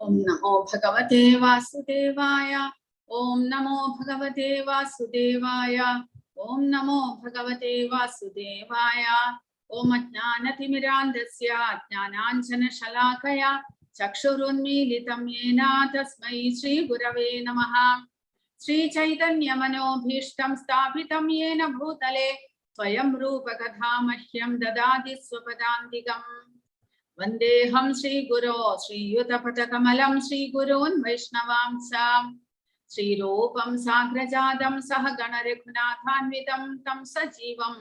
ओम नमो भगवते वासुदेवाय। ओम नमो भगवते वासुदेवाय। ओम नमो भगवते वासुदेवाय। ओम अज्ञानतिमिरान्धस्य ज्ञानाञ्जनशलाकया चक्षुरुन्मीलितं येन तस्मै श्रीगुरवे नमः। श्रीचैतन्यमनोभीष्टं स्थापितं येन भूतले स्वयं रूपकथा मह्यं ददाति स्वपदान्तिकम्। वन्देऽहं श्रीगुरो श्रीयुतपथकमलं श्रीगुरून् वैष्णवांश्च श्रीरूपं साग्रजातं सहगणरघुनाथान्वितं तं सजीवं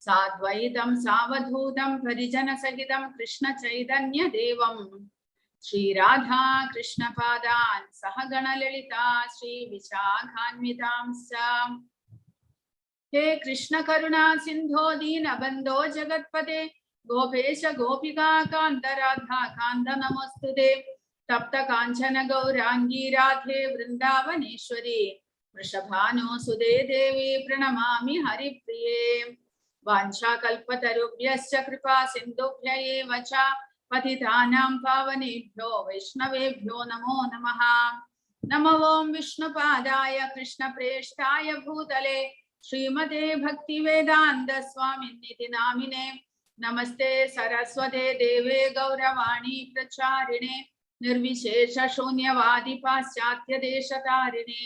साद्वैतं सावधूतं परिजनसहितं कृष्णचैतन्यदेवं श्रीराधा कृष्णपादान् सहगणललिता श्रीविशाखान्वितांश्च। हे कृष्ण करुणा सिन्धो दीनबन्धो जगत्पते गोपेश गोपिका कान्त राधा कान्त नमोस्तुते। तप्त कांचन गौरांगी राधे वृंदावनेश्वरी वृषभानुसुते देवी प्रणमामि हरिप्रिये। वाञ्छाकल्पतरुभ्यश्च कृपा सिन्धुभ्य एव च पतितानां पावनेभ्यो वैष्णवेभ्यो नमो नमः। नमो ओं विष्णुपादाय कृष्णप्रेष्ठाय भूतले श्रीमते भक्तिवेदान्त स्वामिनिति नामिने नमस्ते सरस्वते देवे गौरवाणी प्रचारिणे निर्विशेष शून्यवादी पाश्चात्य देशतारिणे।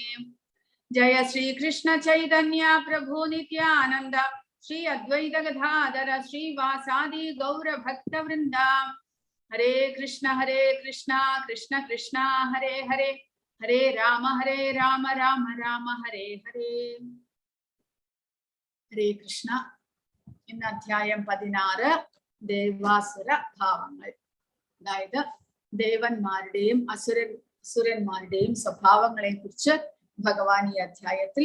जय श्री कृष्ण चैतन्य प्रभु नित्यानंद श्री अद्वैत गदाधर श्रीवासादि गौर भक्त वृंदा। हरे कृष्ण कृष्ण कृष्ण हरे हरे हरे राम राम राम हरे हरे। हरे कृष्ण। ഇന്ന് അധ്യായം 16 ദേവാസുര ഭാവങ്ങൾ. അതായത് ദേവന്മാരുടെയും അസുരന്മാരുടെയും സ്വഭാവങ്ങളെ കുറിച്ച് ഭഗവാൻ ഈ അധ്യായത്തിൽ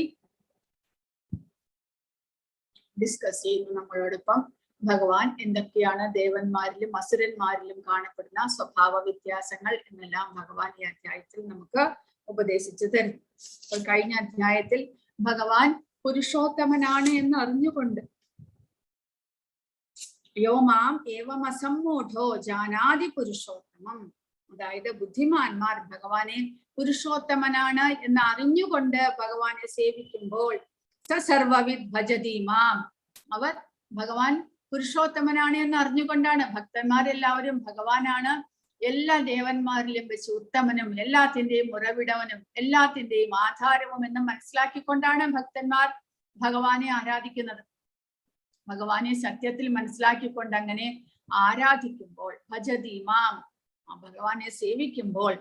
ഡിസ്കസ് ചെയ്യുന്നു നമ്മളോടൊപ്പം. ഭഗവാൻ എന്തൊക്കെയാണ് ദേവന്മാരിലും അസുരന്മാരിലും കാണപ്പെടുന്ന സ്വഭാവ വ്യത്യാസങ്ങൾ എന്നെല്ലാം ഭഗവാൻ ഈ അധ്യായത്തിൽ നമുക്ക് ഉപദേശിച്ചു തരുന്നു. അപ്പോൾ കഴിഞ്ഞ അധ്യായത്തിൽ ഭഗവാൻ പുരുഷോത്തമനാണ് എന്ന് അറിഞ്ഞുകൊണ്ട് യോ മാം ഏവം അസമ്മൂഢോ ജാനാതി പുരുഷോത്തമം, അതായത് ബുദ്ധിമാന്മാർ ഭഗവാനെ പുരുഷോത്തമനാണ് എന്ന് അറിഞ്ഞുകൊണ്ട് ഭഗവാനെ സേവിക്കുമ്പോൾ സ സർവവിദ് ഭജതി മാം, അവർ ഭഗവാൻ പുരുഷോത്തമനാണ് എന്ന് അറിഞ്ഞുകൊണ്ടാണ്. ഭക്തന്മാരെല്ലാവരും ഭഗവാനാണ് എല്ലാ ദേവന്മാരിലും വെച്ച് ഉത്തമനും എല്ലാത്തിന്റെയും ഉറവിടവനും എല്ലാത്തിന്റെയും ആധാരവും എന്ന് മനസ്സിലാക്കിക്കൊണ്ടാണ് ഭക്തന്മാർ ഭഗവാനെ ആരാധിക്കുന്നത്. ഭഗവാനെ സത്യത്തിൽ മനസ്സിലാക്കിക്കൊണ്ട് അങ്ങനെ ആരാധിക്കുമ്പോൾ ഭജതി മാം, ഭഗവാനെ സേവിക്കുമ്പോൾ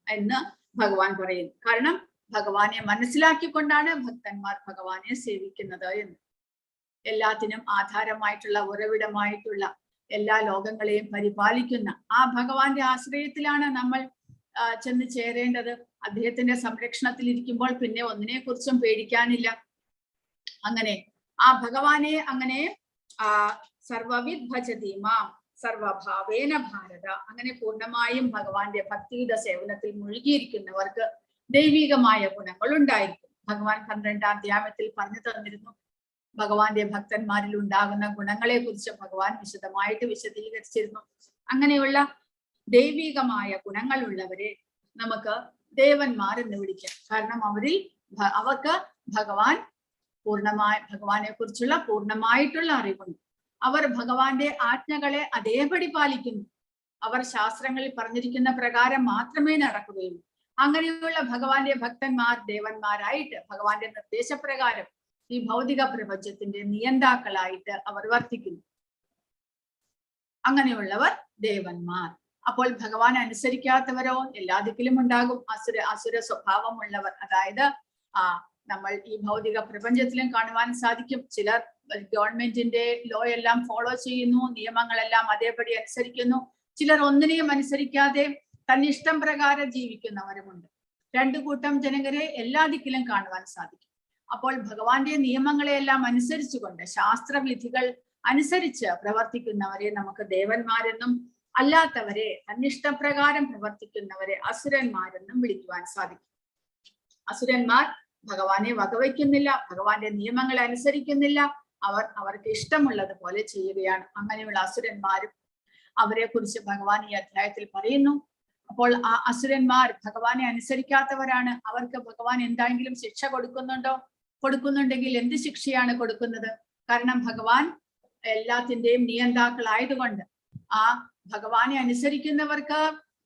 എന്ന് ഭഗവാൻ പറയുന്നു. കാരണം ഭഗവാനെ മനസ്സിലാക്കിക്കൊണ്ടാണ് ഭക്തന്മാർ ഭഗവാനെ സേവിക്കുന്നത് എന്ന്. എല്ലാത്തിനും ആധാരമായിട്ടുള്ള ഉറവിടമായിട്ടുള്ള എല്ലാ ലോകങ്ങളെയും പരിപാലിക്കുന്ന ആ ഭഗവാന്റെ ആശ്രയത്തിലാണ് നമ്മൾ ചെന്ന് ചേരേണ്ടത്. അദ്ദേഹത്തിന്റെ സംരക്ഷണത്തിൽ ഇരിക്കുമ്പോൾ പിന്നെ ഒന്നിനെ കുറിച്ചും പേടിക്കാനില്ല. അങ്ങനെ ആ ഭഗവാനെ അങ്ങനെ സർവവിദ് ഭജതി മാം സർവഭാവേന ഭാരത, അങ്ങനെ പൂർണ്ണമായും ഭഗവാന്റെ ഭക്തിയുടെ സേവനത്തിൽ മുഴുകിയിരിക്കുന്നവർക്ക് ദൈവികമായ ഗുണങ്ങൾ ഉണ്ടായിരിക്കും. ഭഗവാൻ 12ാം അധ്യായത്തിൽ പറഞ്ഞു തന്നിരുന്നു. ഭഗവാന്റെ ഭക്തന്മാരിൽ ഉണ്ടാകുന്ന ഗുണങ്ങളെ കുറിച്ച് ഭഗവാൻ വിശദമായിട്ട് വിശദീകരിച്ചിരുന്നു. അങ്ങനെയുള്ള ദൈവികമായ ഗുണങ്ങളുള്ളവരെ നമുക്ക് ദേവന്മാർ എന്ന് വിളിക്കാം. കാരണം അവർക്ക് ഭഗവാനെ കുറിച്ചുള്ള പൂർണ്ണമായിട്ടുള്ള അറിവുണ്ട്. അവർ ഭഗവാന്റെ ആജ്ഞകളെ അതേപടി പാലിക്കുന്നു. അവർ ശാസ്ത്രങ്ങളിൽ പറഞ്ഞിരിക്കുന്ന പ്രകാരം മാത്രമേ നടക്കുകയുള്ളൂ. അങ്ങനെയുള്ള ഭഗവാന്റെ ഭക്തന്മാർ ദേവന്മാരായിട്ട് ഭഗവാന്റെ നിർദ്ദേശപ്രകാരം ഈ ഭൗതിക പ്രപഞ്ചത്തിന്റെ നിയന്താക്കളായിട്ട് അവർ വർത്തിക്കുന്നു. അങ്ങനെയുള്ളവർ ദേവന്മാർ. അപ്പോൾ ഭഗവാൻ അനുസരിക്കാത്തവരോ എല്ലാ ദിക്കിലും ഉണ്ടാകും. അസുര സ്വഭാവമുള്ളവർ, അതായത് നമ്മൾ ഈ ഭൗതിക പ്രപഞ്ചത്തിലും കാണുവാൻ സാധിക്കും. ചിലർ ഗവൺമെന്റിന്റെ ലോ എല്ലാം ഫോളോ ചെയ്യുന്നു, നിയമങ്ങളെല്ലാം അതേപടി അനുസരിക്കുന്നു. ചിലർ ഒന്നിനെയും അനുസരിക്കാതെ തന്നിഷ്ടം പ്രകാരം ജീവിക്കുന്നവരുമുണ്ട്. രണ്ടു കൂട്ടം ജനങ്ങളെ എല്ലാ ദിക്കിലും കാണുവാൻ സാധിക്കും. അപ്പോൾ ഭഗവാന്റെ നിയമങ്ങളെയെല്ലാം അനുസരിച്ചുകൊണ്ട് ശാസ്ത്രവിധികൾ അനുസരിച്ച് പ്രവർത്തിക്കുന്നവരെ നമുക്ക് ദേവന്മാരെന്നും അല്ലാത്തവരെ തന്നിഷ്ടപ്രകാരം പ്രവർത്തിക്കുന്നവരെ അസുരന്മാരെന്നും വിളിക്കുവാൻ സാധിക്കും. അസുരന്മാർ ഭഗവാനെ വകവയ്ക്കുന്നില്ല, ഭഗവാന്റെ നിയമങ്ങളെ അനുസരിക്കുന്നില്ല. അവർക്ക് ഇഷ്ടമുള്ളത് പോലെ ചെയ്യുകയാണ്. അങ്ങനെയുള്ള അസുരന്മാരും അവരെ കുറിച്ച് ഭഗവാൻ ഈ അധ്യായത്തിൽ പറയുന്നു. അപ്പോൾ ആ അസുരന്മാർ ഭഗവാനെ അനുസരിക്കാത്തവരാണ്. അവർക്ക് ഭഗവാൻ എന്തെങ്കിലും ശിക്ഷ കൊടുക്കുന്നുണ്ടെങ്കിൽ എന്ത് ശിക്ഷയാണ് കൊടുക്കുന്നത്? കാരണം ഭഗവാൻ എല്ലാത്തിന്റെയും നിയന്താക്കളായതുകൊണ്ട് ആ ഭഗവാനെ അനുസരിക്കുന്നവർക്ക്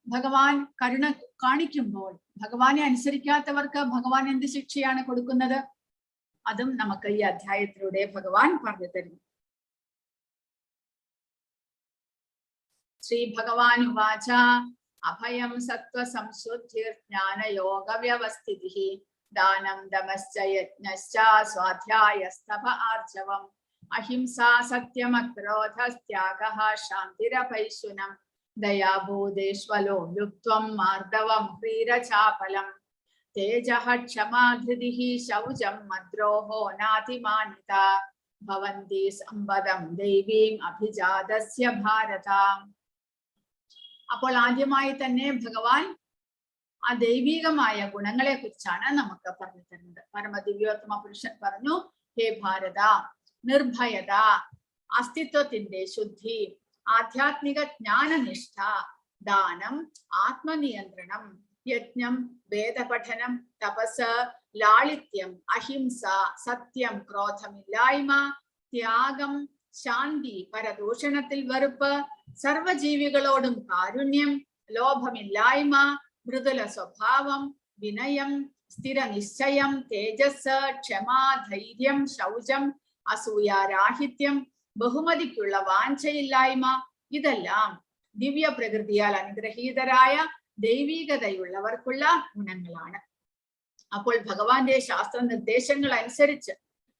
ഭഗവാൻ കരുണ കാണിക്കുമ്പോൾ ഭഗവാനെ അനുസരിക്കാത്തവർക്ക് ഭഗവാൻ എന്ത് ശിക്ഷയാണ് കൊടുക്കുന്നത്? അതും നമുക്ക് ഈ അധ്യായത്തിലൂടെ ഭഗവാൻ പറഞ്ഞു തരുന്നു. ശ്രീ ഭഗവാൻ ഉവാച അഭയം സത്വ സംശുദ്ധിർ ജ്ഞാനയോഗ വ്യവസ്ഥിതിഃ ദാനം ദമശ്ച യജ്ഞശ്ച സ്വാധ്യായസ്തപ ആർജവം അഹിംസാ സത്യമക്രോധസ്ത്യാഗഃ ശാന്തിരപൈശുനം ദയാബോധേഷ്വലോ ലുപ്ത്വം മാർദവം ഹ്രീരചാപലം തേജഃ ക്ഷമാ ധൃതിഃ ശൗചം മദ്രോഹോ നാതിമാനിത ഭവന്തി സമ്പദം ദൈവീം അഭിജാതസ്യ ഭാരത. അപ്പോൾ ആദ്യമായി തന്നെ ഭഗവാൻ ആ ദൈവികമായ ഗുണങ്ങളെ കുറിച്ചാണ് നമുക്ക് പറഞ്ഞു തരുന്നത്. പരമദിവ്യോത്തമ പുരുഷൻ പറഞ്ഞു, ഹേ ഭാരത, നിർഭയത, അസ്തിത്വത്തിന്റെ ശുദ്ധി, ആധ്യാത്മിക ജ്ഞാനനിഷ്ഠ, ദാനം, ആത്മനിയന്ത്രണം, യജ്ഞം, വേദപഠനം, തപസ്, ലാളിത്യം, അഹിംസ, സത്യം, ക്രോധമില്ലായ്മ, ത്യാഗം, ശാന്തി, പരദൂഷണത്തിൽ വെറുപ്പ്, സർവജീവികളോടും കാരുണ്യം, ലോഭമില്ലായ്മ, മൃദുല സ്വഭാവം, വിനയം, സ്ഥിര നിശ്ചയം, തേജസ്, ക്ഷമ, ധൈര്യം, ശൗചം, അസൂയാരാഹിത്യം, ബഹുമതിക്കുള്ള വാഞ്ചയില്ലായ്മ, ഇതെല്ലാം ദിവ്യ പ്രകൃതിയാൽ അനുഗ്രഹീതരായ ദൈവികതയുള്ളവർക്കുള്ള ഗുണങ്ങളാണ്. അപ്പോൾ ഭഗവാന്റെ ശാസ്ത്ര നിർദ്ദേശങ്ങൾ അനുസരിച്ച്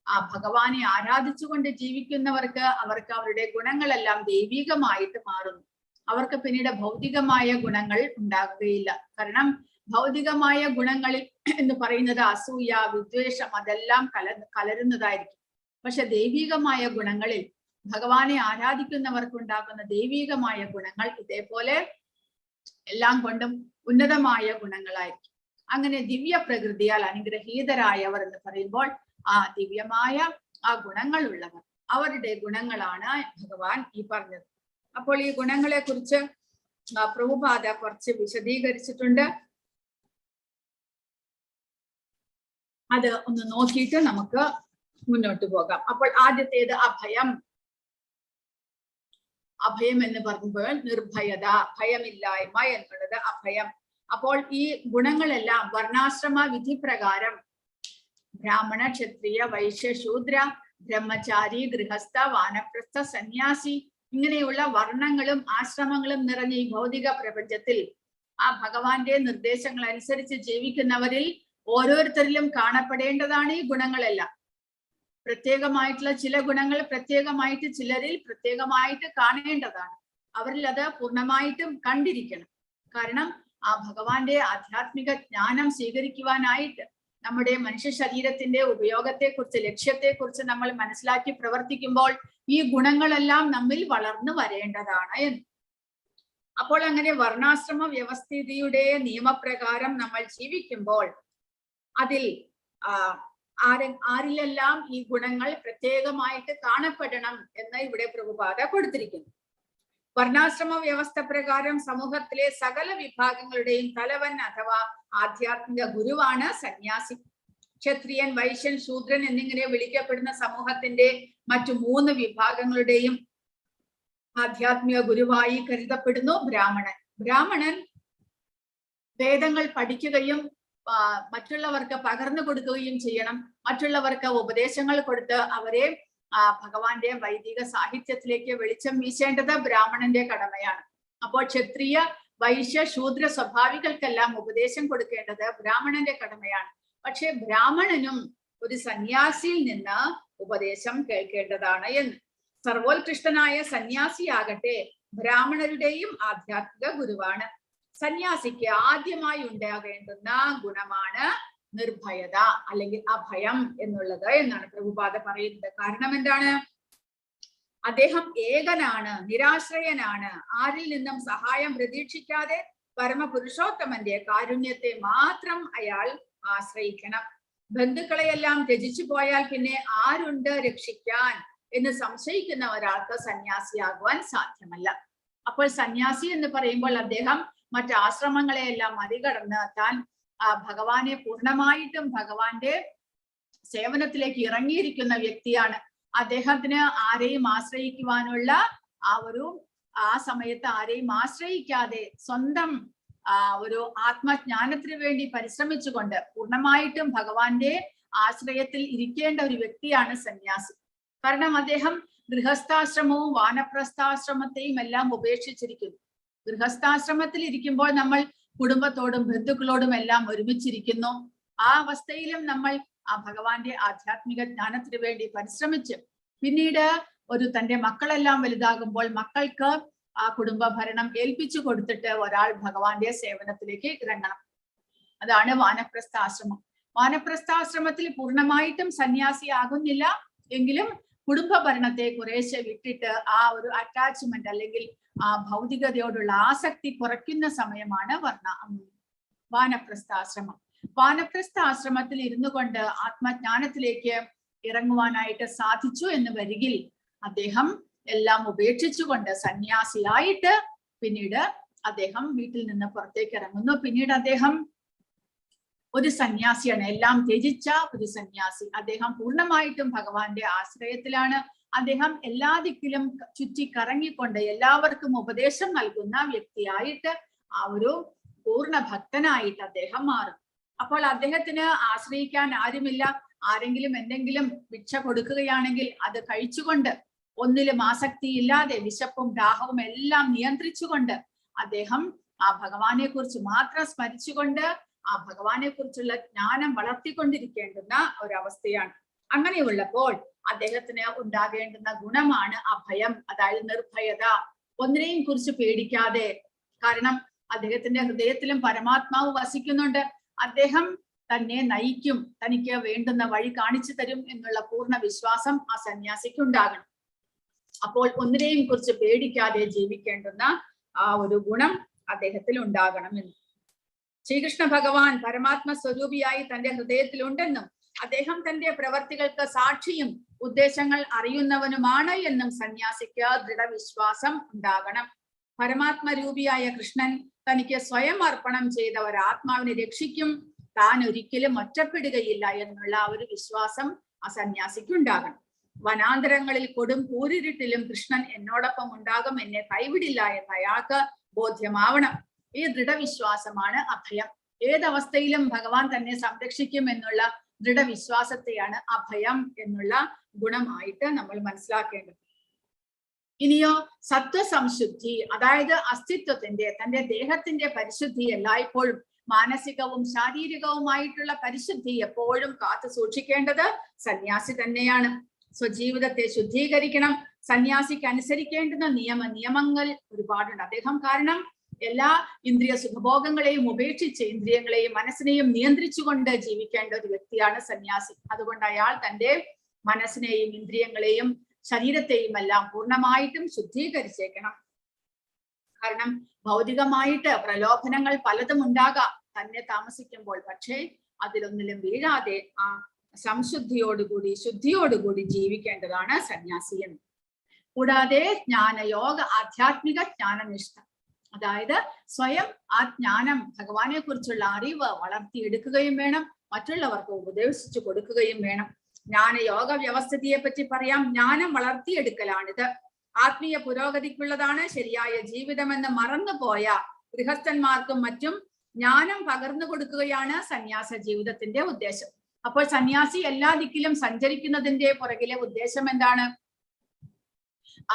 ആ ഭഗവാനെ ആരാധിച്ചുകൊണ്ട് ജീവിക്കുന്നവർക്ക് അവർക്ക് അവരുടെ ഗുണങ്ങളെല്ലാം ദൈവികമായിട്ട് മാറുന്നു. അവർക്ക് പിന്നീട് ഭൗതികമായ ഗുണങ്ങൾ ഉണ്ടാകുകയില്ല. കാരണം ഭൗതികമായ ഗുണങ്ങളിൽ എന്ന് പറയുന്നത് അസൂയ, വിദ്വേഷം അതെല്ലാം കലരുന്നതായിരിക്കും. പക്ഷെ ദൈവികമായ ഗുണങ്ങളിൽ ഭഗവാനെ ആരാധിക്കുന്നവർക്കുണ്ടാകുന്ന ദൈവികമായ ഗുണങ്ങൾ ഇതേപോലെ എല്ലാം കൊണ്ടും ഉന്നതമായ ഗുണങ്ങളായിരിക്കും. അങ്ങനെ ദിവ്യ പ്രകൃതിയാൽ അനുഗ്രഹീതരായവർ എന്ന് പറയുമ്പോൾ ആ ദിവ്യമായ ആ ഗുണങ്ങളുള്ളവർ, അവരുടെ ഗുണങ്ങളാണ് ഭഗവാൻ ഈ പറഞ്ഞത്. അപ്പോൾ ഈ ഗുണങ്ങളെ കുറിച്ച് പ്രഭുപാദ കുറച്ച് വിശദീകരിച്ചിട്ടുണ്ട്. അത് ഒന്ന് നോക്കിയിട്ട് നമുക്ക് മുന്നോട്ട് പോകാം. അപ്പോൾ ആദ്യത്തേത് അഭയം. അഭയം എന്ന് പറയുമ്പോൾ നിർഭയത, ഭയമില്ലായ്മ എന്നുള്ളത് അഭയം. അപ്പോൾ ഈ ഗുണങ്ങളെല്ലാം വർണ്ണാശ്രമ വിധി പ്രകാരം ബ്രാഹ്മണ, ക്ഷത്രിയ, വൈശ്യ, ശൂദ്ര, ബ്രഹ്മചാരി, ഗൃഹസ്ഥ, വാനപ്രസ്ഥ, സന്യാസി ഇങ്ങനെയുള്ള വർണ്ണങ്ങളും ആശ്രമങ്ങളും നിറഞ്ഞ ഈ ഭൗതിക പ്രപഞ്ചത്തിൽ ആ ഭഗവാന്റെ നിർദ്ദേശങ്ങൾ അനുസരിച്ച് ജീവിക്കുന്നവരിൽ ഓരോരുത്തരിലും കാണപ്പെടേണ്ടതാണ് ഈ ഗുണങ്ങളെല്ലാം. പ്രത്യേകമായിട്ടുള്ള ചില ഗുണങ്ങൾ പ്രത്യേകമായിട്ട് ചിലരിൽ പ്രത്യേകമായിട്ട് കാണേണ്ടതാണ്. അവരിൽ അത് പൂർണ്ണമായിട്ടും കണ്ടിരിക്കണം. കാരണം ആ ഭഗവാന്റെ ആധ്യാത്മിക ജ്ഞാനം സ്വീകരിക്കുവാനായിട്ട് നമ്മുടെ മനുഷ്യ ശരീരത്തിന്റെ ഉപയോഗത്തെക്കുറിച്ച്, ലക്ഷ്യത്തെക്കുറിച്ച് നമ്മൾ മനസ്സിലാക്കി പ്രവർത്തിക്കുമ്പോൾ ഈ ഗുണങ്ങളെല്ലാം നമ്മിൽ വളർന്നു വരേണ്ടതാണ് എന്ന്. അപ്പോൾ അങ്ങനെ വർണ്ണാശ്രമ വ്യവസ്ഥിതിയുടെ നിയമപ്രകാരം നമ്മൾ ജീവിക്കുമ്പോൾ അതിൽ ആരിലെല്ലാം ഈ ഗുണങ്ങൾ പ്രത്യേകമായിട്ട് കാണപ്പെടണം എന്ന് ഇവിടെ പ്രഭുപാദ കൊടുത്തിരിക്കുന്നു. വർണ്ണാശ്രമ വ്യവസ്ഥ പ്രകാരം സമൂഹത്തിലെ സകല വിഭാഗങ്ങളുടെയും തലവൻ അഥവാ ആധ്യാത്മിക ഗുരുവാണ് സന്യാസി. ക്ഷത്രിയൻ, വൈശ്യൻ, ശൂദ്രൻ എന്നിങ്ങനെ വിളിക്കപ്പെടുന്ന സമൂഹത്തിന്റെ മറ്റു 3 വിഭാഗങ്ങളുടെയും ആധ്യാത്മിക ഗുരുവായി കരുതപ്പെടുന്നു ബ്രാഹ്മണൻ. ബ്രാഹ്മണൻ വേദങ്ങൾ പഠിക്കുകയും മറ്റുള്ളവർക്ക് പകർന്നു കൊടുക്കുകയും ചെയ്യണം. മറ്റുള്ളവർക്ക് ഉപദേശങ്ങൾ കൊടുത്ത് അവരെ ഭഗവാന്റെ വൈദിക സാഹിത്യത്തിലേക്ക് വെളിച്ചം വീശേണ്ടത് ബ്രാഹ്മണന്റെ കടമയാണ്. അപ്പോൾ ക്ഷത്രിയ, വൈശ്യ, ശൂദ്ര സ്വഭാവികൾക്കെല്ലാം ഉപദേശം കൊടുക്കേണ്ടത് ബ്രാഹ്മണന്റെ കടമയാണ്. പക്ഷെ ബ്രാഹ്മണനും ഒരു സന്യാസിയിൽ നിന്ന് ഉപദേശം കേൾക്കേണ്ടതാണ് എന്ന്. സർവോത്കൃഷ്ടനായ സന്യാസിയാകട്ടെ ബ്രാഹ്മണരുടെയും ആധ്യാത്മിക ഗുരുവാണ്. സന്യാസിക്ക് ആദ്യമായി ഉണ്ടാകേണ്ടുന്ന ഗുണമാണ് നിർഭയത അല്ലെങ്കിൽ അഭയം എന്നുള്ളത് എന്നാണ് പ്രഭുപാദ പറയുന്നത്. കാരണം എന്താണ്? അദ്ദേഹം ഏകനാണ്, നിരാശ്രയനാണ്. ആരിൽ നിന്നും സഹായം പ്രതീക്ഷിക്കാതെ പരമപുരുഷോത്തമന്റെ കാരുണ്യത്തെ മാത്രം അയാൾ ആശ്രയിക്കണം. ബന്ധുക്കളെയെല്ലാം ത്യജിച്ചു പോയാൽ പിന്നെ ആരുണ്ട് രക്ഷിക്കാൻ എന്ന് സംശയിക്കുന്ന ഒരാൾക്ക് സന്യാസിയാകുവാൻ സാധ്യമല്ല. അപ്പോൾ സന്യാസി എന്ന് പറയുമ്പോൾ അദ്ദേഹം മറ്റ് ആശ്രമങ്ങളെയെല്ലാം മറികടന്ന് താൻ ഭഗവാനെ പൂർണ്ണമായിട്ടും ഭഗവാന്റെ സേവനത്തിലേക്ക് ഇറങ്ങിയിരിക്കുന്ന വ്യക്തിയാണ്. അദ്ദേഹത്തിന് ആരെയും ആശ്രയിക്കുവാനുള്ള ആ സമയത്ത് ആരെയും ആശ്രയിക്കാതെ സ്വന്തം ഒരു ആത്മജ്ഞാനത്തിന് വേണ്ടി പരിശ്രമിച്ചുകൊണ്ട് പൂർണ്ണമായിട്ടും ഭഗവാന്റെ ആശ്രയത്തിൽ ഇരിക്കേണ്ട ഒരു വ്യക്തിയാണ് സന്യാസി. കാരണം അദ്ദേഹം ഗൃഹസ്ഥാശ്രമവും വാനപ്രസ്ഥാശ്രമത്തെയും എല്ലാം ഉപേക്ഷിച്ചിരിക്കുന്നു. ഗൃഹസ്ഥാശ്രമത്തിൽ ഇരിക്കുമ്പോൾ നമ്മൾ കുടുംബത്തോടും ബന്ധുക്കളോടും എല്ലാം ഒരുമിച്ചിരിക്കുന്നു. ആ അവസ്ഥയിലും നമ്മൾ ആ ഭഗവാന്റെ ആധ്യാത്മിക ജ്ഞാനത്തിന് വേണ്ടി പരിശ്രമിച്ച് പിന്നീട് തന്റെ മക്കളെല്ലാം വലുതാകുമ്പോൾ മക്കൾക്ക് ആ കുടുംബ ഭരണം ഏൽപ്പിച്ചു കൊടുത്തിട്ട് ഒരാൾ ഭഗവാന്റെ സേവനത്തിലേക്ക് ഇറങ്ങണം. അതാണ് വാനപ്രസ്ഥാശ്രമം. വാനപ്രസ്ഥാശ്രമത്തിൽ പൂർണ്ണമായിട്ടും സന്യാസിയാകുന്നില്ല എങ്കിലും കുടുംബ ഭരണത്തെ കുറേശ്ശെ വിട്ടിട്ട് ആ ഒരു അറ്റാച്ച്മെന്റ് അല്ലെങ്കിൽ ആ ഭൗതികതയോടുള്ള ആസക്തി കുറയ്ക്കുന്ന സമയമാണ് വാനപ്രസ്ഥാശ്രമം. വാനപ്രസ്ഥാശ്രമത്തിൽ ഇരുന്നു കൊണ്ട് ആത്മജ്ഞാനത്തിലേക്ക് ഇറങ്ങുവാനായിട്ട് സാധിച്ചു എന്ന് വരികിൽ അദ്ദേഹം എല്ലാം ഉപേക്ഷിച്ചുകൊണ്ട് സന്യാസിയായിട്ട് പിന്നീട് അദ്ദേഹം വീട്ടിൽ നിന്ന് പുറത്തേക്ക് ഇറങ്ങുന്നു. പിന്നീട് അദ്ദേഹം ഒരു സന്യാസിയാണ്, എല്ലാം ത്യജിച്ച ഒരു സന്യാസി. അദ്ദേഹം പൂർണ്ണമായിട്ടും ഭഗവാന്റെ ആശ്രയത്തിലാണ്. അദ്ദേഹം എല്ലാ ദിക്കിലും ചുറ്റി കറങ്ങിക്കൊണ്ട് എല്ലാവർക്കും ഉപദേശം നൽകുന്ന വ്യക്തിയായിട്ട് ആ ഒരു പൂർണ്ണ ഭക്തനായിട്ട് അദ്ദേഹം മാറും. അപ്പോൾ അദ്ദേഹത്തിന് ആശ്രയിക്കാൻ ആരുമില്ല. ആരെങ്കിലും എന്തെങ്കിലും ഭിക്ഷ കൊടുക്കുകയാണെങ്കിൽ അത് കഴിച്ചുകൊണ്ട് ഒന്നിലും ആസക്തിയില്ലാതെ വിശപ്പും ദാഹവും എല്ലാം നിയന്ത്രിച്ചുകൊണ്ട് അദ്ദേഹം ആ ഭഗവാനെ കുറിച്ച് മാത്രം സ്മരിച്ചുകൊണ്ട് ആ ഭഗവാനെ കുറിച്ചുള്ള ജ്ഞാനം വളർത്തിക്കൊണ്ടിരിക്കേണ്ടുന്ന ഒരവസ്ഥയാണ്. അങ്ങനെയുള്ളപ്പോൾ അദ്ദേഹത്തിന് ഉണ്ടാകേണ്ടുന്ന ഗുണമാണ് അഭയം, അതായത് നിർഭയത. ഒന്നിനെയും കുറിച്ച് പേടിക്കാതെ. കാരണം അദ്ദേഹത്തിന്റെ ഹൃദയത്തിലും പരമാത്മാവ് വസിക്കുന്നുണ്ട്. അദ്ദേഹം തന്നെ നയിക്കും, തനിക്ക് വേണ്ടുന്ന വഴി കാണിച്ചു തരും എന്നുള്ള പൂർണ്ണ വിശ്വാസം ആ സന്യാസിക്ക് ഉണ്ടാകണം. അപ്പോൾ ഒന്നിനെയും കുറിച്ച് പേടിക്കാതെ ജീവിക്കേണ്ടുന്ന ആ ഒരു ഗുണം അദ്ദേഹത്തിൽ ഉണ്ടാകണമെന്ന്. ശ്രീകൃഷ്ണ ഭഗവാൻ പരമാത്മ സ്വരൂപിയായി തന്റെ ഹൃദയത്തിലുണ്ടെന്നും അദ്ദേഹം തന്റെ പ്രവർത്തികൾക്ക് സാക്ഷിയും ഉദ്ദേശങ്ങൾ അറിയുന്നവനുമാണ് എന്നും സന്യാസിക്ക് ദൃഢവിശ്വാസം ഉണ്ടാകണം. പരമാത്മരൂപിയായ കൃഷ്ണൻ തനിക്ക് സ്വയം അർപ്പണം ചെയ്ത ഒരാത്മാവിനെ രക്ഷിക്കും, താൻ ഒരിക്കലും ഒറ്റപ്പെടുകയില്ല എന്നുള്ള ഒരു വിശ്വാസം ആ സന്യാസിക്ക് ഉണ്ടാകണം. വനാന്തരങ്ങളിൽ കൊടും കൂരിരുട്ടിലും കൃഷ്ണൻ എന്നോടൊപ്പം ഉണ്ടാകും, എന്നെ കൈവിടില്ല എന്ന് അയാൾക്ക് ബോധ്യമാവണം. ഈ ദൃഢവിശ്വാസമാണ് അഭയം. ഏതവസ്ഥയിലും ഭഗവാൻ തന്നെ സംരക്ഷിക്കും എന്നുള്ള ദൃഢവിശ്വാസത്തെയാണ് അഭയം എന്നുള്ള ഗുണമായിട്ട് നമ്മൾ മനസ്സിലാക്കേണ്ടത്. ഇനിയോ സത്വസംശുദ്ധി, അതായത് അസ്തിത്വത്തിന്റെ തന്റെ ദേഹത്തിന്റെ പരിശുദ്ധി എല്ലായ്പ്പോഴും മാനസികവും ശാരീരികവുമായിട്ടുള്ള പരിശുദ്ധി എപ്പോഴും കാത്തു സൂക്ഷിക്കേണ്ടത് സന്യാസി തന്നെയാണ്. സ്വജീവിതത്തെ ശുദ്ധീകരിക്കണം. സന്യാസിക്ക് അനുസരിക്കേണ്ടുന്ന നിയമങ്ങൾ ഒരുപാടുണ്ട്. അദ്ദേഹം കാരണം എല്ലാ ഇന്ദ്രിയ സുഖഭോഗങ്ങളെയും ഉപേക്ഷിച്ച് ഇന്ദ്രിയങ്ങളെയും മനസ്സിനെയും നിയന്ത്രിച്ചുകൊണ്ട് ജീവിക്കേണ്ട ഒരു വ്യക്തിയാണ് സന്യാസി. അതുകൊണ്ട് അയാൾ തന്റെ മനസ്സിനെയും ഇന്ദ്രിയങ്ങളെയും ശരീരത്തെയും എല്ലാം പൂർണ്ണമായിട്ടും ശുദ്ധീകരിച്ചേക്കണം. കാരണം ഭൗതികമായിട്ട് പ്രലോഭനങ്ങൾ പലതും ഉണ്ടാകാം തന്നെ താമസിക്കുമ്പോൾ. പക്ഷേ അതിലൊന്നിലും വീഴാതെ ആ സംശുദ്ധിയോടുകൂടി ശുദ്ധിയോടുകൂടി ജീവിക്കേണ്ടതാണ് സന്യാസി എന്ന്. കൂടാതെ ജ്ഞാനയോഗ ആധ്യാത്മിക ജ്ഞാനനിഷ്ഠ, അതായത് സ്വയം ആ ജ്ഞാനം ഭഗവാനെ കുറിച്ചുള്ള അറിവ് വളർത്തിയെടുക്കുകയും വേണം, മറ്റുള്ളവർക്ക് ഉപദേശിച്ചു കൊടുക്കുകയും വേണം. ജ്ഞാനയോഗ വ്യവസ്ഥിതിയെ പറ്റി പറയാം. ജ്ഞാനം വളർത്തിയെടുക്കലാണിത്. ആത്മീയ പുരോഗതിക്കുള്ളതാണ് ശരിയായ ജീവിതമെന്ന് മറന്നുപോയ ഗൃഹസ്ഥന്മാർക്കും മറ്റും ജ്ഞാനം പകർന്നു കൊടുക്കുകയാണ് സന്യാസ ജീവിതത്തിന്റെ ഉദ്ദേശം. അപ്പോൾ സന്യാസി എല്ലാ ദിക്കിലും സഞ്ചരിക്കുന്നതിന്റെ പുറകിലെ ഉദ്ദേശം എന്താണ്?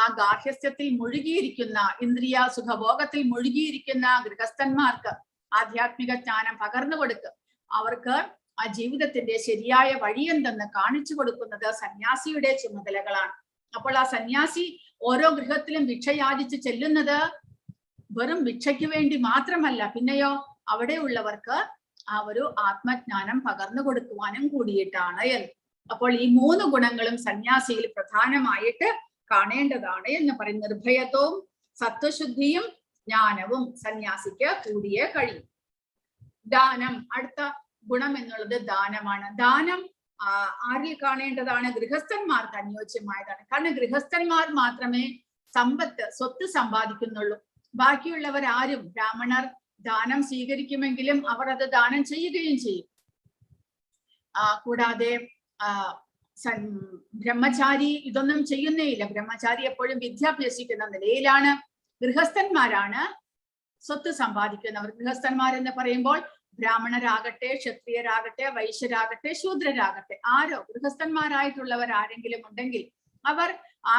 ആ ഗാർഹസ്ഥ്യത്തിൽ മുഴുകിയിരിക്കുന്ന ഇന്ദ്രിയ സുഖഭോഗത്തിൽ മുഴുകിയിരിക്കുന്ന ഗൃഹസ്ഥന്മാർക്ക് ആധ്യാത്മിക ജ്ഞാനം പകർന്നു കൊടുക്കുക, അവർക്ക് ആ ജീവിതത്തിന്റെ ശരിയായ വഴി എന്തെന്ന് കാണിച്ചു കൊടുക്കുന്നത് സന്യാസിയുടെ ചുമതലകളാണ്. അപ്പോൾ ആ സന്യാസി ഓരോ ഗൃഹത്തിലും ഭിക്ഷ യാചിച്ച് ചെല്ലുന്നത് വെറും ഭിക്ഷയ്ക്ക് വേണ്ടി മാത്രമല്ല, പിന്നെയോ അവിടെ ഉള്ളവർക്ക് ആ ഒരു ആത്മജ്ഞാനം പകർന്നു കൊടുക്കുവാനും കൂടിയിട്ടാണ് എന്ന്. അപ്പോൾ ഈ 3 ഗുണങ്ങളും സന്യാസിയിൽ പ്രധാനമായിട്ട് കാണേണ്ടതാണ് എന്ന് പറയും. നിർഭയത്വവും സത്വശുദ്ധിയും ജ്ഞാനവും സന്യാസിക്ക് കൂടിയേ കഴിയും. ദാനം, അടുത്ത ഗുണം എന്നുള്ളത് ദാനമാണ്. ദാനം ആരിൽ കാണേണ്ടതാണ്? ഗൃഹസ്ഥന്മാർക്ക് അനുയോജ്യമായതാണ്. കാരണം ഗൃഹസ്ഥന്മാർ മാത്രമേ സ്വത്ത് സമ്പാദിക്കുന്നുള്ളൂ. ബാക്കിയുള്ളവർ ആരും, ബ്രാഹ്മണർ ദാനം സ്വീകരിക്കുമെങ്കിലും അവർ അത് ദാനം ചെയ്യുകയും ചെയ്യും. കൂടാതെ ബ്രഹ്മചാരി ഇതൊന്നും ചെയ്യുന്നേയില്ല. ബ്രഹ്മചാരി എപ്പോഴും വിദ്യാഭ്യസിക്കുന്ന നിലയിലാണ്. ഗൃഹസ്ഥന്മാരാണ് സ്വത്ത് സമ്പാദിക്കുന്നവർ. ഗൃഹസ്ഥന്മാർ എന്ന് പറയുമ്പോൾ ബ്രാഹ്മണരാകട്ടെ, ക്ഷത്രിയരാകട്ടെ, വൈശ്യരാകട്ടെ, ശൂദ്രരാകട്ടെ, ആരോ ഗൃഹസ്ഥന്മാരായിട്ടുള്ളവർ ആരെങ്കിലും ഉണ്ടെങ്കിൽ അവർ ആ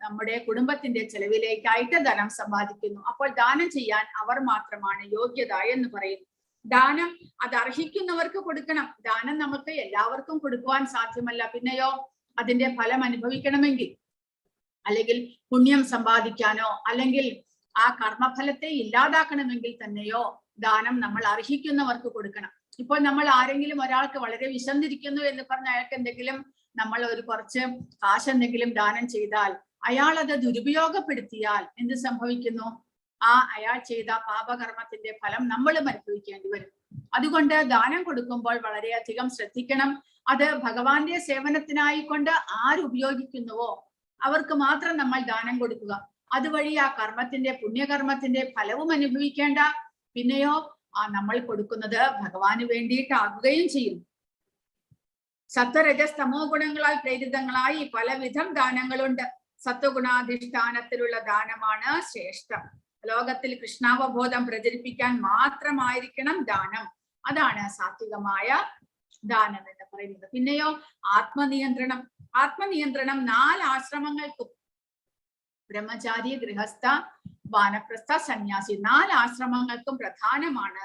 നമ്മുടെ കുടുംബത്തിന്റെ ചെലവിലേക്കായിട്ട് ധനം സമ്പാദിക്കുന്നു. അപ്പോൾ ദാനം ചെയ്യാൻ അവർ മാത്രമാണ് യോഗ്യത എന്ന് പറയുന്നു. ദാനം അത് അർഹിക്കുന്നവർക്ക് കൊടുക്കണം. ദാനം നമുക്ക് എല്ലാവർക്കും കൊടുക്കുവാൻ സാധ്യമല്ല. പിന്നെയോ അതിന്റെ ഫലം അനുഭവിക്കണമെങ്കിൽ, അല്ലെങ്കിൽ പുണ്യം സമ്പാദിക്കാനോ, അല്ലെങ്കിൽ ആ കർമ്മഫലത്തെ ഇല്ലാതാക്കണമെങ്കിൽ തന്നെയോ ദാനം നമ്മൾ അർഹിക്കുന്നവർക്ക് കൊടുക്കണം. ഇപ്പോൾ നമ്മൾ ആരെങ്കിലും ഒരാൾക്ക് വളരെ വിശന്നിരിക്കുന്നു എന്ന് പറഞ്ഞ് അയാൾക്ക് എന്തെങ്കിലും നമ്മൾ ഒരു കുറച്ച് കാശ് എന്തെങ്കിലും ദാനം ചെയ്താൽ, അയാൾ അത് ദുരുപയോഗപ്പെടുത്തിയാൽ എന്ത് സംഭവിക്കുന്നു? അയാൾ ചെയ്ത പാപകർമ്മത്തിന്റെ ഫലം നമ്മളും അനുഭവിക്കേണ്ടി വരും. അതുകൊണ്ട് ദാനം കൊടുക്കുമ്പോൾ വളരെയധികം ശ്രദ്ധിക്കണം. അത് ഭഗവാന്റെ സേവനത്തിനായിക്കൊണ്ട് ആരുപയോഗിക്കുന്നുവോ അവർക്ക് മാത്രം നമ്മൾ ദാനം കൊടുക്കുക. അതുവഴി ആ കർമ്മത്തിന്റെ, പുണ്യകർമ്മത്തിന്റെ ഫലവും അനുഭവിക്കേണ്ട. പിന്നെയോ നമ്മൾ കൊടുക്കുന്നത് ഭഗവാന് വേണ്ടിയിട്ടാകുകയും ചെയ്യും. സത്വരജസ് തമോ ഗുണങ്ങളാൽ പ്രേരിതങ്ങളായി പലവിധം ദാനങ്ങളുണ്ട്. സത്വഗുണാധിഷ്ഠാനത്തിലുള്ള ദാനമാണ് ശ്രേഷ്ഠം. ലോകത്തിൽ കൃഷ്ണാവബോധം പ്രചരിപ്പിക്കാൻ മാത്രമായിരിക്കണം ദാനം. അതാണ് സാത്വികമായ ദാനം എന്ന് പറയുന്നത്. പിന്നെയോ ആത്മനിയന്ത്രണം. ആത്മനിയന്ത്രണം 4 ആശ്രമങ്ങൾക്കും, ബ്രഹ്മചാരി, ഗൃഹസ്ഥ, വാനപ്രസ്ഥ, സന്യാസി, 4 ആശ്രമങ്ങൾക്കും പ്രധാനമാണ്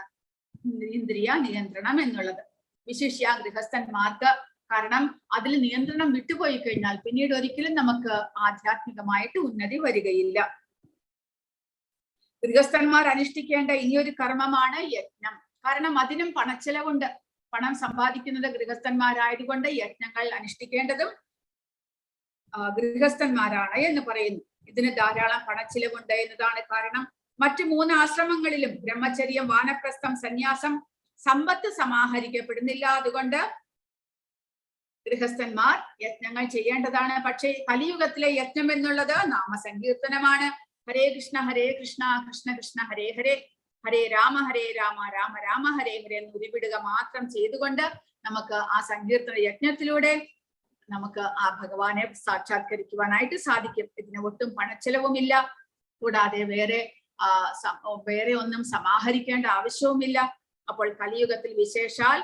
ഇന്ദ്രിയ നിയന്ത്രണം എന്നുള്ളത്. വിശിഷ്യ ഗൃഹസ്ഥന്മാർക്ക്. കാരണം അതിൽ നിയന്ത്രണം വിട്ടുപോയി കഴിഞ്ഞാൽ പിന്നീട് ഒരിക്കലും നമുക്ക് ആധ്യാത്മികമായിട്ട് ഉന്നതി വരികയില്ല. ഗൃഹസ്ഥന്മാർ അനുഷ്ഠിക്കേണ്ട ഇനിയൊരു കർമ്മമാണ് യജ്ഞം. കാരണം അതിനും പണച്ചെലവുണ്ട്. പണം സമ്പാദിക്കുന്നത് ഗൃഹസ്ഥന്മാരായതുകൊണ്ട് യജ്ഞങ്ങൾ അനുഷ്ഠിക്കേണ്ടതും ഗൃഹസ്ഥന്മാരാണ് എന്ന് പറയുന്നു. ഇതിന് ധാരാളം പണച്ചിലവുണ്ട് എന്നതാണ് കാരണം. മറ്റു 3 ആശ്രമങ്ങളിലും ബ്രഹ്മചര്യം, വാനപ്രസ്ഥം, സന്യാസം സമ്പത്ത് സമാഹരിക്കപ്പെടുന്നില്ല. അതുകൊണ്ട് ഗൃഹസ്ഥന്മാർ യജ്ഞങ്ങൾ ചെയ്യേണ്ടതാണ്. പക്ഷേ കലിയുഗത്തിലെ യജ്ഞം എന്നുള്ളത് നാമസങ്കീർത്തനമാണ്. ഹരേ കൃഷ്ണ കൃഷ്ണ കൃഷ്ണ ഹരേ ഹരേ, ഹരേ രാമ രാമ രാമ ഹരേ ഹരേ എന്ന് ഉരുവിടുക മാത്രം ചെയ്തുകൊണ്ട് നമുക്ക് ആ സങ്കീർത്തന യജ്ഞത്തിലൂടെ നമുക്ക് ആ ഭഗവാനെ സാക്ഷാത്കരിക്കുവാനായിട്ട് സാധിക്കും. ഇതിന് ഒട്ടും പണച്ചെലവുമില്ല. കൂടാതെ വേറെ ഒന്നും സമാഹരിക്കേണ്ട ആവശ്യവുമില്ല. അപ്പോൾ കലിയുഗത്തിൽ വിശേഷാൽ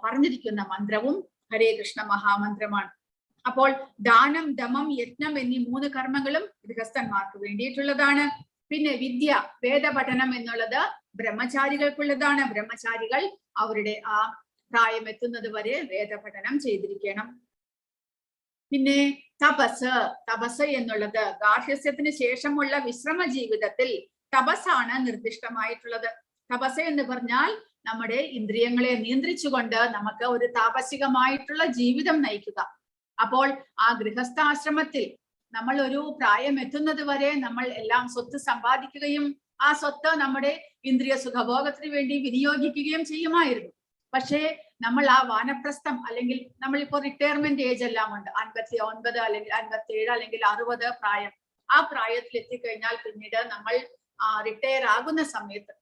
പറഞ്ഞിരിക്കുന്ന മന്ത്രവും ഹരേ കൃഷ്ണ മഹാമന്ത്രമാണ്. അപ്പോൾ ദാനം, ദമം, യജ്ഞം എന്നീ 3 കർമ്മങ്ങളും ഗൃഹസ്ഥന്മാർക്ക് വേണ്ടിയിട്ടുള്ളതാണ്. പിന്നെ വിദ്യ, വേദപഠനം എന്നുള്ളത് ബ്രഹ്മചാരികൾക്കുള്ളതാണ്. ബ്രഹ്മചാരികൾ അവരുടെ ആ പ്രായം എത്തുന്നത് വരെ വേദപഠനം ചെയ്തിരിക്കണം. പിന്നെ തപസ് എന്നുള്ളത് ഗാർഹസ്ഥ്യത്തിന് ശേഷമുള്ള വിശ്രമ ജീവിതത്തിൽ തപസ്സാണ് നിർദ്ദിഷ്ടമായിട്ടുള്ളത്. തപസ് എന്ന് പറഞ്ഞാൽ നമ്മുടെ ഇന്ദ്രിയങ്ങളെ നിയന്ത്രിച്ചുകൊണ്ട് നമുക്ക് ഒരു താപസികമായിട്ടുള്ള ജീവിതം നയിക്കുക. അപ്പോൾ ആ ഗൃഹസ്ഥാശ്രമത്തിൽ നമ്മൾ ഒരു പ്രായം എത്തുന്നത് വരെ നമ്മൾ എല്ലാം സ്വത്ത് സമ്പാദിക്കുകയും ആ സ്വത്ത് നമ്മുടെ ഇന്ദ്രിയ സുഖഭോഗത്തിന് വേണ്ടി വിനിയോഗിക്കുകയും ചെയ്യുമായിരുന്നു. പക്ഷേ നമ്മൾ ആ വാനപ്രസ്ഥം, അല്ലെങ്കിൽ നമ്മളിപ്പോ റിട്ടയർമെന്റ് ഏജ് എല്ലാം ഉണ്ട്, 59 അല്ലെങ്കിൽ 57 അല്ലെങ്കിൽ 60 പ്രായം. ആ പ്രായത്തിൽ എത്തിക്കഴിഞ്ഞാൽ പിന്നീട് നമ്മൾ റിട്ടയർ ആകുന്ന സമയത്ത്,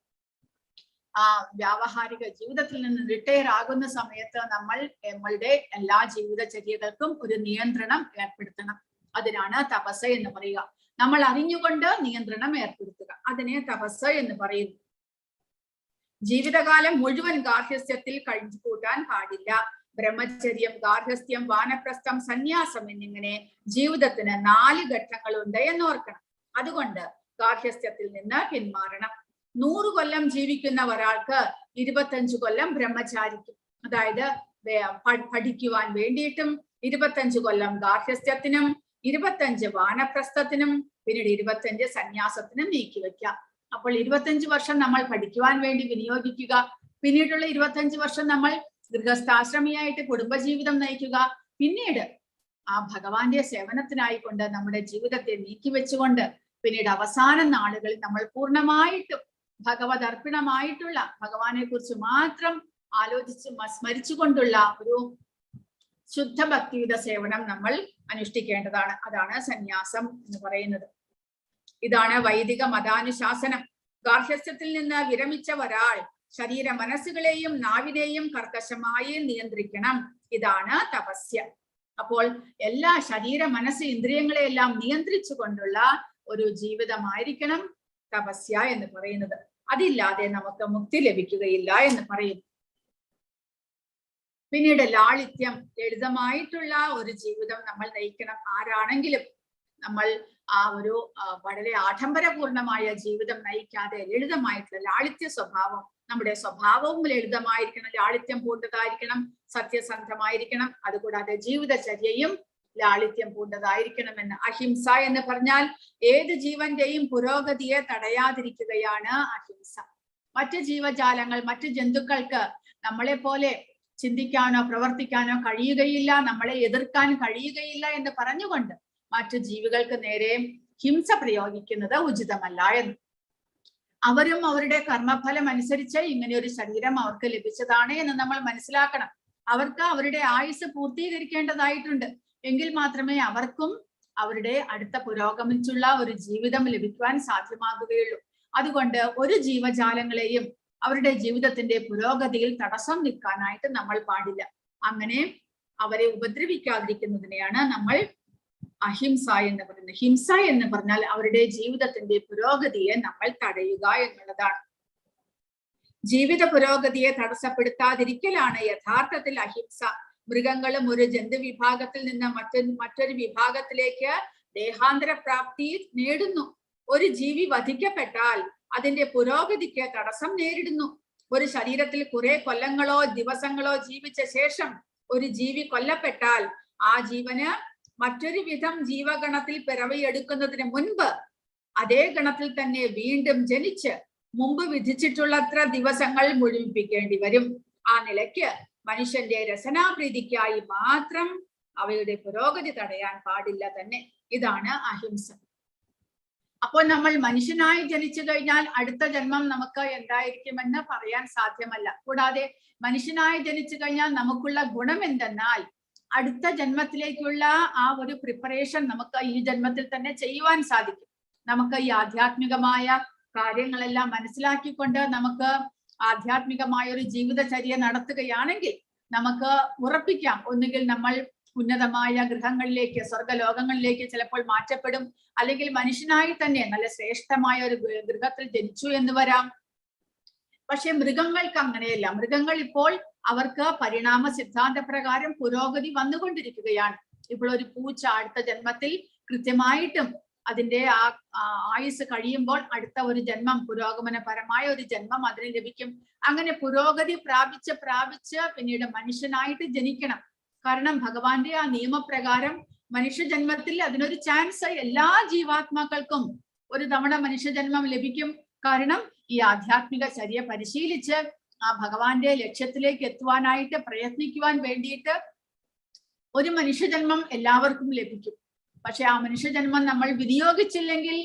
ആ വ്യാവഹാരിക ജീവിതത്തിൽ നിന്ന് റിട്ടയർ ആകുന്ന സമയത്ത് നമ്മളുടെ എല്ലാ ജീവിതചര്യകൾക്കും ഒരു നിയന്ത്രണം ഏർപ്പെടുത്തണം. അതിനാണ് തപസ് എന്ന് പറയുക. നമ്മൾ അറിഞ്ഞുകൊണ്ട് നിയന്ത്രണം ഏർപ്പെടുത്തുക, അതിനെ തപസ് എന്ന് പറയുന്നു. ജീവിതകാലം മുഴുവൻ ഗാർഹസ്ഥ്യത്തിൽ കഴിഞ്ഞു കൂട്ടാൻ പാടില്ല. ബ്രഹ്മചര്യം, ഗാർഹസ്ഥ്യം, വാനപ്രസ്ഥം, സന്യാസം എന്നിങ്ങനെ ജീവിതത്തിന് 4 ഘട്ടങ്ങളുണ്ട് എന്ന് ഓർക്കണം. അതുകൊണ്ട് ഗാർഹസ്ഥ്യത്തിൽ നിന്ന് പിന്മാറണം. 100 കൊല്ലം ജീവിക്കുന്ന ഒരാൾക്ക് 25 കൊല്ലം ബ്രഹ്മചാരിക്കും, അതായത് പഠിക്കുവാൻ വേണ്ടിയിട്ടും 25 കൊല്ലം ഗാർഹസ്ഥ്യത്തിനും 25 വാനപ്രസ്ഥത്തിനും പിന്നീട് 25 സന്യാസത്തിനും നീക്കിവെക്കാം. അപ്പോൾ 25 വർഷം നമ്മൾ പഠിക്കുവാൻ വേണ്ടി വിനിയോഗിക്കുക. പിന്നീടുള്ള 25 വർഷം നമ്മൾ ഗൃഹസ്ഥാശ്രമിയായിട്ട് കുടുംബജീവിതം നയിക്കുക. പിന്നീട് ആ ഭഗവാന്റെ സേവനത്തിനായിക്കൊണ്ട് നമ്മുടെ ജീവിതത്തെ നീക്കിവെച്ചുകൊണ്ട് പിന്നീട് അവസാന നാളുകളിൽ നമ്മൾ പൂർണ്ണമായിട്ടും ഭഗവത് അർപ്പണമായിട്ടുള്ള, ഭഗവാനെ കുറിച്ച് മാത്രം ആലോചിച്ച് സ്മരിച്ചുകൊണ്ടുള്ള ഒരു ശുദ്ധ ഭക്തിയുത സേവനം നമ്മൾ അനുഷ്ഠിക്കേണ്ടതാണ്. അതാണ് സന്യാസം എന്ന് പറയുന്നത്. ഇതാണ് വൈദിക മതാനുശാസനം. ഗാർഹസ്ഥ്യത്തിൽ നിന്ന് വിരമിച്ച ഒരാൾ ശരീര മനസ്സുകളെയും നാവിനെയും കർക്കശമായി നിയന്ത്രിക്കണം. ഇതാണ് തപസ്യ. അപ്പോൾ എല്ലാ ശരീര മനസ്സ് ഇന്ദ്രിയങ്ങളെയെല്ലാം നിയന്ത്രിച്ചു കൊണ്ടുള്ള ഒരു ജീവിതമായിരിക്കണം തപസ്യ എന്ന് പറയുന്നത്. അതില്ലാതെ നമുക്ക് മുക്തി ലഭിക്കുകയില്ല എന്ന് പറയുന്നു. പിന്നീട് ലാളിത്യം, ലളിതമായിട്ടുള്ള ഒരു ജീവിതം നമ്മൾ നയിക്കണം. ആരാണെങ്കിലും നമ്മൾ ആ ഒരു വളരെ ആഡംബരപൂർണമായ ജീവിതം നയിക്കാതെ ലളിതമായിട്ടുള്ള ലാളിത്യ സ്വഭാവം, നമ്മുടെ സ്വഭാവവും ലളിതമായിരിക്കണം, ലാളിത്യം പൂണ്ടതായിരിക്കണം, സത്യസന്ധമായിരിക്കണം. അതുകൂടാതെ ജീവിതചര്യയും ലാളിത്യം പൂണ്ടതായിരിക്കണമെന്ന്. അഹിംസ എന്ന് പറഞ്ഞാൽ ഏത് ജീവന്റെയും പുരോഗതിയെ തടയാതിരിക്കുകയാണ് അഹിംസ. മറ്റ് ജീവജാലങ്ങൾ, മറ്റ് ജന്തുക്കൾക്ക് നമ്മളെ പോലെ ചിന്തിക്കാനോ പ്രവർത്തിക്കാനോ കഴിയുകയില്ല, നമ്മളെ എതിർക്കാൻ കഴിയുകയില്ല എന്ന് പറഞ്ഞുകൊണ്ട് മറ്റു ജീവികൾക്ക് നേരെ ഹിംസ പ്രയോഗിക്കുന്നത് ഉചിതമല്ല എന്ന്. അവരും അവരുടെ കർമ്മഫലം അനുസരിച്ച് ഇങ്ങനെ ഒരു ശരീരം അവർക്ക് ലഭിച്ചതാണ് എന്ന് നമ്മൾ മനസ്സിലാക്കണം. അവർക്ക് അവരുടെ ആയുസ് പൂർത്തീകരിക്കേണ്ടതായിട്ടുണ്ട്. എങ്കിൽ മാത്രമേ അവർക്കും അവരുടെ അടുത്ത പുരോഗമിച്ചുള്ള ഒരു ജീവിതം ലഭിക്കുവാൻ സാധ്യമാകുകയുള്ളൂ. അതുകൊണ്ട് ഒരു ജീവജാലങ്ങളെയും അവരുടെ ജീവിതത്തിന്റെ പുരോഗതിയിൽ തടസ്സം നിൽക്കാനായിട്ട് നമ്മൾ പാടില്ല. അങ്ങനെ അവരെ ഉപദ്രവിക്കാതിരിക്കുന്നതിനെയാണ് നമ്മൾ അഹിംസ എന്ന് പറയുന്നത്. ഹിംസ എന്ന് പറഞ്ഞാൽ അവരുടെ ജീവിതത്തിന്റെ പുരോഗതിയെ നമ്മൾ തടയുക എന്നുള്ളതാണ്. ജീവിത പുരോഗതിയെ തടസ്സപ്പെടുത്താതിരിക്കലാണ് യഥാർത്ഥത്തിൽ അഹിംസ. മൃഗങ്ങളും ഒരു ജന്തു വിഭാഗത്തിൽ നിന്ന് മറ്റൊരു വിഭാഗത്തിലേക്ക് ദേഹാന്തര പ്രാപ്തി നേടുന്നു. ഒരു ജീവി വധിക്കപ്പെട്ടാൽ അതിന്റെ പുരോഗതിക്ക് തടസ്സം നേരിടുന്നു. ഒരു ശരീരത്തിൽ കുറെ കൊല്ലങ്ങളോ ദിവസങ്ങളോ ജീവിച്ച ശേഷം ഒരു ജീവി കൊല്ലപ്പെട്ടാൽ ആ ജീവന് മറ്റൊരു വിധം ജീവഗണത്തിൽ പിറവിയെടുക്കുന്നതിന് മുൻപ് അതേ ഗണത്തിൽ തന്നെ വീണ്ടും ജനിച്ച് മുമ്പ് വിധിച്ചിട്ടുള്ളത്ര ദിവസങ്ങൾ മുഴുമിപ്പിക്കേണ്ടി വരും. ആ നിലയ്ക്ക് മനുഷ്യന്റെ രസനാപ്രീതിക്കായി മാത്രം അവയുടെ പുരോഗതി തടയാൻ പാടില്ല തന്നെ. ഇതാണ് അഹിംസ. അപ്പോൾ നമ്മൾ മനുഷ്യനായി ജനിച്ചു കഴിഞ്ഞാൽ അടുത്ത ജന്മം നമുക്ക് എന്തായിരിക്കുമെന്ന് പറയാൻ സാധ്യമല്ല. കൂടാതെ മനുഷ്യനായി ജനിച്ചു കഴിഞ്ഞാൽ നമുക്കുള്ള ഗുണം എന്തെന്നാൽ അടുത്ത ജന്മത്തിലേക്കുള്ള ആ ഒരു പ്രിപ്പറേഷൻ നമുക്ക് ഈ ജന്മത്തിൽ തന്നെ ചെയ്യുവാൻ സാധിക്കും. നമുക്ക് ഈ ആധ്യാത്മികമായ കാര്യങ്ങളെല്ലാം മനസ്സിലാക്കിക്കൊണ്ട് നമുക്ക് ആധ്യാത്മികമായ ഒരു ജീവിതചര്യ നടത്തുകയാണെങ്കിൽ നമുക്ക് ഉറപ്പിക്കാം, ഒന്നുകിൽ നമ്മൾ ഉന്നതമായ ഗൃഹങ്ങളിലേക്ക്, സ്വർഗലോകങ്ങളിലേക്ക് ചിലപ്പോൾ മാറ്റപ്പെടും, അല്ലെങ്കിൽ മനുഷ്യനായി തന്നെ നല്ല ശ്രേഷ്ഠമായ ഒരു ഗൃഹത്തിൽ ജനിച്ചു എന്ന് വരാം. പക്ഷെ മൃഗങ്ങൾക്ക് അങ്ങനെയല്ല. മൃഗങ്ങൾ ഇപ്പോൾ അവർക്ക് പരിണാമ സിദ്ധാന്ത പ്രകാരം പുരോഗതി വന്നുകൊണ്ടിരിക്കുകയാണ്. ഇപ്പോൾ ഒരു പൂച്ച അടുത്ത ജന്മത്തിൽ കൃത്യമായിട്ടും അതിന്റെ ആയുസ് കഴിയുമ്പോൾ അടുത്ത ഒരു ജന്മം, പുരോഗമനപരമായ ഒരു ജന്മം അതിന് ലഭിക്കും. അങ്ങനെ പുരോഗതി പ്രാപിച്ച് പിന്നീട് മനുഷ്യനായിട്ട് ജനിക്കണം. കാരണം ഭഗവാന്റെ ആ നിയമപ്രകാരം മനുഷ്യജന്മത്തിൽ അതിനൊരു ചാൻസ് എല്ലാ ജീവാത്മാക്കൾക്കും ഒരു തവണ മനുഷ്യജന്മം ലഭിക്കും. കാരണം ഈ ആധ്യാത്മിക ചര്യ പരിശീലിച്ച് ആ ഭഗവാന്റെ ലക്ഷ്യത്തിലേക്ക് എത്തുവാനായിട്ട് പ്രയത്നിക്കുവാൻ വേണ്ടിയിട്ട് ഒരു മനുഷ്യജന്മം എല്ലാവർക്കും ലഭിക്കും. പക്ഷെ ആ മനുഷ്യജന്മം നമ്മൾ വിനിയോഗിച്ചില്ലെങ്കിൽ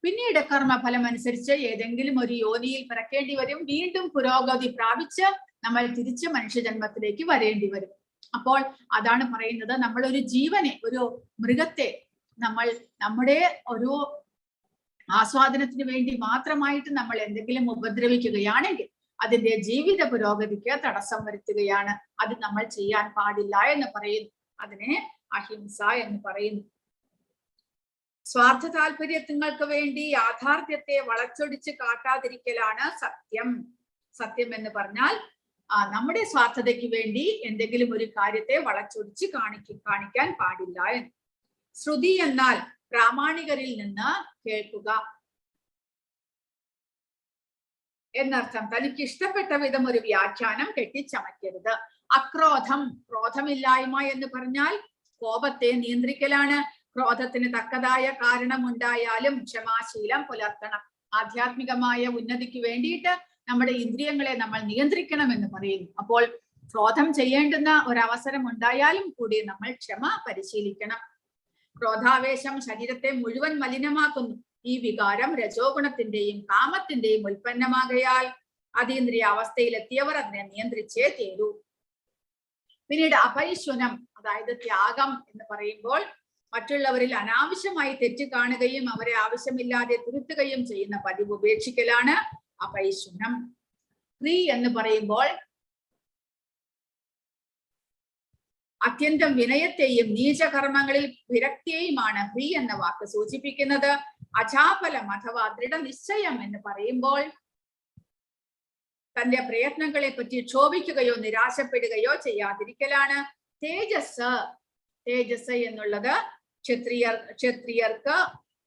പിന്നീട് കർമ്മഫലം അനുസരിച്ച് ഏതെങ്കിലും ഒരു യോനിയിൽ പിറക്കേണ്ടി വരും. വീണ്ടും പുരോഗതി പ്രാപിച്ച് നമ്മൾ തിരിച്ച് മനുഷ്യജന്മത്തിലേക്ക് വരേണ്ടി വരും. അപ്പോൾ അതാണ് പറയുന്നത്, നമ്മൾ ഒരു ജീവനെ, ഒരു മൃഗത്തെ നമ്മൾ നമ്മുടെ ഒരു ആസ്വാദനത്തിന് വേണ്ടി മാത്രമായിട്ട് നമ്മൾ എന്തെങ്കിലും ഉപദ്രവിക്കുകയാണെങ്കിൽ അതിന്റെ ജീവിത പുരോഗതിക്ക് തടസ്സം വരുത്തുകയാണ്. അത് നമ്മൾ ചെയ്യാൻ പാടില്ല എന്ന് പറയുന്നു. അതിനെ അഹിംസ എന്ന് പറയുന്നു. സ്വാർത്ഥ താല്പര്യങ്ങൾക്ക് വേണ്ടി യാഥാർത്ഥ്യത്തെ വളച്ചൊടിച്ച് കാട്ടാതിരിക്കലാണ് സത്യം. സത്യം എന്ന് പറഞ്ഞാൽ നമ്മുടെ സ്വാർത്ഥതയ്ക്ക് വേണ്ടി എന്തെങ്കിലും ഒരു കാര്യത്തെ വളച്ചൊടിച്ച് കാണിക്കാൻ പാടില്ല എന്ന്. ശ്രുതി എന്നാൽ പ്രാമാണികരിൽ നിന്ന് കേൾക്കുക എന്നർത്ഥം. തനിക്ക് ഇഷ്ടപ്പെട്ട വിധം ഒരു വ്യാഖ്യാനം കെട്ടിച്ചമയ്ക്കരുത്. അക്രോധം, ക്രോധമില്ലായ്മ എന്ന് പറഞ്ഞാൽ കോപത്തെ നിയന്ത്രിക്കലാണ്. ക്രോധത്തിന് തക്കതായ കാരണമുണ്ടായാലും ക്ഷമാശീലം പുലർത്തണം. ആധ്യാത്മികമായ ഉന്നതിക്ക് വേണ്ടിയിട്ട് നമ്മുടെ ഇന്ദ്രിയങ്ങളെ നമ്മൾ നിയന്ത്രിക്കണം എന്ന് പറയുന്നു. അപ്പോൾ ക്രോധം ചെയ്യേണ്ടുന്ന ഒരവസരം ഉണ്ടായാലും കൂടി നമ്മൾ ക്ഷമ പരിശീലിക്കണം. ക്രോധാവേശം ശരീരത്തെ മുഴുവൻ മലിനമാക്കുന്നു. ഈ വികാരം രജോഗുണത്തിന്റെയും കാമത്തിന്റെയും ഉൽപ്പന്നമാകയാൽ അതീന്ദ്രിയ അവസ്ഥയിലെത്തിയവർ അതിനെ നിയന്ത്രിച്ചേ തീരൂ. പിന്നീട് അപൈശ്വനം, അതായത് ത്യാഗം എന്ന് പറയുമ്പോൾ മറ്റുള്ളവരിൽ അനാവശ്യമായി തെറ്റ് കാണുകയും അവരെ ആവശ്യമില്ലാതെ തിരുത്തുകയും ചെയ്യുന്ന പതിവ് ഉപേക്ഷിക്കലാണ് അപൈശുനം. പ്രീ എന്ന് പറയുമ്പോൾ അത്യന്തം വിനയത്തെയും നീചകർമ്മങ്ങളിൽ വിരക്തിയെയുമാണ് പ്രീ എന്ന വാക്ക് സൂചിപ്പിക്കുന്നത്. അചാപലം അഥവാ ദൃഢനിശ്ചയം എന്ന് പറയുമ്പോൾ തന്റെ പ്രയത്നങ്ങളെ പറ്റി ക്ഷോഭിക്കുകയോ നിരാശപ്പെടുകയോ ചെയ്യാതിരിക്കലാണ്. തേജസ് എന്നുള്ളത് ക്ഷത്രിയർക്ക്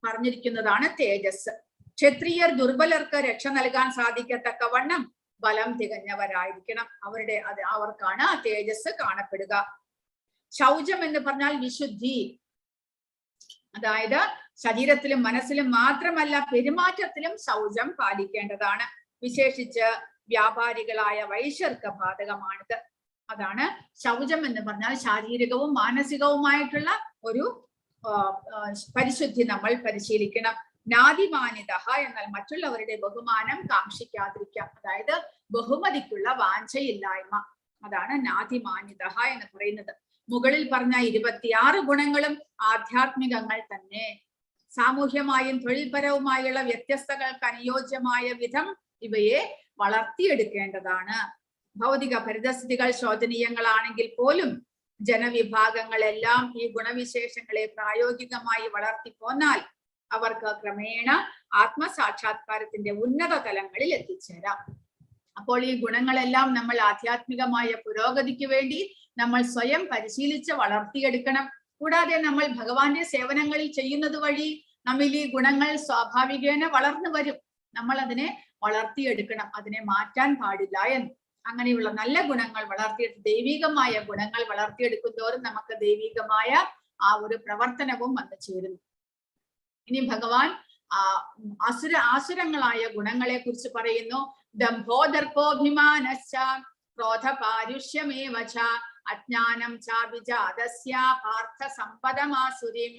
പറഞ്ഞിരിക്കുന്നതാണ്. തേജസ് ക്ഷത്രിയർ ദുർബലർക്ക് രക്ഷ നൽകാൻ സാധിക്കത്തക്കവണ്ണം ബലം തികഞ്ഞവരായിരിക്കണം. അവർക്കാണ് തേജസ് കാണപ്പെടുക. ശൗചം എന്ന് പറഞ്ഞാൽ വിശുദ്ധി, അതായത് ശരീരത്തിലും മനസ്സിലും മാത്രമല്ല പെരുമാറ്റത്തിലും ശൗചം പാലിക്കേണ്ടതാണ്. വിശേഷിച്ച് വ്യാപാരികളായ വൈശ്യർക്ക് ബാധകമാണിത്. അതാണ് ശൗചം എന്ന് പറഞ്ഞാൽ ശാരീരികവും മാനസികവുമായിട്ടുള്ള ഒരു പരിശുദ്ധി നമ്മൾ പരിശീലിക്കണം. നാദിമാനിത എന്നാൽ മറ്റുള്ളവരുടെ ബഹുമാനം കാക്ഷിക്കാതിരിക്കുക, അതായത് ബഹുമതിക്കുള്ള വാഞ്ചയില്ലായ്മ. അതാണ് നാദിമാനിത എന്ന് പറയുന്നത്. മുകളിൽ പറഞ്ഞ 26 ഗുണങ്ങളും ആധ്യാത്മികങ്ങൾ തന്നെ. സാമൂഹ്യമായും തൊഴിൽപരവുമായുള്ള വ്യത്യസ്തതകൾക്ക് അനുയോജ്യമായ വിധം ഇവയെ വളർത്തിയെടുക്കേണ്ടതാണ്. ഭൗതിക പരിതസ്ഥിതികൾ ശോചനീയങ്ങളാണെങ്കിൽ പോലും ജനവിഭാഗങ്ങളെല്ലാം ഈ ഗുണവിശേഷങ്ങളെ പ്രായോഗികമായി വളർത്തിപ്പോന്നാൽ അവർക്ക് ക്രമേണ ആത്മസാക്ഷാത്കാരത്തിന്റെ ഉന്നത തലങ്ങളിൽ എത്തിച്ചേരാം. അപ്പോൾ ഈ ഗുണങ്ങളെല്ലാം നമ്മൾ ആധ്യാത്മികമായ പുരോഗതിക്ക് വേണ്ടി നമ്മൾ സ്വയം പരിശീലിച്ച് വളർത്തിയെടുക്കണം. കൂടാതെ നമ്മൾ ഭഗവാന്റെ സേവനങ്ങളിൽ ചെയ്യുന്നത് വഴി നമ്മിൽ ഈ ഗുണങ്ങൾ സ്വാഭാവികേന വളർന്നു വരും. നമ്മൾ അതിനെ വളർത്തിയെടുക്കണം, അതിനെ മാറ്റാൻ പാടില്ല എന്ന്. അങ്ങനെയുള്ള നല്ല ഗുണങ്ങൾ വളർത്തിയെടുത്ത് ദൈവികമായ ഗുണങ്ങൾ വളർത്തിയെടുക്കുന്തോറും നമുക്ക് ദൈവികമായ ആ ഒരു പ്രവർത്തനവും വന്നു ചേരുന്നു. ഇനി ഭഗവാൻ ആസുരങ്ങളായ ഗുണങ്ങളെ കുറിച്ച് പറയുന്നു. ദംഭോദർപ്പോഭിമാനശ്ച ക്രോധപാരുഷ്യമേവച അജ്ഞാനം ചാഭിജാതസ്യ പാർത്ഥ സമ്പദമാസുരിം.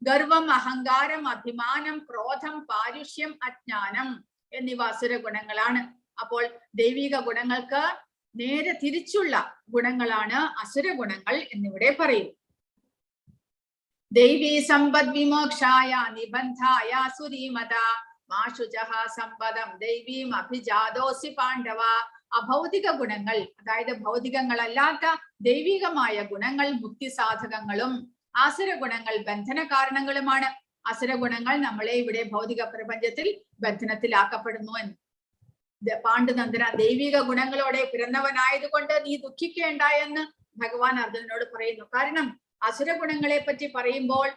ഗർവം, അഹങ്കാരം, അഭിമാനം, ക്രോധം, പാരുഷ്യം, അജ്ഞാനം എന്നിവ അസുര ഗുണങ്ങളാണ്. അപ്പോൾ ദൈവിക ഗുണങ്ങൾക്ക് നേരെ തിരിച്ചുള്ള ഗുണങ്ങളാണ് അസുര ഗുണങ്ങൾ എന്നിവിടെ പറയും. ദൈവീ സമ്പദ് വിമോക്ഷായ നിബന്ധായ സുരീമത മാഷുജഹ സമ്പദം ദൈവീം അഭിജാതോസി പാണ്ഡവ. അഭൗതിക ഗുണങ്ങൾ, അതായത് ഭൗതികങ്ങളല്ലാത്ത ദൈവികമായ ഗുണങ്ങൾ മുക്തിസാധകങ്ങളും ആസുര ഗുണങ്ങൾ ബന്ധന കാരണങ്ങളുമാണ്. അസുര ഗുണങ്ങൾ നമ്മളെ ഇവിടെ ഭൗതിക പ്രപഞ്ചത്തിൽ ബന്ധനത്തിലാക്കപ്പെടുന്നു എന്ന്. പാണ്ഡുനന്ദന ദൈവിക ഗുണങ്ങളോടെ പിറന്നവനായതുകൊണ്ട് നീ ദുഃഖിക്കേണ്ട എന്ന് ഭഗവാൻ അർജുനനോട് പറയുന്നു. കാരണം അസുര ഗുണങ്ങളെ പറ്റി പറയുമ്പോൾ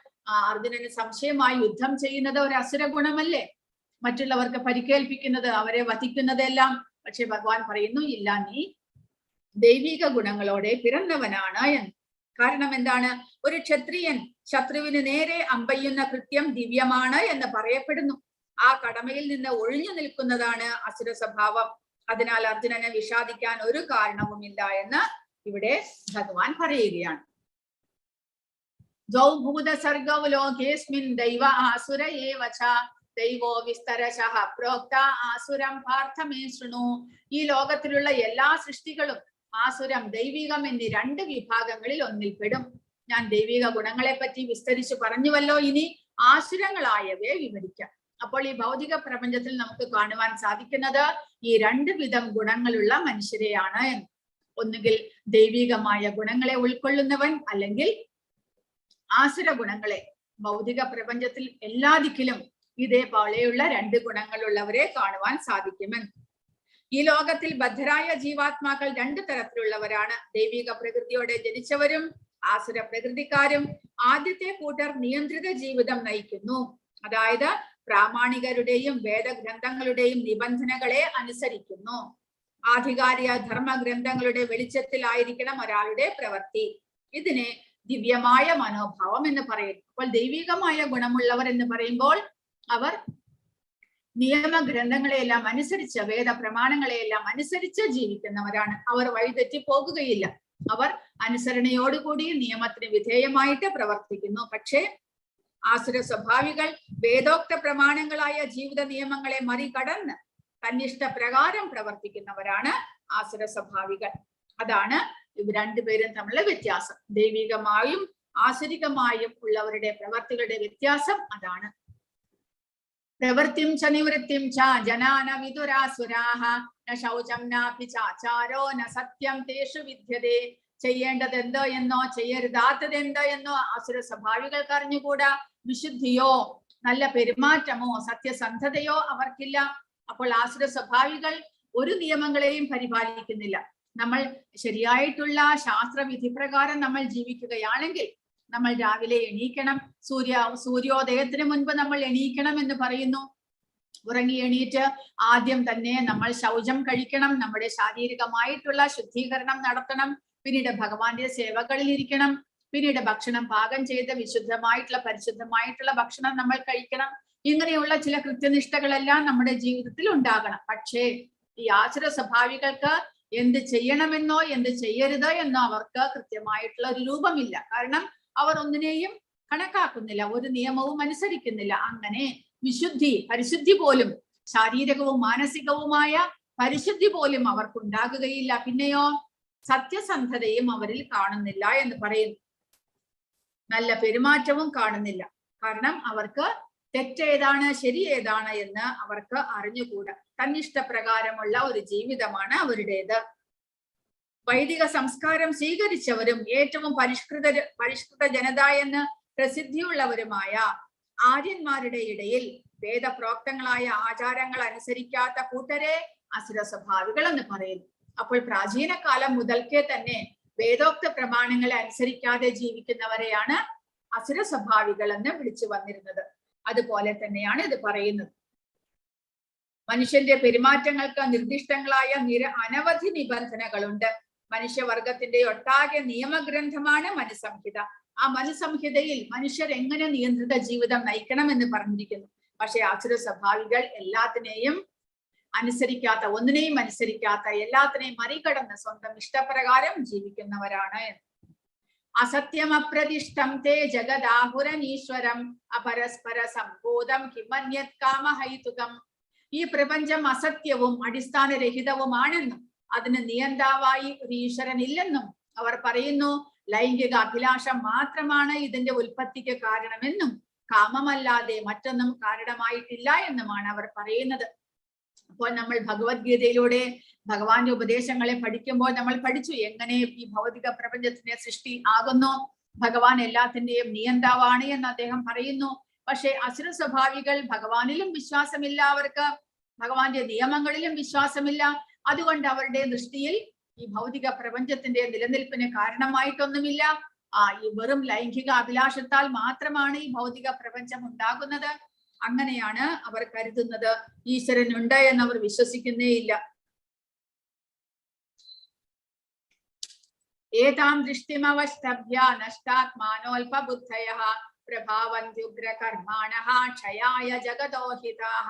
അർജുനന് സംശയമായി യുദ്ധം ചെയ്യുന്നത് ഒരു അസുര ഗുണമല്ലേ, മറ്റുള്ളവർക്ക് പരിക്കേൽപ്പിക്കുന്നത്, അവരെ വധിക്കുന്നതെല്ലാം. പക്ഷെ ഭഗവാൻ പറയുന്നു ഇല്ല, നീ ദൈവിക ഗുണങ്ങളോടെ പിറന്നവനാണ് എന്ന്. കാരണം എന്താണ്? ഒരു ക്ഷത്രിയൻ ശത്രുവിന് നേരെ അമ്പയ്യുന്ന കൃത്യം ദിവ്യമാണ് എന്ന് പറയപ്പെടുന്നു. ആ കടമയിൽ നിന്ന് ഒഴിഞ്ഞു നിൽക്കുന്നതാണ് അസുര സ്വഭാവം. അതിനാൽ അർജുനനെ വിഷാദിക്കാൻ ഒരു കാരണവുമില്ല എന്ന് ഇവിടെ ഭഗവാൻ പറയുകയാണ്. ദ്വൗഭൂതസർഗൗ ലോകേസ്മിൻ ദൈവ ആസുര ഏവ ച ദൈവോ വിസ്തരശഃ പ്രോക്ത ആസുരം പാർത്ഥ മേ ശൃണു. ഈ ലോകത്തിലുള്ള എല്ലാ സൃഷ്ടികളും ആസുരം, ദൈവികം എന്നീ 2 വിഭാഗങ്ങളിൽ ഒന്നിൽപ്പെടും. ഞാൻ ദൈവിക ഗുണങ്ങളെ പറ്റി വിസ്തരിച്ചു പറഞ്ഞുവല്ലോ, ഇനി ആസുരങ്ങളായവയെ വിവരിക്കാം. അപ്പോൾ ഈ ഭൗതിക പ്രപഞ്ചത്തിൽ നമുക്ക് കാണുവാൻ സാധിക്കുന്നത് ഈ 2 വിധം ഗുണങ്ങളുള്ള മനുഷ്യരെയാണ് എന്ന്. ഒന്നുകിൽ ദൈവികമായ ഗുണങ്ങളെ ഉൾക്കൊള്ളുന്നവൻ, അല്ലെങ്കിൽ ആസുര ഗുണങ്ങളെ. ഭൗതിക പ്രപഞ്ചത്തിൽ എല്ലാ ദിക്കിലും ഇതേപോലെയുള്ള 2 ഗുണങ്ങളുള്ളവരെ കാണുവാൻ സാധിക്കുമെന്ന്. ഈ ലോകത്തിൽ ബദ്ധരായ ജീവാത്മാക്കൾ 2 തരത്തിലുള്ളവരാണ്. ദൈവിക പ്രകൃതിയോടെ ജനിച്ചവരും ആസുര പ്രകൃതിക്കാരും. ആദ്യത്തെ കൂട്ടർ നിയന്ത്രിത ജീവിതം നയിക്കുന്നു, അതായത് പ്രാമാണികരുടെയും വേദഗ്രന്ഥങ്ങളുടെയും നിബന്ധനകളെ അനുസരിക്കുന്നു. ആധികാരിക ധർമ്മഗ്രന്ഥങ്ങളുടെ വെളിച്ചത്തിലായിരിക്കണം ഒരാളുടെ പ്രവൃത്തി. ഇതിനെ ദിവ്യമായ മനോഭാവം എന്ന് പറയുന്നു. അപ്പോൾ ദൈവികമായ ഗുണമുള്ളവർ എന്ന് പറയുമ്പോൾ അവർ നിയമഗ്രന്ഥങ്ങളെയെല്ലാം അനുസരിച്ച്, വേദ പ്രമാണങ്ങളെയെല്ലാം അനുസരിച്ച് ജീവിക്കുന്നവരാണ്. അവർ വഴിതെറ്റി പോകുകയില്ല. അവർ അനുസരണയോടുകൂടി നിയമത്തിന് വിധേയമായിട്ട് പ്രവർത്തിക്കുന്നു. പക്ഷേ ആസുര സ്വഭാവികൾ വേദോക്ത പ്രമാണങ്ങളായ ജീവിത നിയമങ്ങളെ മറികടന്ന് തന്നിഷ്ട പ്രകാരം പ്രവർത്തിക്കുന്നവരാണ് ആസുര സ്വഭാവികൾ. അതാണ് ഇവർ 2 പേരും തമ്മിലുള്ള വ്യത്യാസം. ദൈവികമായും ആസുരികമായും ഉള്ളവരുടെ പ്രവർത്തികളുടെ വ്യത്യാസം അതാണ്. പ്രവൃത്തിം ച നിവൃത്തിം ച ജനാന വിദുരാസുരാഹ ന ശൗചം നാപി ചാചാരോ ന സത്യം തേഷു വിദ്യതേ. ചെയ്യേണ്ടത് എന്തോ എന്നോ ചെയ്യരുതാത്തത് എന്തോ എന്നോ അസുര സ്വഭാവികൾക്ക് അറിഞ്ഞുകൂടാ. വിശുദ്ധിയോ നല്ല പെരുമാറ്റമോ സത്യസന്ധതയോ അവർക്കില്ല. അപ്പോൾ ആസുര സ്വഭാവികൾ ഒരു നിയമങ്ങളെയും പരിപാലിക്കുന്നില്ല. നമ്മൾ ശരിയായിട്ടുള്ള ശാസ്ത്രവിധി പ്രകാരം നമ്മൾ ജീവിക്കുകയാണെങ്കിൽ നമ്മൾ രാവിലെ എണീക്കണം. സൂര്യോദയത്തിന് മുൻപ് നമ്മൾ എണീക്കണം എന്ന് പറയുന്നു. ഉറങ്ങി എണീറ്റ് ആദ്യം തന്നെ നമ്മൾ ശൗചം കഴിക്കണം. നമ്മുടെ ശാരീരികമായിട്ടുള്ള ശുദ്ധീകരണം നടത്തണം. പിന്നീട് ഭഗവാന്റെ സേവകളിൽ ഇരിക്കണം. പിന്നീട് ഭക്ഷണം പാകം ചെയ്ത് വിശുദ്ധമായിട്ടുള്ള പരിശുദ്ധമായിട്ടുള്ള ഭക്ഷണം നമ്മൾ കഴിക്കണം. ഇങ്ങനെയുള്ള ചില കൃത്യനിഷ്ഠകളെല്ലാം നമ്മുടെ ജീവിതത്തിൽ ഉണ്ടാകണം. പക്ഷേ ഈ ആസുര സ്വഭാവികൾക്ക് എന്ത് ചെയ്യണമെന്നോ എന്ത് ചെയ്യരുത് എന്നോ അവർക്ക് കൃത്യമായിട്ടുള്ള ഒരു രൂപമില്ല. കാരണം അവർ ഒന്നിനെയും കണക്കാക്കുന്നില്ല, ഒരു നിയമവും അനുസരിക്കുന്നില്ല. അങ്ങനെ വിശുദ്ധി, പരിശുദ്ധി പോലും, ശാരീരികവും മാനസികവുമായ പരിശുദ്ധി പോലും അവർക്കുണ്ടാകുകയില്ല. പിന്നെയോ സത്യസന്ധതയും അവരിൽ കാണുന്നില്ല എന്ന് പറയുന്നു. നല്ല പെരുമാറ്റവും കാണുന്നില്ല. കാരണം അവർക്ക് തെറ്റേതാണ് ശരി ഏതാണ് എന്ന് അവർക്ക് അറിഞ്ഞുകൂടാ. തന്നിഷ്ടപ്രകാരമുള്ള ഒരു ജീവിതമാണ് അവരുടേത്. വൈദിക സംസ്കാരം സ്വീകരിച്ചവരും ഏറ്റവും പരിഷ്കൃത ജനത എന്ന് പ്രസിദ്ധിയുള്ളവരുമായ ആര്യന്മാരുടെ ഇടയിൽ വേദപ്രോക്തങ്ങളായ ആചാരങ്ങൾ അനുസരിക്കാത്ത കൂട്ടരെ അസുര സ്വഭാവികൾ എന്ന് പറയുന്നു. അപ്പോൾ പ്രാചീന കാലം മുതൽക്കേ തന്നെ വേദോക്ത പ്രമാണങ്ങളെ അനുസരിക്കാതെ ജീവിക്കുന്നവരെയാണ് അസുര സ്വഭാവികൾ എന്ന് വിളിച്ചു വന്നിരുന്നത്. അതുപോലെ തന്നെയാണ് ഇത് പറയുന്നത്. മനുഷ്യന്റെ പെരുമാറ്റങ്ങൾക്ക് നിർദ്ദിഷ്ടങ്ങളായ അനവധി നിബന്ധനകളുണ്ട്. മനുഷ്യവർഗത്തിന്റെ ഒട്ടാകെ നിയമഗ്രന്ഥമാണ് മനുസംഹിത. ആ മനുസംഹിതയിൽ മനുഷ്യർ എങ്ങനെ നിയന്ത്രിത ജീവിതം നയിക്കണമെന്ന് പറഞ്ഞിരിക്കുന്നു. പക്ഷെ അസുര സ്വഭാവികൾ എല്ലാത്തിനെയും അനുസരിക്കാത്ത, ഒന്നിനെയും അനുസരിക്കാത്ത, എല്ലാത്തിനെയും മറികടന്ന് സ്വന്തം ഇഷ്ടപ്രകാരം ജീവിക്കുന്നവരാണ്. അസത്യം അപ്രതിഷ്ഠം തേ ജഗദാഹുരനീശ്വരം അപരസ്പര സംബോധം കിമന്യത് കാമഹൈതുകം. ഈ പ്രപഞ്ചം അസത്യവും അടിസ്ഥാനരഹിതവുമാണെന്നും അതിന് നിയന്താവായി ഒരു ഈശ്വരൻ ഇല്ലെന്നും അവർ പറയുന്നു. ലൈംഗിക അഭിലാഷം മാത്രമാണ് ഇതിന്റെ ഉൽപ്പത്തിക്ക് കാരണമെന്നും കാമമല്ലാതെ മറ്റൊന്നും കാരണമായിട്ടില്ല എന്നുമാണ് അവർ പറയുന്നത്. അപ്പോൾ നമ്മൾ ഭഗവത്ഗീതയിലൂടെ ഭഗവാന്റെ ഉപദേശങ്ങളെ പഠിക്കുമ്പോൾ നമ്മൾ പഠിച്ചു എങ്ങനെ ഈ ഭൗതിക പ്രപഞ്ചത്തിന്റെ സൃഷ്ടി ആകുന്നു. ഭഗവാൻ എല്ലാത്തിന്റെയും നിയന്താവാണ് എന്ന് അദ്ദേഹം പറയുന്നു. പക്ഷെ അസുര സ്വഭാവികൾ ഭഗവാനിലും വിശ്വാസമില്ല, അവർക്ക് ഭഗവാന്റെ നിയമങ്ങളിലും വിശ്വാസമില്ല. അതുകൊണ്ട് അവരുടെ ദൃഷ്ടിയിൽ ഈ ഭൗതിക പ്രപഞ്ചത്തിന്റെ നിലനിൽപ്പിന് കാരണമായിട്ടൊന്നുമില്ല. ഈ വെറും ലൈംഗിക അഭിലാഷത്താൽ മാത്രമാണ് ഈ ഭൗതിക പ്രപഞ്ചം ഉണ്ടാകുന്നത്. അങ്ങനെയാണ് അവർ കരുതുന്നത്. ഈശ്വരൻ ഉണ്ട് എന്ന് അവർ വിശ്വസിക്കുന്നേയില്ല. ഏതാം ദൃഷ്ടിമവഷ്ടഭ്യ നഷ്ടാത്മാനോൽപബുദ്ധയഃ പ്രഭാവന്ത്യുഗ്രകർമാണഃ ക്ഷയായ ജഗദോഹിതാഃ.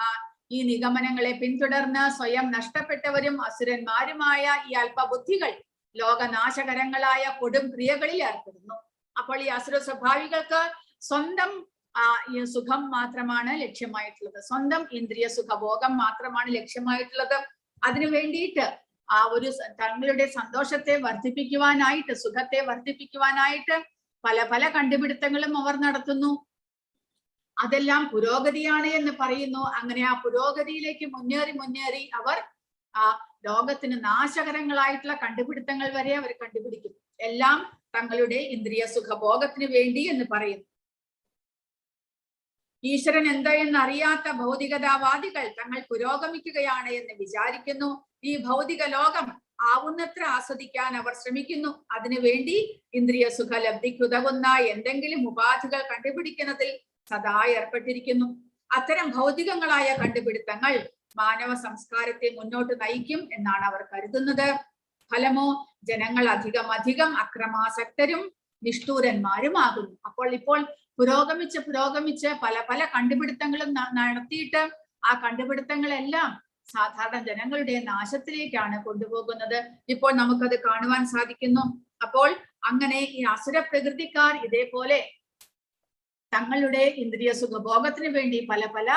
ഈ നിഗമനങ്ങളെ പിന്തുടർന്ന് സ്വയം നഷ്ടപ്പെട്ടവരും അസുരന്മാരുമായ ഈ അല്പബുദ്ധികൾ ലോകനാശകരങ്ങളായ കൊടും ക്രിയകളിൽ ഏർപ്പെടുന്നു. അപ്പോൾ ഈ അസുര സ്വഭാവികൾക്ക് സ്വന്തം സുഖം മാത്രമാണ് ലക്ഷ്യമായിട്ടുള്ളത്. സ്വന്തം ഇന്ദ്രിയ സുഖഭോഗം മാത്രമാണ് ലക്ഷ്യമായിട്ടുള്ളത്. അതിനു വേണ്ടിയിട്ട് തങ്ങളുടെ സന്തോഷത്തെ വർദ്ധിപ്പിക്കുവാനായിട്ട്, സുഖത്തെ വർദ്ധിപ്പിക്കുവാനായിട്ട് പല പല കണ്ടുപിടുത്തങ്ങളും അവർ നടത്തുന്നു. അതെല്ലാം പുരോഗതിയാണ് എന്ന് പറയുന്നു. അങ്ങനെ ആ പുരോഗതിയിലേക്ക് മുന്നേറി അവർ ലോകത്തിന് നാശകരങ്ങളായിട്ടുള്ള കണ്ടുപിടുത്തങ്ങൾ വരെ അവർ കണ്ടുപിടിക്കും. എല്ലാം തങ്ങളുടെ ഇന്ദ്രിയ സുഖഭോഗത്തിന് വേണ്ടി എന്ന് പറയുന്നു. ഈശ്വരൻ എന്താ എന്നറിയാത്ത ഭൗതികതാവാദികൾ തങ്ങൾ പുരോഗമിക്കുകയാണ് എന്ന് വിചാരിക്കുന്നു. ഈ ഭൗതിക ലോകം ആവുന്നത്ര ആസ്വദിക്കാൻ അവർ ശ്രമിക്കുന്നു. അതിനുവേണ്ടി ഇന്ദ്രിയ സുഖലബ്ധിക്കുതകുന്ന എന്തെങ്കിലും ഉപാധികൾ കണ്ടുപിടിക്കുന്നതിൽ സദാ ഏർപ്പെട്ടിരിക്കുന്നു. അത്തരം ഭൗതികങ്ങളായ കണ്ടുപിടുത്തങ്ങൾ മാനവ സംസ്കാരത്തെ മുന്നോട്ട് നയിക്കും എന്നാണ് അവർ കരുതുന്നത്. ഫലമോ ജനങ്ങൾ അധികം അക്രമാസക്തരും നിഷ്ഠൂരന്മാരുമാകുന്നു. ഇപ്പോൾ പുരോഗമിച്ച് പല പല കണ്ടുപിടുത്തങ്ങളും നടത്തിയിട്ട് ആ കണ്ടുപിടുത്തങ്ങളെല്ലാം സാധാരണ ജനങ്ങളുടെ നാശത്തിലേക്കാണ് കൊണ്ടുപോകുന്നത്. ഇപ്പോൾ നമുക്കത് കാണുവാൻ സാധിക്കുന്നു. അപ്പോൾ അങ്ങനെ ഈ അസുര പ്രകൃതിക്കാർ ഇതേപോലെ തങ്ങളുടെ ഇന്ദ്രിയ സുഖഭോഗത്തിന് വേണ്ടി പല പല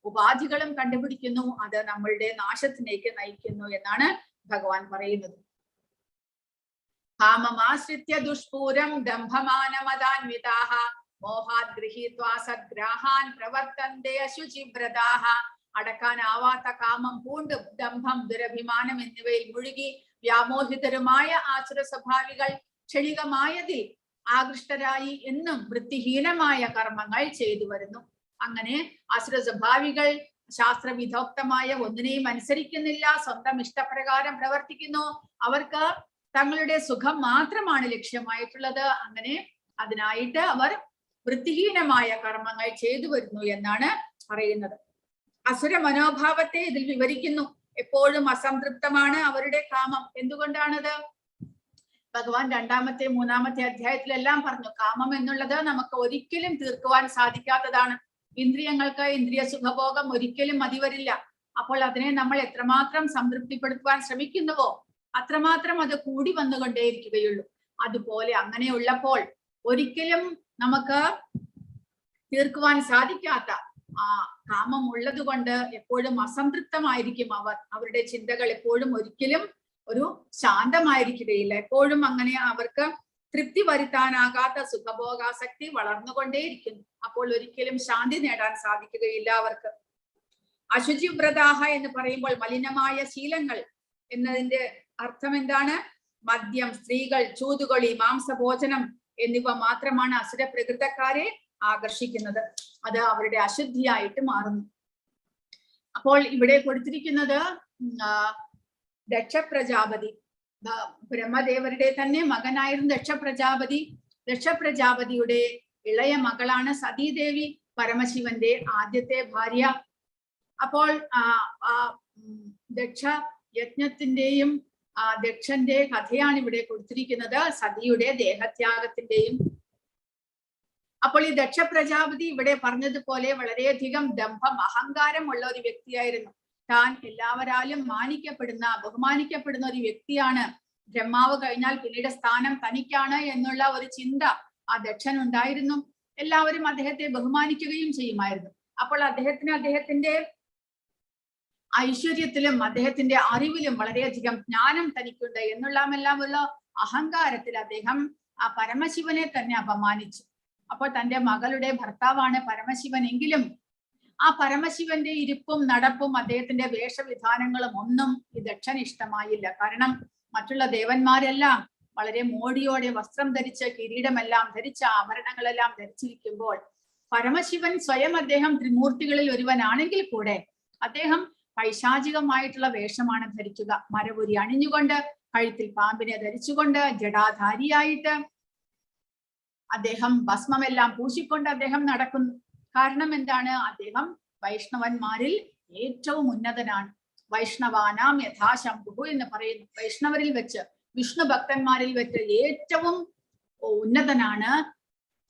ഉപാധികളും കണ്ടുപിടിക്കുന്നു. അത് നമ്മളുടെ നാശത്തിലേക്ക് നയിക്കുന്നു എന്നാണ് ഭഗവാൻ പറയുന്നത്. കാമമാശ്രിത്യ ദുഷ്പൂരം ദംഭമാനമദാന്വിതാഃ മോഹാത് ഗൃഹീത്വാ സദ്ഗ്രാഹാൻ പ്രവർത്തന്തെ അശുചിവ്രതാഃ. അടക്കാനാവാത്ത കാമം പൂണ്ട് ദംഭം ദുരഭിമാനം എന്നിവയിൽ മുഴുകി വ്യാമോഹിതരുമായ ആസുര സ്വഭാവികൾ ക്ഷണികമായതിൽ ആകൃഷ്ടരായി എന്നും വൃത്തിഹീനമായ കർമ്മങ്ങൾ ചെയ്തു വരുന്നു. അങ്ങനെ അസുര സ്വഭാവികൾ ശാസ്ത്രവിധോക്തമായ ഒന്നിനെയും അനുസരിക്കുന്നില്ല, സ്വന്തം ഇഷ്ടപ്രകാരം പ്രവർത്തിക്കുന്നു. അവർക്ക് തങ്ങളുടെ സുഖം മാത്രമാണ് ലക്ഷ്യമായിട്ടുള്ളത്. അങ്ങനെ അതിനായിട്ട് അവർ വൃത്തിഹീനമായ കർമ്മങ്ങൾ ചെയ്തു വരുന്നു എന്നാണ് പറയുന്നത്. അസുര മനോഭാവത്തെ ഇതിൽ വിവരിക്കുന്നു. എപ്പോഴും അസംതൃപ്തമാണ് അവരുടെ കാമം. എന്തുകൊണ്ടാണത്? ഭഗവാൻ 2-ാമത്തെ 3-ാമത്തെ അധ്യായത്തിലെല്ലാം പറഞ്ഞു, കാമം എന്നുള്ളത് നമുക്ക് ഒരിക്കലും തീർക്കുവാൻ സാധിക്കാത്തതാണ്. ഇന്ദ്രിയങ്ങൾക്ക് ഇന്ദ്രിയ സുഖഭോഗം ഒരിക്കലും മതിവരില്ല. അപ്പോൾ അതിനെ നമ്മൾ എത്രമാത്രം സംതൃപ്തിപ്പെടുത്തുവാൻ ശ്രമിക്കുന്നുവോ അത്രമാത്രം അത് കൂടി വന്നുകൊണ്ടേയിരിക്കുകയുള്ളൂ. അതുപോലെ അങ്ങനെയുള്ളപ്പോൾ ഒരിക്കലും നമുക്ക് തീർക്കുവാൻ സാധിക്കാത്ത ആ കാമം ഉള്ളത് കൊണ്ട് എപ്പോഴും അസംതൃപ്തമായിരിക്കും അവരുടെ ചിന്തകൾ. എപ്പോഴും ഒരിക്കലും ഒരു ശാന്തമായിരിക്കുകയില്ല. എപ്പോഴും അങ്ങനെ അവർക്ക് തൃപ്തി വരുത്താനാകാത്ത സുഖഭോഗാസക്തി വളർന്നുകൊണ്ടേയിരിക്കുന്നു. അപ്പോൾ ഒരിക്കലും ശാന്തി നേടാൻ സാധിക്കുകയില്ല അവർക്ക്. അശുചിവ്രതാഹ എന്ന് പറയുമ്പോൾ മലിനമായ ശീലങ്ങൾ എന്നതിന്റെ അർത്ഥം എന്താണ്? മദ്യം, സ്ത്രീകൾ, ചൂതുകളി, മാംസഭോജനം എന്നിവ മാത്രമാണ് അസുര പ്രകൃതക്കാരെ ആകർഷിക്കുന്നത്. അത് അവരുടെ അശുദ്ധിയായിട്ട് മാറുന്നു. അപ്പോൾ ഇവിടെ കൊടുത്തിരിക്കുന്നത് ദക്ഷപ്രജാപതി, ബ്രഹ്മദേവരുടെ തന്നെ മകനായിരുന്നു ദക്ഷപ്രജാപതി. ദക്ഷപ്രജാപതിയുടെ ഇളയ മകളാണ് സതീദേവി, പരമശിവന്റെ ആദ്യത്തെ ഭാര്യ. അപ്പോൾ ദക്ഷ യജ്ഞത്തിന്റെയും ദക്ഷന്റെ കഥയാണ് ഇവിടെ കൊടുത്തിരിക്കുന്നത്, സതിയുടെ ദേഹത്യാഗത്തിന്റെയും. അപ്പോൾ ഈ ദക്ഷ പ്രജാപതി ഇവിടെ പറഞ്ഞതുപോലെ വളരെയധികം ദംഭം, അഹങ്കാരമുള്ള ഒരു വ്യക്തിയായിരുന്നു. താൻ എല്ലാവരാലും മാനിക്കപ്പെടുന്ന, ബഹുമാനിക്കപ്പെടുന്ന ഒരു വ്യക്തിയാണ്. ബ്രഹ്മാവ് കഴിഞ്ഞാൽ പിന്നീട് സ്ഥാനം തനിക്കാണ് എന്നുള്ള ഒരു ചിന്ത ആ ദക്ഷനുണ്ടായിരുന്നു. എല്ലാവരും അദ്ദേഹത്തെ ബഹുമാനിക്കുകയും ചെയ്യുമായിരുന്നു. അപ്പോൾ അദ്ദേഹത്തിന്റെ ഐശ്വര്യത്തിലും അദ്ദേഹത്തിന്റെ അറിവിലും വളരെയധികം ജ്ഞാനം തനിക്കുണ്ട് എന്നുള്ളമെല്ലാമുള്ള അഹങ്കാരത്തിൽ അദ്ദേഹം ആ പരമശിവനെ തന്നെ അപമാനിച്ചു. അപ്പോൾ തന്റെ മകളുടെ ഭർത്താവാണ് പരമശിവൻ എങ്കിലും ആ പരമശിവന്റെ ഇരിപ്പും നടപ്പും അദ്ദേഹത്തിന്റെ വേഷവിധാനങ്ങളും ഒന്നും ഈ ദക്ഷൻ ഇഷ്ടമായില്ല. കാരണം മറ്റുള്ള ദേവന്മാരെല്ലാം വളരെ മോടിയോടെ വസ്ത്രം ധരിച്ച്, കിരീടമെല്ലാം ധരിച്ച, ആഭരണങ്ങളെല്ലാം ധരിച്ചിരിക്കുമ്പോൾ പരമശിവൻ സ്വയം അദ്ദേഹം ത്രിമൂർത്തികളിൽ ഒരുവനാണെങ്കിൽ കൂടെ അദ്ദേഹം പൈശാചികമായിട്ടുള്ള വേഷമാണ് ധരിക്കുക. മരവുരി അണിഞ്ഞുകൊണ്ട്, കഴുത്തിൽ പാമ്പിനെ ധരിച്ചുകൊണ്ട്, ജടാധാരിയായിട്ട് അദ്ദേഹം ഭസ്മമെല്ലാം പൂശിക്കൊണ്ട് അദ്ദേഹം നടക്കുന്നു. കാരണം എന്താണ്? അദ്ദേഹം വൈഷ്ണവന്മാരിൽ ഏറ്റവും ഉന്നതനാണ്. വൈഷ്ണവാനാം യഥാശംഭു എന്ന് പറയുന്നു. വൈഷ്ണവരിൽ വെച്ച്, വിഷ്ണു ഭക്തന്മാരിൽ വെച്ച് ഏറ്റവും ഉന്നതനാണ്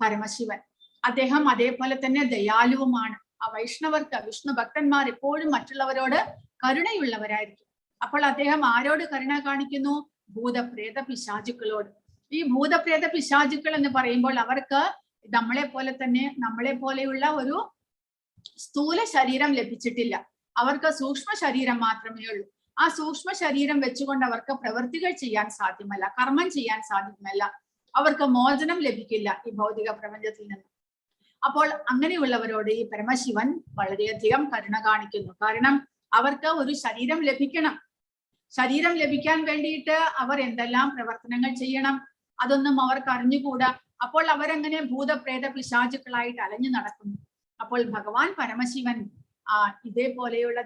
പരമശിവൻ. അദ്ദേഹം അതേപോലെ തന്നെ ദയാലുവുമാണ്. ആ വൈഷ്ണവർക്ക്, വിഷ്ണു ഭക്തന്മാർ എപ്പോഴും മറ്റുള്ളവരോട് കരുണയുള്ളവരായിരിക്കും. അപ്പോൾ അദ്ദേഹം ആരോട് കരുണ കാണിക്കുന്നു? ഭൂതപ്രേത പിശാചുക്കളോട്. ഈ ഭൂതപ്രേത പിശാചുക്കൾ എന്ന് പറയുമ്പോൾ അവർക്ക് നമ്മളെ പോലെയുള്ള ഒരു സ്ഥൂല ശരീരം ലഭിച്ചിട്ടില്ല. അവർക്ക് സൂക്ഷ്മ ശരീരം മാത്രമേ ഉള്ളൂ. ആ സൂക്ഷ്മ ശരീരം വെച്ചുകൊണ്ട് അവർക്ക് പ്രവൃത്തികൾ ചെയ്യാൻ സാധ്യമല്ല, കർമ്മം ചെയ്യാൻ സാധ്യമല്ല. അവർക്ക് മോചനം ലഭിക്കില്ല ഈ ഭൗതിക പ്രപഞ്ചത്തിൽ നിന്ന്. അപ്പോൾ അങ്ങനെയുള്ളവരോട് ഈ പരമശിവൻ വളരെയധികം കരുണ കാണിക്കുന്നു. കാരണം അവർക്ക് ഒരു ശരീരം ലഭിക്കണം. ശരീരം ലഭിക്കാൻ വേണ്ടിയിട്ട് അവർ എന്തെല്ലാം പ്രവർത്തനങ്ങൾ ചെയ്യണം അതൊന്നും അവർക്ക് അറിഞ്ഞുകൂടാ. അപ്പോൾ അവരങ്ങനെ ഭൂതപ്രേത പിശാചുക്കളായിട്ട് അലഞ്ഞു നടക്കുന്നു. അപ്പോൾ ഭഗവാൻ പരമശിവൻ ഇതേപോലെയുള്ള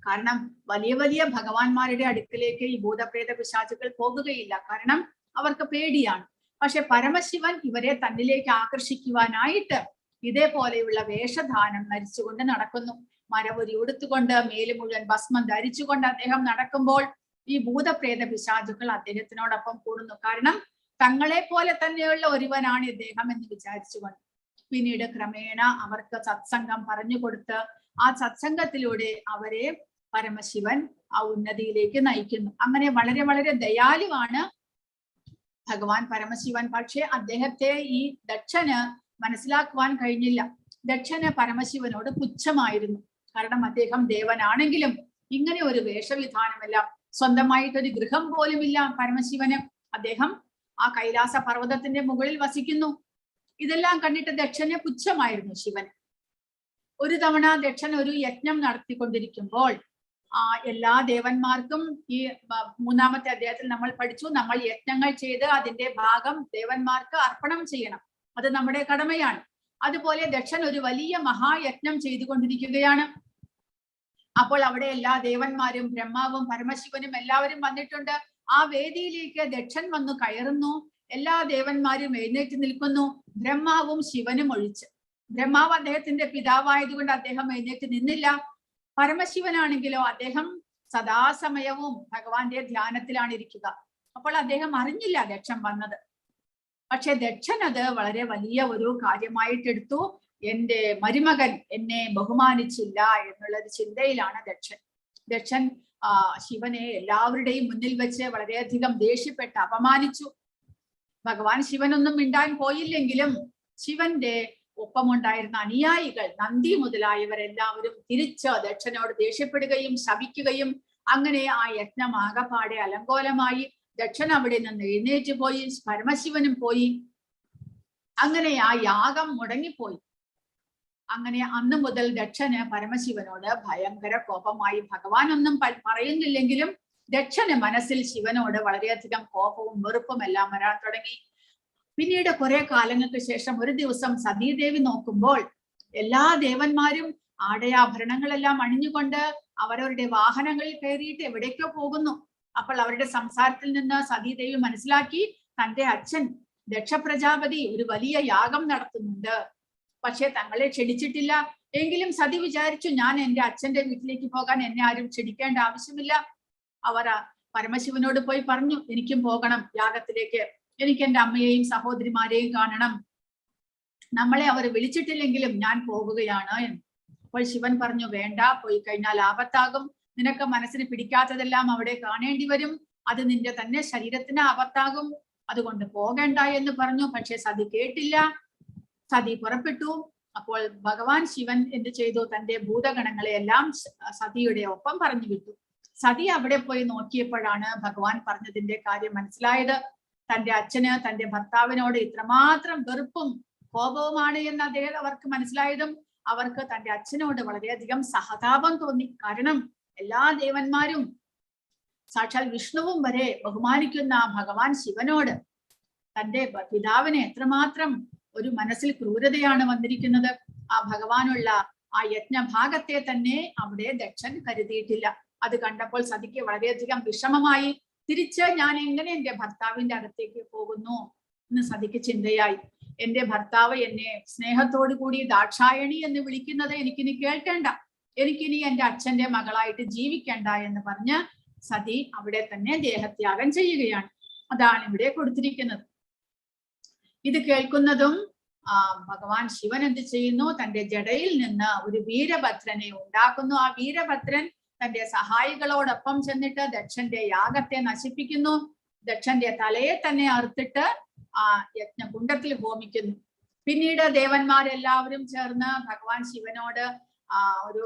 കാരണം വലിയ വലിയ ഭഗവാന്മാരുടെ അടുക്കിലേക്ക് ഈ ഭൂതപ്രേത പിശാചുക്കൾ പോകുകയില്ല. കാരണം അവർക്ക് പേടിയാണ്. പക്ഷെ പരമശിവൻ ഇവരെ തന്നിലേക്ക് ആകർഷിക്കുവാനായിട്ട് ഇതേപോലെയുള്ള വേഷധാനം ധരിച്ചുകൊണ്ട് നടക്കുന്നു. മരവുരി ഉടുത്തുകൊണ്ട്, മേല് മുഴുവൻ ഭസ്മം ധരിച്ചുകൊണ്ട് അദ്ദേഹം നടക്കുമ്പോൾ ഈ ഭൂതപ്രേത പിശാചുക്കൾ അദ്ദേഹത്തിനോടൊപ്പം കൂടുന്നു. കാരണം തങ്ങളെ പോലെ തന്നെയുള്ള ഒരുവനാണ് ഇദ്ദേഹം എന്ന് വിചാരിച്ചുകൊണ്ട്. പിന്നീട് ക്രമേണ അവർക്ക് സത്സംഗം പറഞ്ഞു കൊടുത്ത് ആ സത്സംഗത്തിലൂടെ അവരെ പരമശിവൻ ആ ഉന്നതിയിലേക്ക് നയിക്കുന്നു. അങ്ങനെ വളരെ വളരെ ദയാലുവാണ് ഭഗവാൻ പരമശിവൻ. പക്ഷെ അദ്ദേഹത്തെ ഈ ദക്ഷന് മനസ്സിലാക്കുവാൻ കഴിഞ്ഞില്ല. ദക്ഷന് പരമശിവനോട് പുച്ഛമായിരുന്നു. കാരണം അദ്ദേഹം ദേവനാണെങ്കിലും ഇങ്ങനെ ഒരു വേഷവിധാനമല്ല, സ്വന്തമായിട്ടൊരു ഗൃഹം പോലുമില്ല പരമശിവന്. അദ്ദേഹം ആ കൈലാസ പർവ്വതത്തിന്റെ മുകളിൽ വസിക്കുന്നു. ഇതെല്ലാം കണ്ടിട്ട് ദക്ഷന് പുച്ഛമായിരുന്നു ശിവന്. ഒരു തവണ ദക്ഷൻ ഒരു യജ്ഞം നടത്തിക്കൊണ്ടിരിക്കുമ്പോൾ എല്ലാ ദേവന്മാർക്കും ഈ മൂന്നാമത്തെ അധ്യായത്തിൽ നമ്മൾ പഠിച്ചു, നമ്മൾ യജ്ഞങ്ങൾ ചെയ്ത് അതിന്റെ ഭാഗം ദേവന്മാർക്ക് അർപ്പണം ചെയ്യണം, അത് നമ്മുടെ കടമയാണ്. അതുപോലെ ദക്ഷൻ ഒരു വലിയ മഹായജ്ഞം ചെയ്തുകൊണ്ടിരിക്കുകയാണ്. അപ്പോൾ അവിടെ എല്ലാ ദേവന്മാരും ബ്രഹ്മാവും പരമശിവനും എല്ലാവരും വന്നിട്ടുണ്ട്. ആ വേദിയിലേക്ക് ദക്ഷൻ വന്നു കയറുന്നു. എല്ലാ ദേവന്മാരും എഴുന്നേറ്റ് നിൽക്കുന്നു, ബ്രഹ്മാവും ശിവനും ഒഴിച്ച്. ബ്രഹ്മാവ് അദ്ദേഹത്തിന്റെ പിതാവായതുകൊണ്ട് അദ്ദേഹം എഴുന്നേറ്റ് നിന്നില്ല. പരമശിവനാണെങ്കിലോ അദ്ദേഹം സദാസമയവും ഭഗവാന്റെ ധ്യാനത്തിലാണ് ഇരിക്കുക. അപ്പോൾ അദ്ദേഹം അറിഞ്ഞില്ല ദക്ഷൻ വന്നത്. പക്ഷെ ദക്ഷൻ അത് വളരെ വലിയ ഒരു കാര്യമായിട്ടെടുത്തു. എന്റെ മരുമകൻ എന്നെ ബഹുമാനിച്ചില്ല എന്നുള്ള ഒരു ചിന്തയിലാണ് ദക്ഷൻ. ദക്ഷൻ ശിവനെ എല്ലാവരുടെയും മുന്നിൽ വെച്ച് വളരെയധികം ദേഷ്യപ്പെട്ട് അപമാനിച്ചു. ഭഗവാൻ ശിവനൊന്നും മിണ്ടാൻ പോയില്ലെങ്കിലും ശിവന്റെ ഒപ്പമുണ്ടായിരുന്ന അനുയായികൾ നന്ദി മുതലായവരെല്ലാവരും തിരിച്ച് ദക്ഷനോട് ദേഷ്യപ്പെടുകയും ശപിക്കുകയും അങ്ങനെ ആ യജ്ഞം ആകപ്പാടെ അലങ്കോലമായി. ദക്ഷൻ അവിടെ നിന്ന് എഴുന്നേറ്റ് പോയി, പരമശിവനും പോയി. അങ്ങനെ ആ യാഗം മുടങ്ങിപ്പോയി. അങ്ങനെ അന്ന് മുതൽ ദക്ഷന് പരമശിവനോട് ഭയങ്കര കോപമായി. ഭഗവാൻ ഒന്നും പറയുന്നില്ലെങ്കിലും ദക്ഷന് മനസ്സിൽ ശിവനോട് വളരെയധികം കോപവും വെറുപ്പും എല്ലാം വരാൻ തുടങ്ങി. പിന്നീട് കുറെ കാലങ്ങൾക്ക് ശേഷം ഒരു ദിവസം സതീദേവി നോക്കുമ്പോൾ എല്ലാ ദേവന്മാരും ആടയാഭരണങ്ങളെല്ലാം അണിഞ്ഞുകൊണ്ട് അവരവരുടെ വാഹനങ്ങളിൽ കയറിയിട്ട് എവിടേക്കോ പോകുന്നു. അപ്പോൾ അവരുടെ സംസാരത്തിൽ നിന്ന് സതീദേവി മനസ്സിലാക്കി തന്റെ അച്ഛൻ ദക്ഷ പ്രജാപതി ഒരു വലിയ യാഗം നടത്തുന്നുണ്ട്, പക്ഷെ തങ്ങളെ ക്ഷണിച്ചിട്ടില്ല. എങ്കിലും സതി വിചാരിച്ചു, ഞാൻ എന്റെ അച്ഛന്റെ വീട്ടിലേക്ക് പോകാൻ എന്നെ ആരും ക്ഷണിക്കേണ്ട ആവശ്യമില്ല. അവർ പരമശിവനോട് പോയി പറഞ്ഞു, എനിക്കും പോകണം യാഗത്തിലേക്ക്, എനിക്ക് എന്റെ അമ്മയെയും സഹോദരിമാരെയും കാണണം, നമ്മളെ അവർ വിളിച്ചിട്ടില്ലെങ്കിലും ഞാൻ പോകുകയാണ് എന്ന്. അപ്പോൾ ശിവൻ പറഞ്ഞു, വേണ്ട, പോയി കഴിഞ്ഞാൽ ആപത്താകും, നിനക്ക് മനസ്സിന് പിടിക്കാത്തതെല്ലാം അവിടെ കാണേണ്ടി വരും, അത് നിന്റെ തന്നെ ശരീരത്തിന് ആപത്താകും, അതുകൊണ്ട് പോകണ്ട എന്ന് പറഞ്ഞു. പക്ഷെ സതി കേട്ടില്ല. സതി പുറപ്പെട്ടു. അപ്പോൾ ഭഗവാൻ ശിവൻ എന്ത് ചെയ്തു, തന്റെ ഭൂതഗണങ്ങളെ എല്ലാം സതിയുടെ ഒപ്പം പറഞ്ഞു വിട്ടു. സതി അവിടെ പോയി നോക്കിയപ്പോഴാണ് ഭഗവാൻ പറഞ്ഞതിന്റെ കാര്യം മനസ്സിലായത്. തന്റെ അച്ഛന് തന്റെ ഭർത്താവിനോട് ഇത്രമാത്രം വെറുപ്പും കോപവുമാണ് എന്ന് അവർക്ക് മനസ്സിലായതും അവർക്ക് തന്റെ അച്ഛനോട് വളരെയധികം സഹതാപം തോന്നി. കാരണം എല്ലാ ദേവന്മാരും സാക്ഷാൽ വിഷ്ണുവും വരെ ബഹുമാനിക്കുന്ന ഭഗവാൻ ശിവനോട് തന്റെ പിതാവിനെ എത്രമാത്രം ഒരു മനസ്സിൽ ക്രൂരതയാണ് വന്നിരിക്കുന്നത്. ആ ഭഗവാനുള്ള ആ യജ്ഞഭാഗത്തെ തന്നെ അവിടെ ദക്ഷൻ കരുതിയിട്ടില്ല. അത് കണ്ടപ്പോൾ സതിക്ക് വളരെയധികം വിഷമമായി. തിരിച്ച് ഞാൻ എങ്ങനെ എന്റെ ഭർത്താവിന്റെ അടുത്തേക്ക് പോകുന്നു എന്ന് സതിക്ക് ചിന്തയായി. എന്റെ ഭർത്താവ് എന്നെ സ്നേഹത്തോടു കൂടി ദാക്ഷായണി എന്ന് വിളിക്കുന്നത് എനിക്കിനി കേൾക്കേണ്ട, എനിക്കിനി എന്റെ അച്ഛന്റെ മകളായിട്ട് ജീവിക്കേണ്ട എന്ന് പറഞ്ഞ് സതി അവിടെ തന്നെ ദേഹത്യാഗം ചെയ്യുകയാണ്. അതാണ് ഇവിടെ കൊടുത്തിരിക്കുന്നത്. ഇത് കേൾക്കുന്നതും ഭഗവാൻ ശിവൻ എന്ത് ചെയ്യുന്നു, തന്റെ ജടയിൽ നിന്ന് ഒരു വീരഭദ്രനെ ഉണ്ടാക്കുന്നു. ആ വീരഭദ്രൻ തന്റെ സഹായികളോടൊപ്പം ചെന്നിട്ട് ദക്ഷന്റെ യാഗത്തെ നശിപ്പിക്കുന്നു. ദക്ഷന്റെ തലയെ തന്നെ അറുത്തിട്ട് ആ യജ്ഞകുണ്ഡത്തിൽ ഹോമിക്കുന്നു. പിന്നീട് ദേവന്മാരെല്ലാവരും ചേർന്ന് ഭഗവാൻ ശിവനോട് ഒരു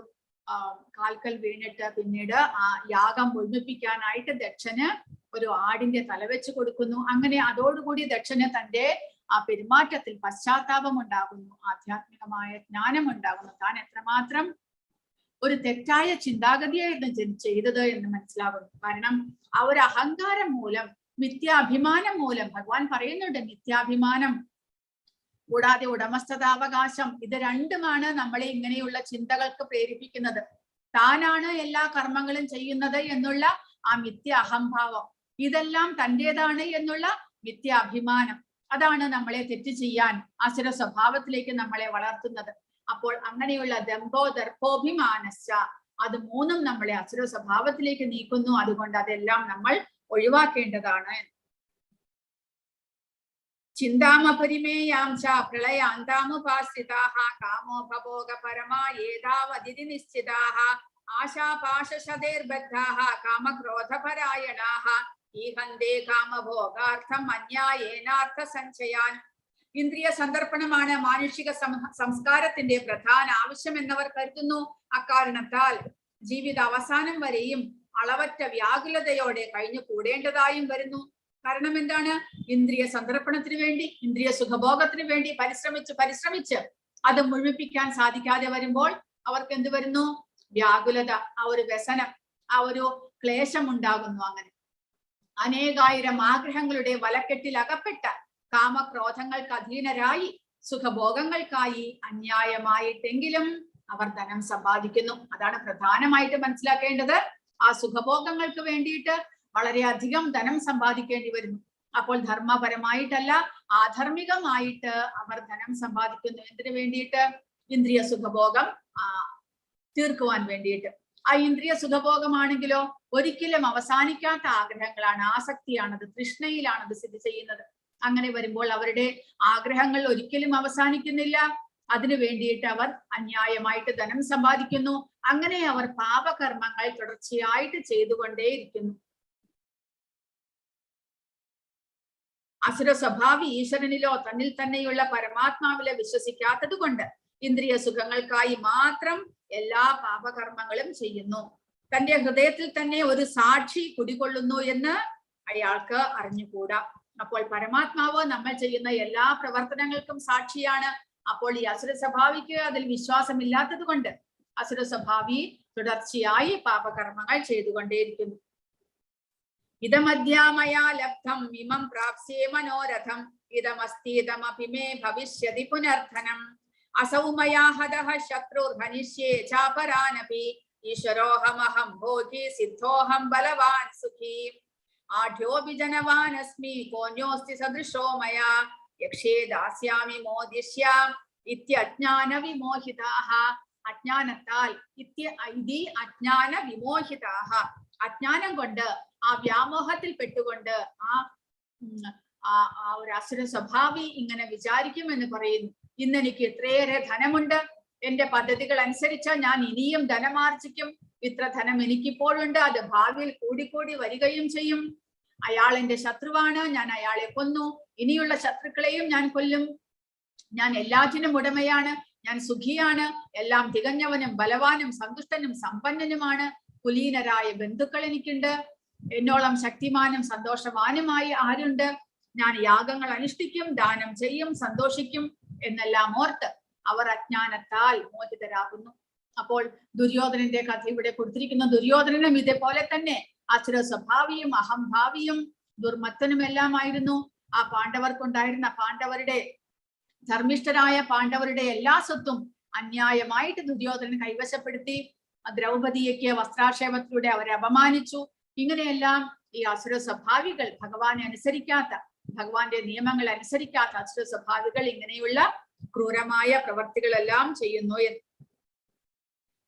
കാൽക്കൽ വീണിട്ട് പിന്നീട് ആ യാഗം മുഴുമിപ്പിക്കാനായിട്ട് ദക്ഷന് ഒരു ആടിന്റെ തല വെച്ച് കൊടുക്കുന്നു. അങ്ങനെ അതോടുകൂടി ദക്ഷന് തന്റെ ആ പെരുമാറ്റത്തിൽ പശ്ചാത്താപം ഉണ്ടാകുന്നു, ആധ്യാത്മികമായ ജ്ഞാനം ഉണ്ടാകുന്നു. താൻ എത്രമാത്രം ഒരു തെറ്റായ ചിന്താഗതിയായിരുന്നു ചെയ്തത് എന്ന് മനസ്സിലാകുന്നു. കാരണം ആ ഒരു അഹങ്കാരം മൂലം, മിഥ്യാഭിമാനം മൂലം, ഭഗവാൻ പറയുന്നുണ്ട് മിഥ്യാഭിമാനം കൂടാതെ ഉടമസ്ഥതാവകാശം, ഇത് രണ്ടുമാണ് നമ്മളെ ഇങ്ങനെയുള്ള ചിന്തകൾക്ക് പ്രേരിപ്പിക്കുന്നത്. താനാണ് എല്ലാ കർമ്മങ്ങളും ചെയ്യുന്നത് എന്നുള്ള ആ മിഥ്യ അഹംഭാവം, ഇതെല്ലാം തൻ്റെതാണ് എന്നുള്ള മിഥ്യാഭിമാനം, അതാണ് നമ്മളെ തെറ്റ് ചെയ്യാൻ അസുര സ്വഭാവത്തിലേക്ക് നമ്മളെ വളർത്തുന്നത്. അപ്പോൾ അങ്ങനെയുള്ള ദമ്പോ ദർഭോഭിമാനശ്ച, അത് മൂന്നും നമ്മളെ അസുര സ്വഭാവത്തിലേക്ക് നീക്കുന്നു. അതുകൊണ്ട് അതെല്ലാം നമ്മൾ ഒഴിവാക്കേണ്ടതാണ്. ചിന്താമപരിമേയാം ച പ്രളയാന്താമുപാശ്രിതാഃ കാമോപഭോഗ പരമാ ഏതാവതിരി നിശ്ചിതാഃ ആശാപാശശതൈർബദ്ധാഃ കാമക്രോധപരായണാഃ ഈഹന്തേ കാമഭോഗാർത്ഥം അന്യായേനാർത്ഥ സഞ്ചയാൻ. ഇന്ദ്രിയ സന്ദർപ്പണമാണ് മാനുഷിക സംസ്കാരത്തിന്റെ പ്രധാന ആവശ്യം എന്നവർ കരുതുന്നു. അക്കാരണത്താൽ ജീവിത അവസാനം വരെയും അളവറ്റ വ്യാകുലതയോടെ കഴിഞ്ഞു കൂടേണ്ടതായും വരുന്നു. കാരണം എന്താണ്? ഇന്ദ്രിയ സന്ദർപ്പണത്തിന് വേണ്ടി, ഇന്ദ്രിയ സുഖഭോഗത്തിന് വേണ്ടി പരിശ്രമിച്ച് അത് മുഴുമിപ്പിക്കാൻ സാധിക്കാതെ വരുമ്പോൾ അവർക്ക് എന്ത് വരുന്നു? വ്യാകുലത, ആ ഒരു വ്യസനം, ആ ഒരു ക്ലേശം ഉണ്ടാകുന്നു. അങ്ങനെ അനേകായിരം ആഗ്രഹങ്ങളുടെ വലക്കെട്ടിൽ അകപ്പെട്ട കാമക്രോധങ്ങൾക്ക് അധീനരായി സുഖഭോഗങ്ങൾക്കായി അന്യായമായിട്ടെങ്കിലും അവർ ധനം സമ്പാദിക്കുന്നു. അതാണ് പ്രധാനമായിട്ട് മനസ്സിലാക്കേണ്ടത്. ആ സുഖഭോഗങ്ങൾക്ക് വേണ്ടിയിട്ട് വളരെയധികം ധനം സമ്പാദിക്കേണ്ടി വരുന്നു. അപ്പോൾ ധർമ്മപരമായിട്ടല്ല, ആധർമ്മികമായിട്ട് അവർ ധനം സമ്പാദിക്കുന്നു. എന്തിനു വേണ്ടിയിട്ട്? ഇന്ദ്രിയ സുഖഭോഗം തീർക്കുവാൻ വേണ്ടിയിട്ട്. ആ ഇന്ദ്രിയ സുഖഭോഗമാണെങ്കിലോ ഒരിക്കലും അവസാനിക്കാത്ത ആഗ്രഹങ്ങളാണ്, ആസക്തിയാണത്, തൃഷ്ണയിലാണത് സ്ഥിതി ചെയ്യുന്നത്. അങ്ങനെ വരുമ്പോൾ അവരുടെ ആഗ്രഹങ്ങൾ ഒരിക്കലും അവസാനിക്കുന്നില്ല. അതിനു വേണ്ടിയിട്ട് അവർ അന്യായമായിട്ട് ധനം സമ്പാദിക്കുന്നു. അങ്ങനെ അവർ പാപകർമ്മങ്ങൾ തുടർച്ചയായിട്ട് ചെയ്തുകൊണ്ടേയിരിക്കുന്നു. അസുര സ്വഭാവി ഈശ്വരനിലോ തന്നിൽ തന്നെയുള്ള പരമാത്മാവിലെ വിശ്വസിക്കാത്തത് കൊണ്ട് ഇന്ദ്രിയ സുഖങ്ങൾക്കായി മാത്രം എല്ലാ പാപകർമ്മങ്ങളും ചെയ്യുന്നു. തന്റെ ഹൃദയത്തിൽ തന്നെ ഒരു സാക്ഷി കുടികൊള്ളുന്നു എന്ന് അയാൾക്ക് അറിഞ്ഞുകൂടാ. അപ്പോൾ പരമാത്മാവ് നമ്മൾ ചെയ്യുന്ന എല്ലാ പ്രവർത്തനങ്ങൾക്കും സാക്ഷിയാണ്. അപ്പോൾ ഈ അസുര സ്വഭാവിക്ക് അതിൽ വിശ്വാസമില്ലാത്തത് കൊണ്ട് അസുര സ്വഭാവി തുടർച്ചയായി പാപകർമ്മങ്ങൾ ചെയ്തുകൊണ്ടേയിരിക്കുന്നു. ഇതമധ്യാമയാ ലബ്ധം ഇമം പ്രാപ്സ്യേ മനോരഥം ഇതമസ്തീതമപി മേ ഭവിഷ്യതി പുനർധനം അസൗ മയാ ഹതഃ ശത്രുർഹനിഷ്യേ ചാപരാനപി ഈശ്വരോഹമഹം ഭോഗി സിദ്ധോഹം ബലവാൻ സുഖി ആഢ്യോപി ജനവാനസ്മി കോന്യോസ്തി സദൃശോ മയാ യക്ഷേ ദാസ്യാമി മോദിഷ്യ ഇത്യജ്ഞാന വിമോഹിതാഃ. അജ്ഞാനത്താൽ അജ്ഞാന വിമോഹിതാഃ, അജ്ഞാനം കൊണ്ട്, ആ വ്യാമോഹത്തിൽ പെട്ടുകൊണ്ട് ആ ഒരു അസുര സ്വഭാവി ഇങ്ങനെ വിചാരിക്കുമെന്ന് പറയുന്നു. ഇന്ന് എനിക്ക് ഇത്രയേറെ ധനമുണ്ട്, എന്റെ പദ്ധതികൾ അനുസരിച്ച് ഞാൻ ഇനിയും ധനമാർജിക്കും, ഇത്ര ധനം എനിക്കിപ്പോഴുണ്ട്, അത് ഭാവിയിൽ കൂടിക്കൂടി വരികയും ചെയ്യും. അയാൾ എന്റെ ശത്രുവാണ്, ഞാൻ അയാളെ കൊന്നു, ഇനിയുള്ള ശത്രുക്കളെയും ഞാൻ കൊല്ലും, ഞാൻ എല്ലാറ്റിനും ഉടമയാണ്, ഞാൻ സുഖിയാണ്, എല്ലാം തികഞ്ഞവനും ബലവാനും സന്തുഷ്ടനും സമ്പന്നനുമാണ്, കുലീനരായ ബന്ധുക്കൾ എനിക്കുണ്ട്, എന്നോളം ശക്തിമാനും സന്തോഷവാനുമായി ആരുണ്ട്, ഞാൻ യാഗങ്ങൾ അനുഷ്ഠിക്കും, ദാനം ചെയ്യും, സന്തോഷിക്കും എന്നെല്ലാം ഓർത്ത് അവർ അജ്ഞാനത്താൽ മോഹിതരാകുന്നു. അപ്പോൾ ദുര്യോധനന്റെ കഥ ഇവിടെ കൊടുത്തിരിക്കുന്ന ദുര്യോധനനും ഇതേപോലെ തന്നെ അസുര സ്വഭാവിയും അഹംഭാവിയും ദുർമത്തനുമെല്ലാമായിരുന്നു. ആ പാണ്ഡവർക്കുണ്ടായിരുന്ന പാണ്ഡവരുടെ ധർമ്മിഷ്ഠരായ പാണ്ഡവരുടെ എല്ലാ സ്വത്തും അന്യായമായിട്ട് ദുര്യോധനൻ കൈവശപ്പെടുത്തി. ദ്രൗപദിയയ്ക്ക് വസ്ത്രാക്ഷേപത്തിലൂടെ അവരെ അപമാനിച്ചു. ഇങ്ങനെയെല്ലാം ഈ അസുര സ്വഭാവികൾ, ഭഗവാനെ അനുസരിക്കാത്ത, ഭഗവാന്റെ നിയമങ്ങൾ അനുസരിക്കാത്ത അസുര സ്വഭാവികൾ ഇങ്ങനെയുള്ള ക്രൂരമായ പ്രവർത്തികളെല്ലാം ചെയ്യുന്നു എന്ന്.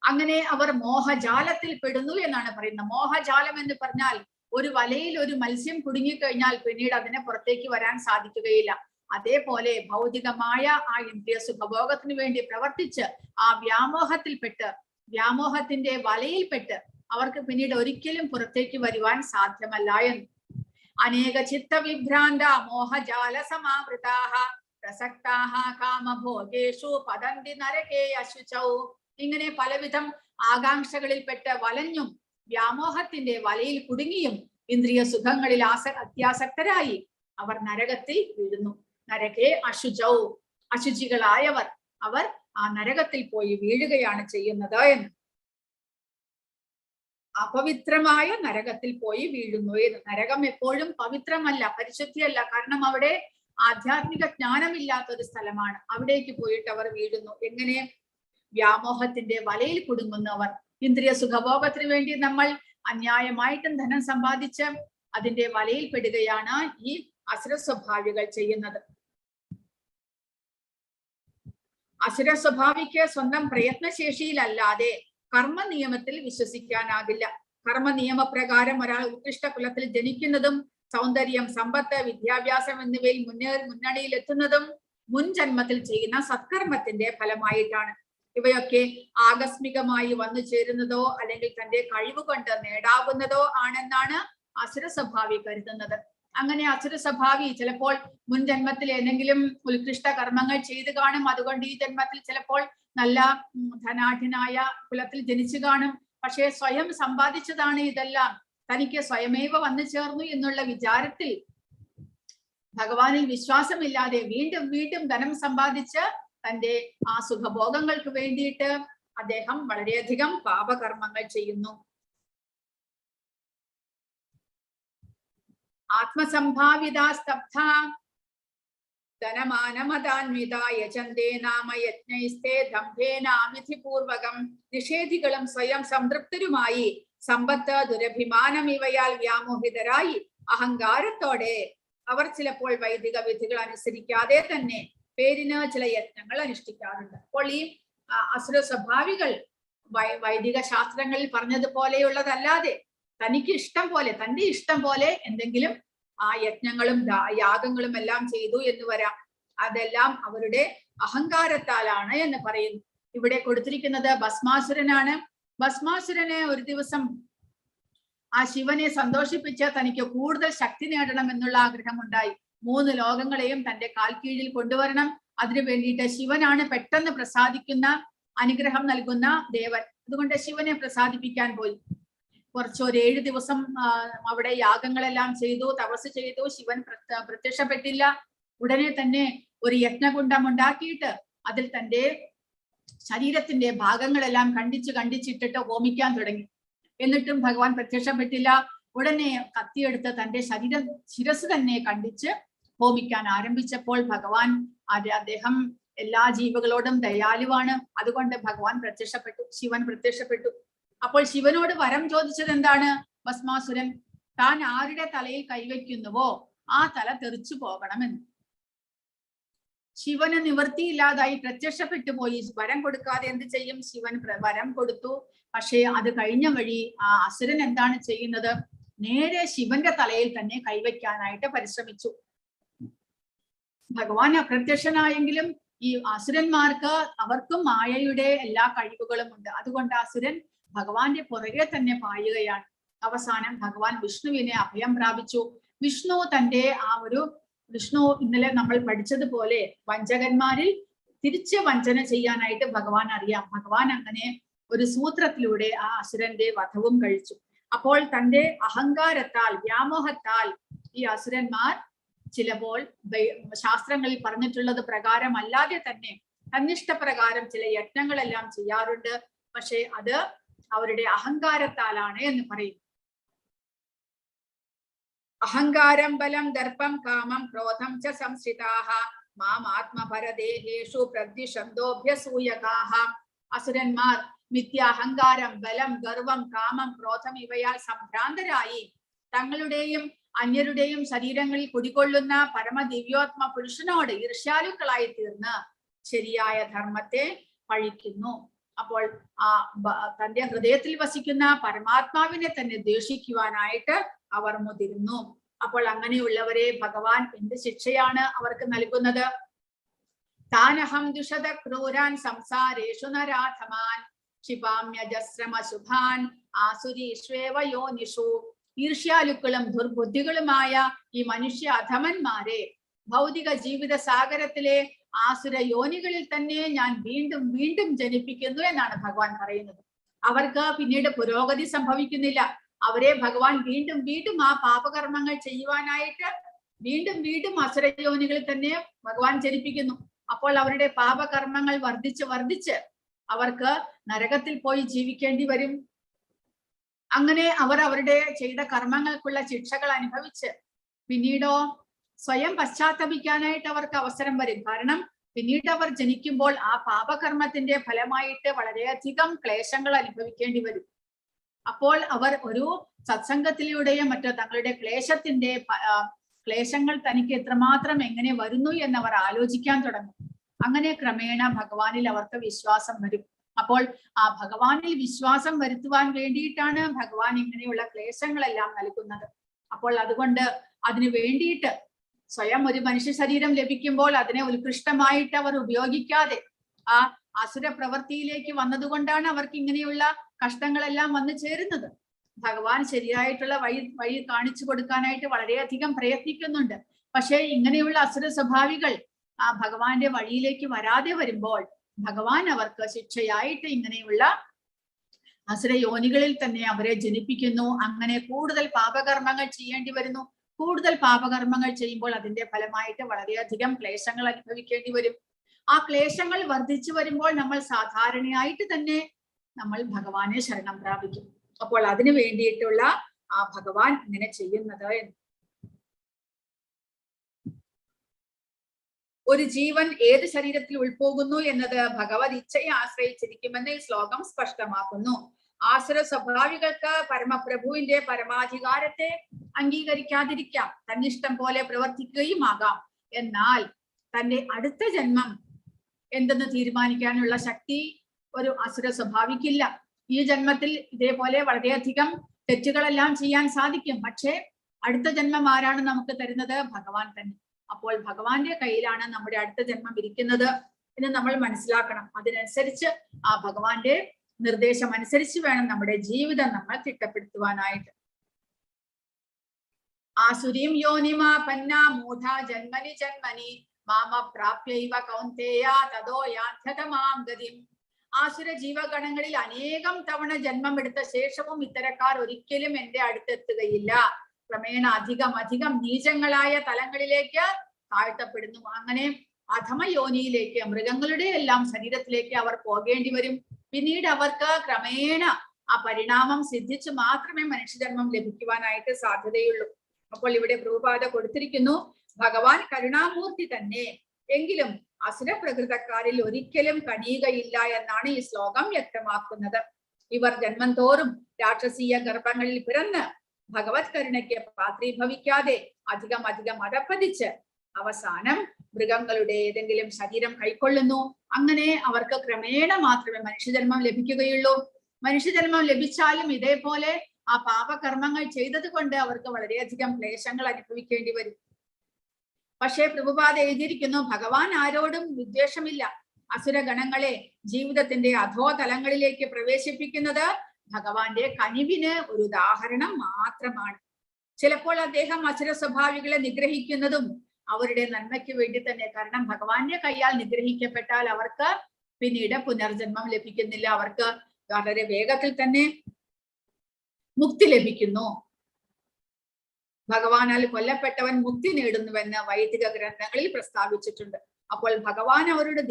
അങ്ങനെ അവർ മോഹജാലത്തിൽ പെടുന്നു എന്നാണ് പറയുന്നത്. മോഹജാലം എന്ന് പറഞ്ഞാൽ ഒരു വലയിൽ ഒരു മത്സ്യം കുടുങ്ങിക്കഴിഞ്ഞാൽ പിന്നീട് അതിനെ പുറത്തേക്ക് വരാൻ സാധിക്കുകയില്ല. അതേപോലെ ഭൗതികമായ ആ ഇന്ദ്രിയ സുഖഭോഗത്തിന് വേണ്ടി പ്രവർത്തിച്ച് ആ വ്യാമോഹത്തിൽപ്പെട്ട്, വ്യാമോഹത്തിന്റെ വലയിൽപ്പെട്ട് അവർക്ക് പിന്നീട് ഒരിക്കലും പുറത്തേക്ക് വരുവാൻ സാധ്യമല്ല എന്ന്. അനേക ചിത്തവിഭ്രാന്ത മോഹജാല സമാവൃതാഃ പ്രസക്താഃ കാമഭോഗേഷു പതന്തി നരകേ അശുചൗ. ഇങ്ങനെ പലവിധം ആകാംക്ഷകളിൽപ്പെട്ട് വലഞ്ഞും വ്യാമോഹത്തിന്റെ വലയിൽ കുടുങ്ങിയും ഇന്ദ്രിയ സുഖങ്ങളിൽ അത്യാസക്തരായി അവർ നരകത്തിൽ വീഴുന്നു. നരകേ അശുചൗ, അശുചികളായവർ അവർ ആ നരകത്തിൽ പോയി വീഴുകയാണ് ചെയ്യുന്നത് എന്ന്. അപവിത്രമായ നരകത്തിൽ പോയി വീഴുന്നു എന്ന്. നരകം എപ്പോഴും പവിത്രമല്ല, പരിശുദ്ധിയല്ല. കാരണം അവിടെ ആധ്യാത്മിക ജ്ഞാനമില്ലാത്ത ഒരു സ്ഥലമാണ്. അവിടേക്ക് പോയിട്ട് അവർ വീഴുന്നു. എങ്ങനെ? വ്യാമോഹത്തിന്റെ വലയിൽ കുടുങ്ങുന്നവർ. ഇന്ദ്രിയ സുഖഭോഗത്തിന് വേണ്ടി നമ്മൾ അന്യായമായിട്ടും ധനം സമ്പാദിച്ച് അതിന്റെ വലയിൽ പെടുകയാണ് ഈ അസുര സ്വഭാവികൾ ചെയ്യുന്നത്. അസുര സ്വഭാവിക്ക് സ്വന്തം പ്രയത്നശേഷിയിലല്ലാതെ കർമ്മ നിയമത്തിൽ വിശ്വസിക്കാനാകില്ല. കർമ്മ നിയമപ്രകാരം ഒരാൾ ഉത്കൃഷ്ട കുലത്തിൽ ജനിക്കുന്നതും സൗന്ദര്യം, സമ്പത്ത്, വിദ്യാഭ്യാസം എന്നിവയിൽ മുന്നണിയിൽ എത്തുന്നതും മുൻ ജന്മത്തിൽ ചെയ്യുന്ന സത്കർമ്മത്തിന്റെ ഫലമായിട്ടാണ്. ഇവയൊക്കെ ആകസ്മികമായി വന്നു ചേരുന്നതോ അല്ലെങ്കിൽ തന്റെ കഴിവ് കൊണ്ട് നേടാവുന്നതോ ആണെന്നാണ് അസുര സ്വഭാവി കരുതുന്നത്. അങ്ങനെ അസുര സ്വഭാവി ചിലപ്പോൾ മുൻ ജന്മത്തിൽ ഏതെങ്കിലും ഉത്കൃഷ്ട കർമ്മങ്ങൾ ചെയ്തു കാണും. അതുകൊണ്ട് ഈ ജന്മത്തിൽ ചിലപ്പോൾ നല്ല ധനാഢ്യനായ കുലത്തിൽ ജനിച്ചു കാണും. പക്ഷേ സ്വയം സമ്പാദിച്ചതാണ് ഇതെല്ലാം, തനിക്ക് സ്വയമേവ വന്നു ചേർന്നു എന്നുള്ള വിചാരത്തിൽ ഭഗവാനിൽ വിശ്വാസമില്ലാതെ വീണ്ടും വീണ്ടും ധനം സമ്പാദിച്ച് തന്റെ ആ സുഖഭോഗങ്ങൾക്ക് വേണ്ടിയിട്ട് അദ്ദേഹം വളരെയധികം പാപകർമ്മങ്ങൾ ചെയ്യുന്നു. ആത്മസംഭാവിത സ്തബ്ധ ധനമാനമതാന്വിത യജന്തേ നാമ യജ്ഞൈസ്തേ ദംഭേനാവിധിപൂർവകം. നിഷേധികളും സ്വയം സംതൃപ്തരുമായി സമ്പത്ത് ദുരഭിമാനം ഇവയാൽ വ്യാമോഹിതരായി അഹങ്കാരത്തോടെ അവർ ചിലപ്പോൾ വൈദിക വിധികൾ അനുസരിക്കാതെ തന്നെ പേരിന് ചില യജ്ഞങ്ങൾ അനുഷ്ഠിക്കാറുണ്ട്. അപ്പോൾ ഈ അസുര സ്വഭാവികൾ വൈദിക ശാസ്ത്രങ്ങളിൽ പറഞ്ഞതുപോലെയുള്ളതല്ലാതെ തനിക്ക് ഇഷ്ടം പോലെ, തന്റെ ഇഷ്ടം പോലെ എന്തെങ്കിലും ആ യജ്ഞങ്ങളും യാഗങ്ങളും എല്ലാം ചെയ്തു എന്ന് വരാം. അതെല്ലാം അവരുടെ അഹങ്കാരത്താലാണ് എന്ന് പറയുന്നു. ഇവിടെ കൊടുത്തിരിക്കുന്നത് ഭസ്മാസുരനാണ്. ഭസ്മാസുരന് ഒരു ദിവസം ആ ശിവനെ സന്തോഷിപ്പിച്ച് തനിക്ക് കൂടുതൽ ശക്തി നേടണം എന്നുള്ള ആഗ്രഹം ഉണ്ടായി. 3 ലോകങ്ങളെയും തന്റെ കാൽ കീഴിൽ കൊണ്ടുവരണം. അതിനു വേണ്ടിയിട്ട് ശിവനാണ് പെട്ടെന്ന് പ്രസാദിക്കുന്ന, അനുഗ്രഹം നൽകുന്ന ദേവൻ. അതുകൊണ്ട് ശിവനെ പ്രസാദിപ്പിക്കാൻ പോയി. ഒരു 7 ദിവസം അവിടെ യാഗങ്ങളെല്ലാം ചെയ്തു, തപസ് ചെയ്തു. ശിവൻ പ്രത്യക്ഷപ്പെട്ടില്ല. ഉടനെ തന്നെ ഒരു യജ്ഞകുണ്ഡം ഉണ്ടാക്കിയിട്ട് അതിൽ തന്റെ ശരീരത്തിന്റെ ഭാഗങ്ങളെല്ലാം കണ്ടിച്ചിട്ടിട്ട് ഹോമിക്കാൻ തുടങ്ങി. എന്നിട്ടും ഭഗവാൻ പ്രത്യക്ഷപ്പെട്ടില്ല. ഉടനെ കത്തിയെടുത്ത് തന്റെ ശിരസ് തന്നെ കണ്ടിച്ച് ഹോമിക്കാൻ ആരംഭിച്ചപ്പോൾ ഭഗവാൻ അദ്ദേഹം എല്ലാ ജീവികളോടും ദയാലുവാണ്. അതുകൊണ്ട് ഭഗവാൻ പ്രത്യക്ഷപ്പെട്ടു, ശിവൻ പ്രത്യക്ഷപ്പെട്ടു. അപ്പോൾ ശിവനോട് വരം ചോദിച്ചത് എന്താണ്? ഭസ്മാസുരൻ താൻ ആരുടെ തലയിൽ കൈവയ്ക്കുന്നുവോ ആ തല തെറിച്ചു പോകണമെന്ന്. ശിവന് നിവൃത്തിയില്ലാതായി, പ്രത്യക്ഷപ്പെട്ടു പോയി. വരം കൊടുക്കാതെ എന്ത് ചെയ്യും? ശിവൻ വരം കൊടുത്തു. പക്ഷേ അത് കഴിഞ്ഞ വഴി ആ അസുരൻ എന്താണ് ചെയ്യുന്നത്? നേരെ ശിവന്റെ തലയിൽ തന്നെ കൈവയ്ക്കാനായിട്ട് പരിശ്രമിച്ചു. ഭഗവാൻ അപ്രത്യക്ഷനായെങ്കിലും ഈ അസുരന്മാർക്ക് അവർക്കും മായയുടെ എല്ലാ കഴിവുകളും ഉണ്ട്. അതുകൊണ്ട് അസുരൻ ഭഗവാന്റെ പുറകെ തന്നെ പായുകയാണ്. അവസാനം ഭഗവാൻ വിഷ്ണുവിനെ അഭയം പ്രാപിച്ചു. വിഷ്ണു തന്റെ വിഷ്ണു ഇന്നലെ നമ്മൾ പഠിച്ചതുപോലെ വഞ്ചകന്മാരിൽ തിരിച്ച് വഞ്ചന ചെയ്യാനായിട്ട് ഭഗവാൻ അറിയാം. ഭഗവാൻ അങ്ങനെ ഒരു സൂത്രത്തിലൂടെ ആ അസുരന്റെ വധവും കഴിച്ചു. അപ്പോൾ തന്റെ അഹങ്കാരത്താൽ, വ്യാമോഹത്താൽ ഈ അസുരന്മാർ ചിലപ്പോൾ ശാസ്ത്രങ്ങളിൽ പറഞ്ഞിട്ടുള്ളത് പ്രകാരം അല്ലാതെ തന്നെ തന്നിഷ്ടപ്രകാരം ചില യജ്ഞങ്ങളെല്ലാം ചെയ്യാറുണ്ട്. പക്ഷെ അത് അവരുടെ അഹങ്കാരത്താലാണ് എന്ന് പറയും. അഹങ്കാരം ബലം ദർപ്പം കാമം ക്രോധം ച സംശ്രിതാഃ മാം ആത്മപരദേഹേഷു പ്രദ്വിഷന്തോഭ്യസൂയകാഃ. അസുരന്മാർ മിഥ്യാഹങ്കാരം, ബലം, ഗർവം, കാമം, ക്രോധം ഇവയാൽ സംഭ്രാന്തരായി തങ്ങളുടെയും അന്യരുടെയും ശരീരങ്ങളിൽ കുടികൊള്ളുന്ന പരമദിവ്യോത്മ പുരുഷനോട് ഈർഷ്യാലുക്കളായി തീർന്ന് ശരിയായ ധർമ്മത്തെ പഴിക്കുന്നു. അപ്പോൾ തന്റെ ഹൃദയത്തിൽ വസിക്കുന്ന പരമാത്മാവിനെ തന്നെ ദ്വേഷിക്കുവാനായിട്ട് അവർ മുതിരുന്നു. അപ്പോൾ അങ്ങനെയുള്ളവരെ ഭഗവാൻ എന്ത് ശിക്ഷയാണ് അവർക്ക് നൽകുന്നത്? താനഹം ദുഷത ക്രൂരാൻ സംസാരേഷു നരാധമാൻ ക്ഷിപാമ്യജസ്രമശുഭാൻ ആസുരീഷ്വേവ യോനിഷു. ഈർഷ്യാലുക്കളും ദുർബുദ്ധികളുമായ ഈ മനുഷ്യ അധമന്മാരെ ഭൗതിക ജീവിത സാഗരത്തിലെ ആസുര യോനികളിൽ തന്നെ ഞാൻ വീണ്ടും വീണ്ടും ജനിപ്പിക്കുന്നു എന്നാണ് ഭഗവാൻ പറയുന്നത്. അവർക്ക് പിന്നീട് പുരോഗതി സംഭവിക്കുന്നില്ല. അവരെ ഭഗവാൻ വീണ്ടും വീണ്ടും ആ പാപകർമ്മങ്ങൾ ചെയ്യുവാനായിട്ട് വീണ്ടും വീണ്ടും അസുരയോനികളിൽ തന്നെ ഭഗവാൻ ജനിപ്പിക്കുന്നു. അപ്പോൾ അവരുടെ പാപകർമ്മങ്ങൾ വർദ്ധിച്ച് അവർക്ക് നരകത്തിൽ പോയി ജീവിക്കേണ്ടി വരും. അങ്ങനെ അവർ അവരുടെ ചെയ്ത കർമ്മങ്ങൾക്കുള്ള ശിക്ഷകൾ അനുഭവിച്ച് പിന്നീടോ സ്വയം പശ്ചാത്തപിക്കാനായിട്ട് അവർക്ക് അവസരം വരും. കാരണം പിന്നീട് അവർ ജനിക്കുമ്പോൾ ആ പാപകർമ്മത്തിന്റെ ഫലമായിട്ട് വളരെയധികം ക്ലേശങ്ങൾ അനുഭവിക്കേണ്ടി വരും. അപ്പോൾ അവർ ഒരു സത്സംഗത്തിലൂടെയോ മറ്റോ തങ്ങളുടെ ക്ലേശങ്ങൾ തനിക്ക് എത്രമാത്രം എങ്ങനെ വരുന്നു എന്നവർ ആലോചിക്കാൻ തുടങ്ങും. അങ്ങനെ ക്രമേണ ഭഗവാനിൽ അവർക്ക് വിശ്വാസം വരും. അപ്പോൾ ആ ഭഗവാനിൽ വിശ്വാസം വരുത്തുവാൻ വേണ്ടിയിട്ടാണ് ഭഗവാൻ ഇങ്ങനെയുള്ള ക്ലേശങ്ങളെല്ലാം നൽകുന്നത്. അപ്പോൾ അതുകൊണ്ട് അതിനു വേണ്ടിയിട്ട് സ്വയം ഒരു മനുഷ്യ ശരീരം ലഭിക്കുമ്പോൾ അതിനെ ഉത്കൃഷ്ടമായിട്ട് അവർ ഉപയോഗിക്കാതെ ആ അസുര പ്രവൃത്തിയിലേക്ക് വന്നതുകൊണ്ടാണ് അവർക്ക് ഇങ്ങനെയുള്ള കഷ്ടങ്ങളെല്ലാം വന്നു ചേരുന്നത്. ഭഗവാൻ ശരിയായിട്ടുള്ള വഴി കാണിച്ചു കൊടുക്കാനായിട്ട് വളരെയധികം പ്രയത്നിക്കുന്നുണ്ട്. പക്ഷേ ഇങ്ങനെയുള്ള അസുര സ്വഭാവികൾ ആ ഭഗവാന്റെ വഴിയിലേക്ക് വരാതെ വരുമ്പോൾ ഭഗവാൻ അവർക്ക് ശിക്ഷയായിട്ട് ഇങ്ങനെയുള്ള അസുര യോനികളിൽ തന്നെ അവരെ ജനിപ്പിക്കുന്നു. അങ്ങനെ കൂടുതൽ പാപകർമ്മങ്ങൾ ചെയ്യേണ്ടി വരുന്നു. കൂടുതൽ പാപകർമ്മങ്ങൾ ചെയ്യുമ്പോൾ അതിന്റെ ഫലമായിട്ട് വളരെയധികം ക്ലേശങ്ങൾ അനുഭവിക്കേണ്ടി വരും. ആ ക്ലേശങ്ങൾ വർദ്ധിച്ചു വരുമ്പോൾ നമ്മൾ സാധാരണയായിട്ട് തന്നെ നമ്മൾ ഭഗവാനെ ശരണം പ്രാപിക്കും. അപ്പോൾ അതിനു വേണ്ടിയിട്ടുള്ള ആ ഭഗവാൻ ഇങ്ങനെ ചെയ്യുന്നത് എന്ന്. ഒരു ജീവൻ ഏത് ശരീരത്തിൽ ഉൾപ്പോകുന്നു എന്നത് ഭഗവത് ഇച്ഛയെ ആശ്രയിച്ചിരിക്കുമെന്ന് ഈ ശ്ലോകം സ്പഷ്ടമാക്കുന്നു. ആസുര സ്വഭാവികൾക്ക് പരമപ്രഭുവിന്റെ പരമാധികാരത്തെ അംഗീകരിക്കാതിരിക്കാം, തന്നിഷ്ടം പോലെ പ്രവർത്തിക്കുകയും ആകാം. എന്നാൽ തന്റെ അടുത്ത ജന്മം എന്തെന്ന് തീരുമാനിക്കാനുള്ള ശക്തി ഒരു അസുര സ്വഭാവിക്കില്ല. ഈ ജന്മത്തിൽ ഇതേപോലെ വളരെയധികം തെറ്റുകളെല്ലാം ചെയ്യാൻ സാധിക്കും. പക്ഷേ അടുത്ത ജന്മം ആരാണ് നമുക്ക് തരുന്നത്? ഭഗവാൻ തന്നെ. അപ്പോൾ ഭഗവാന്റെ കയ്യിലാണ് നമ്മുടെ അടുത്ത ജന്മം ഇരിക്കുന്നത് എന്ന് നമ്മൾ മനസ്സിലാക്കണം. അതിനനുസരിച്ച് ആ ഭഗവാന്റെ നിർദ്ദേശം അനുസരിച്ച് വേണം നമ്മുടെ ജീവിതം നമ്മൾ തിട്ടപ്പെടുത്തുവാനായിട്ട്. ആസുരീം യോനിമാപന്ന മൂഢ ജന്മനി ജന്മനി മാമ പ്രാപ്യൈവ കൗന്തേയ തതോ യാന്ത്യതമാം ഗതിം. ആസുര ജീവഗണങ്ങളിൽ അനേകം തവണ ജന്മം എടുത്ത ശേഷവും ഇത്തരക്കാർ ഒരിക്കലും എന്റെ അടുത്തെത്തുകയില്ല. ക്രമേണ അധികം നീചങ്ങളായ തലങ്ങളിലേക്ക് താഴ്ത്തപ്പെടുന്നു. അങ്ങനെ അധമ യോനിയിലേക്ക്, മൃഗങ്ങളുടെ എല്ലാം ശരീരത്തിലേക്ക് അവർ പോകേണ്ടി വരും. പിന്നീട് അവർക്ക് ക്രമേണ ആ പരിണാമം സിദ്ധിച്ചു മാത്രമേ മനുഷ്യജന്മം ലഭിക്കുവാനായിട്ട് സാധ്യതയുള്ളൂ. അപ്പോൾ ഇവിടെ പ്രഭുപാദ കൊടുത്തിരിക്കുന്നു, ഭഗവാൻ കരുണാമൂർത്തി തന്നെ, എങ്കിലും അസുര പ്രകൃതക്കാരിൽ ഒരിക്കലും കണിയുകയില്ല എന്നാണ് ഈ ശ്ലോകം വ്യക്തമാക്കുന്നത്. ഇവർ ജന്മം തോറും രാക്ഷസീയ ഗർഭങ്ങളിൽ പിറന്ന് ഭഗവത് കരുണയ്ക്ക് പാത്രീഭവിക്കാതെ അധികം അധപ്പതിച്ച് അവസാനം മൃഗങ്ങളുടെ ഏതെങ്കിലും ശരീരം കൈക്കൊള്ളുന്നു. അങ്ങനെ അവർക്ക് ക്രമേണ മാത്രമേ മനുഷ്യജന്മം ലഭിക്കുകയുള്ളൂ. മനുഷ്യജന്മം ലഭിച്ചാലും ഇതേപോലെ ആ പാപകർമ്മങ്ങൾ ചെയ്തത് കൊണ്ട് അവർക്ക് വളരെയധികം ക്ലേശങ്ങൾ അനുഭവിക്കേണ്ടി വരും. പക്ഷേ പ്രഭുപാദ എഴുതിയിരിക്കുന്നു, ഭഗവാൻ ആരോടും വിദ്വേഷമില്ല. അസുരഗണങ്ങളെ ജീവിതത്തിന്റെ അധോതലങ്ങളിലേക്ക് പ്രവേശിപ്പിക്കുന്നത് ഭഗവാന്റെ കനിവിന് ഒരു ഉദാഹരണം മാത്രമാണ്. ചിലപ്പോൾ അദ്ദേഹം അസുര സ്വഭാവികളെ നിഗ്രഹിക്കുന്നതും അവരുടെ നന്മയ്ക്ക് വേണ്ടി തന്നെ. കാരണം ഭഗവാന്റെ കയ്യാൽ നിഗ്രഹിക്കപ്പെട്ടാൽ അവർക്ക് പിന്നീട് പുനർജന്മം ലഭിക്കുന്നില്ല, അവർക്ക് വളരെ വേഗത്തിൽ തന്നെ മുക്തി ലഭിക്കുന്നു. ഭഗവാനാൽ കൊല്ലപ്പെട്ടവൻ മുക്തി നേടുന്നുവെന്ന് വൈദിക ഗ്രന്ഥങ്ങളിൽ പ്രസ്താവിച്ചിട്ടുണ്ട്. അപ്പോൾ ഭഗവാൻ അവരുടെ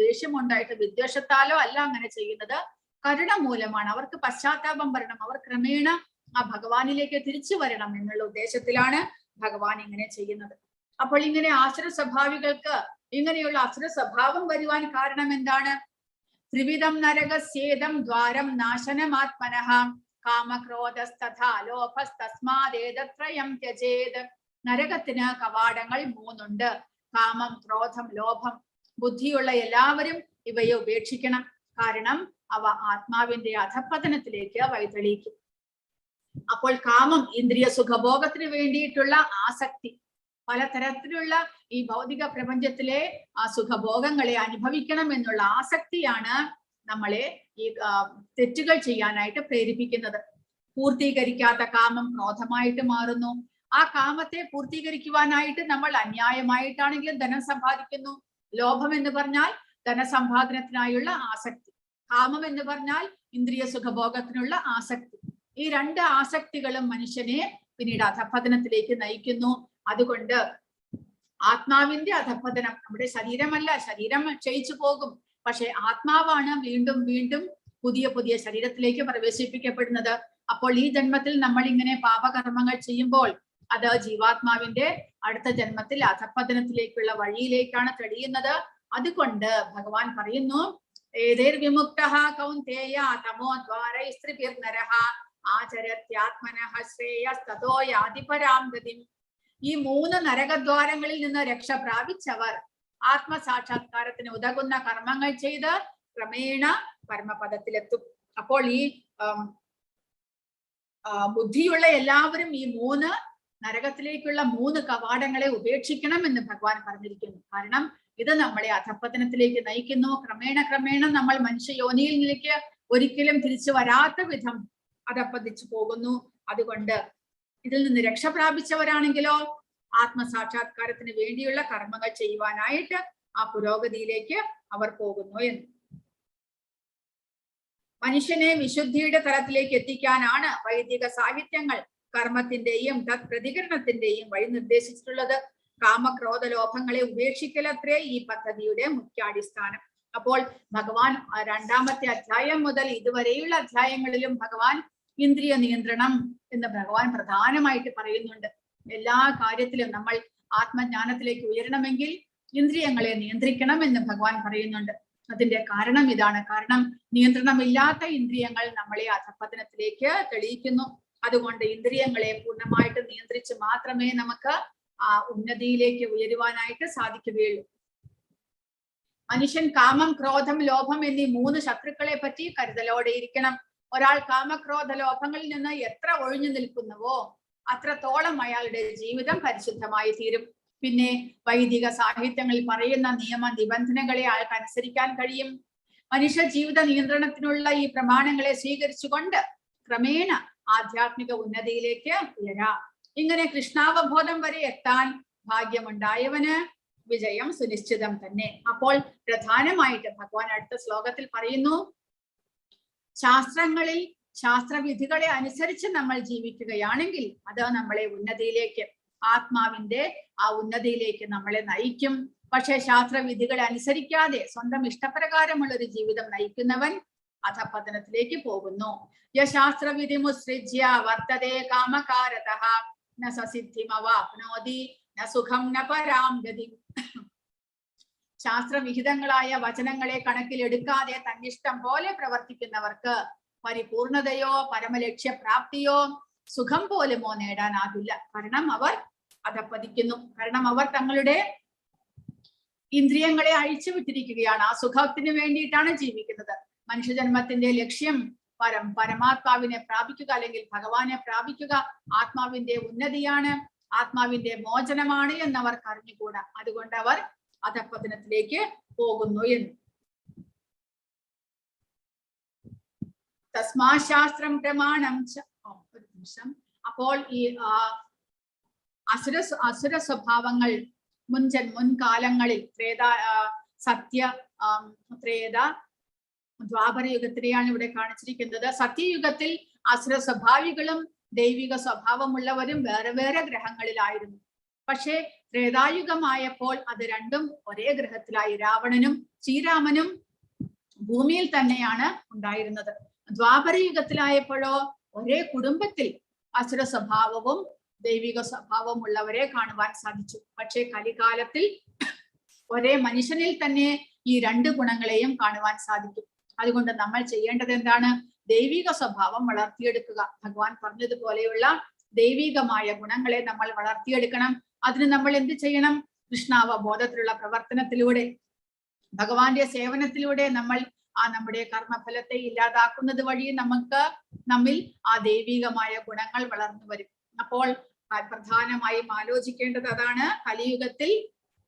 ദേഷ്യമുണ്ടായിട്ട് വിദ്വേഷത്താലോ അല്ല അങ്ങനെ ചെയ്യുന്നത്, കരുണ മൂലമാണ്. അവർക്ക് പശ്ചാത്താപം വരണം, അവർ ക്രമേണ ആ ഭഗവാനിലേക്ക് തിരിച്ചു വരണം എന്നുള്ള ഉദ്ദേശത്തിലാണ് ഭഗവാൻ ഇങ്ങനെ ചെയ്യുന്നത്. അപ്പോൾ ഇങ്ങനെ ആസുര സ്വഭാവികൾക്ക് ഇങ്ങനെയുള്ള അസുര സ്വഭാവം വരുവാൻ കാരണം എന്താണ്? ത്രിവിധം നരകസ്യേദം ദ്വാരം നാശനമാത്മനഃ കാമക്രോധസ്തഥാ ലോഭസ്തസ്മാദേതത്രയം ത്യജേത്. നരകത്തിന് കവാടങ്ങൾ 3 ഉണ്ട്. കാമം, ക്രോധം, ലോഭം. ബുദ്ധിയുള്ള എല്ലാവരും ഇവയെ ഉപേക്ഷിക്കണം. കാരണം അവ ആത്മാവിന്റെ അധപ്പതനത്തിലേക്ക് വഴിതെളിയിക്കും. അപ്പോൾ കാമം, ഇന്ദ്രിയ സുഖഭോഗത്തിന് വേണ്ടിയിട്ടുള്ള ആസക്തി, പലതരത്തിലുള്ള ഈ ഭൗതിക പ്രപഞ്ചത്തിലെ ആ സുഖഭോഗങ്ങളെ അനുഭവിക്കണം എന്നുള്ള ആസക്തിയാണ് നമ്മളെ ഈ തെറ്റുകൾ ചെയ്യാനായിട്ട് പ്രേരിപ്പിക്കുന്നത്. പൂർത്തീകരിക്കാത്ത കാമം ക്രോധമായിട്ട് മാറുന്നു. ആ കാമത്തെ പൂർത്തീകരിക്കുവാനായിട്ട് നമ്മൾ അന്യായമായിട്ടാണെങ്കിലും ധനം സമ്പാദിക്കുന്നു. ലോഭം എന്ന് പറഞ്ഞാൽ ധനസമ്പാദനത്തിനായുള്ള ആസക്തി, കാമം എന്ന് പറഞ്ഞാൽ ഇന്ദ്രിയ സുഖഭോഗത്തിനുള്ള ആസക്തി. ഈ 2 ആസക്തികളും മനുഷ്യനെ പിന്നീട് അധപ്പതനത്തിലേക്ക് നയിക്കുന്നു. അതുകൊണ്ട് ആത്മാവിന്റെ അധപ്പതനം, നമ്മുടെ ശരീരമല്ല, ശരീരം ക്ഷയിച്ചു പോകും. പക്ഷെ ആത്മാവാണ് വീണ്ടും വീണ്ടും പുതിയ ശരീരത്തിലേക്ക് പ്രവേശിപ്പിക്കപ്പെടുന്നത്. അപ്പോൾ ഈ ജന്മത്തിൽ നമ്മൾ ഇങ്ങനെ പാപകർമ്മങ്ങൾ ചെയ്യുമ്പോൾ അത് ജീവാത്മാവിന്റെ അടുത്ത ജന്മത്തിൽ അധപ്പതനത്തിലേക്കുള്ള വഴിയിലേക്കാണ് തെളിയുന്നത്. അതുകൊണ്ട് ഭഗവാൻ പറയുന്നു, ഏതൈർവിമുക്തഃ കൗന്തേയ തമോ ദ്വാരൈസ്ത്രിഭിർനരഃ ആചരത്യാത്മനഃ ശ്രേയസ്തതോ യാതി പരാം ഗതിം. ഈ 3 നരകദ്വാരങ്ങളിൽ നിന്ന് രക്ഷ പ്രാപിച്ചവർ ആത്മസാക്ഷാത്കാരത്തിന് ഉതകുന്ന കർമ്മങ്ങൾ ചെയ്ത് ക്രമേണ പരമപദത്തിലെത്തും. അപ്പോൾ ഈ ബുദ്ധിയുള്ള എല്ലാവരും ഈ 3 നരകത്തിലേക്കുള്ള 3 കവാടങ്ങളെ ഉപേക്ഷിക്കണം എന്ന് ഭഗവാൻ പറഞ്ഞിരിക്കുന്നു. കാരണം ഇത് നമ്മളെ അധപ്പതനത്തിലേക്ക് നയിക്കുന്നു. ക്രമേണ നമ്മൾ മനുഷ്യയോനിയിലേക്ക് ഒരിക്കലും തിരിച്ചു വരാത്ത വിധം അധപ്പതിച്ചു പോകുന്നു. അതുകൊണ്ട് ഇതിൽ നിന്ന് രക്ഷ പ്രാപിച്ചവരാണെങ്കിലോ ആത്മസാക്ഷാത്കാരത്തിന് വേണ്ടിയുള്ള കർമ്മങ്ങൾ ചെയ്യുവാനായിട്ട് ആ പുരോഗതിയിലേക്ക് അവർ പോകുന്നു എന്ന്. മനുഷ്യനെ വിശുദ്ധിയുടെ തലത്തിലേക്ക് എത്തിക്കാനാണ് വൈദിക സാഹിത്യങ്ങൾ കർമ്മത്തിന്റെയും പ്രതികരണത്തിന്റെയും വഴി നിർദ്ദേശിച്ചിട്ടുള്ളത്. കാമക്രോധ ലോഭങ്ങളെ ഉപേക്ഷിക്കലത്രേ ഈ പദ്ധതിയുടെ മുഖ്യാടിസ്ഥാനം. അപ്പോൾ ഭഗവാൻ രണ്ടാമത്തെ അധ്യായം മുതൽ ഇതുവരെയുള്ള അധ്യായങ്ങളിലും ഭഗവാൻ ഇന്ദ്രിയ നിയന്ത്രണം എന്ന് ഭഗവാൻ പ്രധാനമായിട്ട് പറയുന്നുണ്ട്. എല്ലാ കാര്യത്തിലും നമ്മൾ ആത്മജ്ഞാനത്തിലേക്ക് ഉയരണമെങ്കിൽ ഇന്ദ്രിയങ്ങളെ നിയന്ത്രിക്കണം എന്ന് ഭഗവാൻ പറയുന്നുണ്ട്. അതിന്റെ കാരണം ഇതാണ്. കാരണം നിയന്ത്രണമില്ലാത്ത ഇന്ദ്രിയങ്ങൾ നമ്മളെ അധപ്പതനത്തിലേക്ക് തെളിയിക്കുന്നു. അതുകൊണ്ട് ഇന്ദ്രിയങ്ങളെ പൂർണ്ണമായിട്ട് നിയന്ത്രിച്ച് മാത്രമേ നമുക്ക് ആ ഉന്നതിയിലേക്ക് ഉയരുവാനായിട്ട് സാധിക്കുകയുള്ളൂ. മനുഷ്യൻ കാമം, ക്രോധം, ലോഭം എന്നീ 3 ശത്രുക്കളെ പറ്റി കരുതലോടെ ഇരിക്കണം. ഒരാൾ കാമക്രോധ ലോഭങ്ങളിൽ നിന്ന് എത്ര ഒഴിഞ്ഞു നിൽക്കുന്നുവോ അത്രത്തോളം അയാളുടെ ജീവിതം പരിശുദ്ധമായി തീരും. പിന്നെ വൈദിക സാഹിത്യങ്ങളിൽ പറയുന്ന നിയമ നിബന്ധനകളെ അയാൾക്ക് അനുസരിക്കാൻ കഴിയും. മനുഷ്യ ജീവിത നിയന്ത്രണത്തിനുള്ള ഈ പ്രമാണങ്ങളെ സ്വീകരിച്ചുകൊണ്ട് ക്രമേണ ആധ്യാത്മിക ഉന്നതിയിലേക്ക് ഉയരാം. ഇങ്ങനെ കൃഷ്ണാവബോധം വരെ എത്താൻ ഭാഗ്യമുണ്ടായവന് വിജയം സുനിശ്ചിതം തന്നെ. അപ്പോൾ പ്രധാനമായിട്ട് ഭഗവാൻ അടുത്ത ശ്ലോകത്തിൽ പറയുന്നു, ശാസ്ത്രങ്ങളിൽ ശാസ്ത്രവിധികളെ അനുസരിച്ച് നമ്മൾ ജീവിക്കുകയാണെങ്കിൽ അത് നമ്മളെ ഉന്നതിയിലേക്ക്, ആത്മാവിന്റെ ആ ഉന്നതിയിലേക്ക് നമ്മളെ നയിക്കും. പക്ഷെ ശാസ്ത്രവിധികളെ അനുസരിക്കാതെ സ്വന്തം ഇഷ്ടപ്രകാരമുള്ള ഒരു ജീവിതം നയിക്കുന്നവൻ അധപതനത്തിലേക്ക് പോകുന്നു. യശാസ്ത്രവിധി മുസൃജ്യ വർത്തതേ കാമകാരതഃ ന സസിദ്ധിമവാപ്നോതി ന സുഖം ന പരാം ഗതി. ശാസ്ത്രവിഹിതങ്ങളായ വചനങ്ങളെ കണക്കിലെടുക്കാതെ തന്നിഷ്ടം പോലെ പ്രവർത്തിക്കുന്നവർക്ക് പരിപൂർണതയോ പരമലക്ഷ്യപ്രാപ്തിയോ സുഖം പോലുമോ നേടാനാകില്ല. കാരണം അവർ അധപ്പതിക്കുന്നു. കാരണം അവർ തങ്ങളുടെ ഇന്ദ്രിയങ്ങളെ അഴിച്ചുവിട്ടിരിക്കുകയാണ്. ആ സുഖത്തിന് വേണ്ടിയിട്ടാണ് ജീവിക്കുന്നത്. മനുഷ്യജന്മത്തിന്റെ ലക്ഷ്യം പരമാത്മാവിനെ പ്രാപിക്കുക, അല്ലെങ്കിൽ ഭഗവാനെ പ്രാപിക്കുക, ആത്മാവിന്റെ ഉന്നതിയാണ്, ആത്മാവിന്റെ മോചനമാണ് എന്നവർക്ക് അറിഞ്ഞുകൂടാ. അതുകൊണ്ട് അവർ അധപ്പതനത്തിലേക്ക് പോകുന്നു എന്ന്. തസ്മാശാസ്ത്രം പ്രമാണം. ഒരു നിമിഷം. അപ്പോൾ ഈ അസുര സ്വഭാവങ്ങൾ മുൻകാലങ്ങളിൽ ദ്വാപര യുഗത്തിനെയാണ് ഇവിടെ കാണിച്ചിരിക്കുന്നത്. സത്യയുഗത്തിൽ അസുര സ്വഭാവികളും ദൈവിക സ്വഭാവമുള്ളവരും വേറെ വേറെ ഗ്രഹങ്ങളിലായിരുന്നു. പക്ഷേ ത്രേതായുഗമായപ്പോൾ അത് രണ്ടും ഒരേ ഗ്രഹത്തിലായി. രാവണനും ശ്രീരാമനും ഭൂമിയിൽ തന്നെയാണ് ഉണ്ടായിരുന്നത്. ദ്വാപര യുഗത്തിലായപ്പോഴോ ഒരേ കുടുംബത്തിൽ അസുര സ്വഭാവവും ദൈവിക സ്വഭാവം ഉള്ളവരെ കാണുവാൻ സാധിച്ചു. പക്ഷേ കലികാലത്തിൽ ഒരേ മനുഷ്യനിൽ തന്നെ ഈ 2 ഗുണങ്ങളെയും കാണുവാൻ സാധിക്കും. അതുകൊണ്ട് നമ്മൾ ചെയ്യേണ്ടത് എന്താണ്? ദൈവിക സ്വഭാവം വളർത്തിയെടുക്കുക. ഭഗവാൻ പറഞ്ഞതുപോലെയുള്ള ദൈവികമായ ഗുണങ്ങളെ നമ്മൾ വളർത്തിയെടുക്കണം. അതിന് നമ്മൾ എന്ത് ചെയ്യണം? കൃഷ്ണാവബോധത്തിലുള്ള പ്രവർത്തനത്തിലൂടെ, ഭഗവാന്റെ സേവനത്തിലൂടെ നമ്മൾ നമ്മുടെ കർമ്മഫലത്തെ ഇല്ലാതാക്കുന്നത് വഴി നമ്മിൽ ആ ദൈവികമായ ഗുണങ്ങൾ വളർന്നു വരും. അപ്പോൾ പ്രധാനമായും ആലോചിക്കേണ്ടത് അതാണ്. കലിയുഗത്തിൽ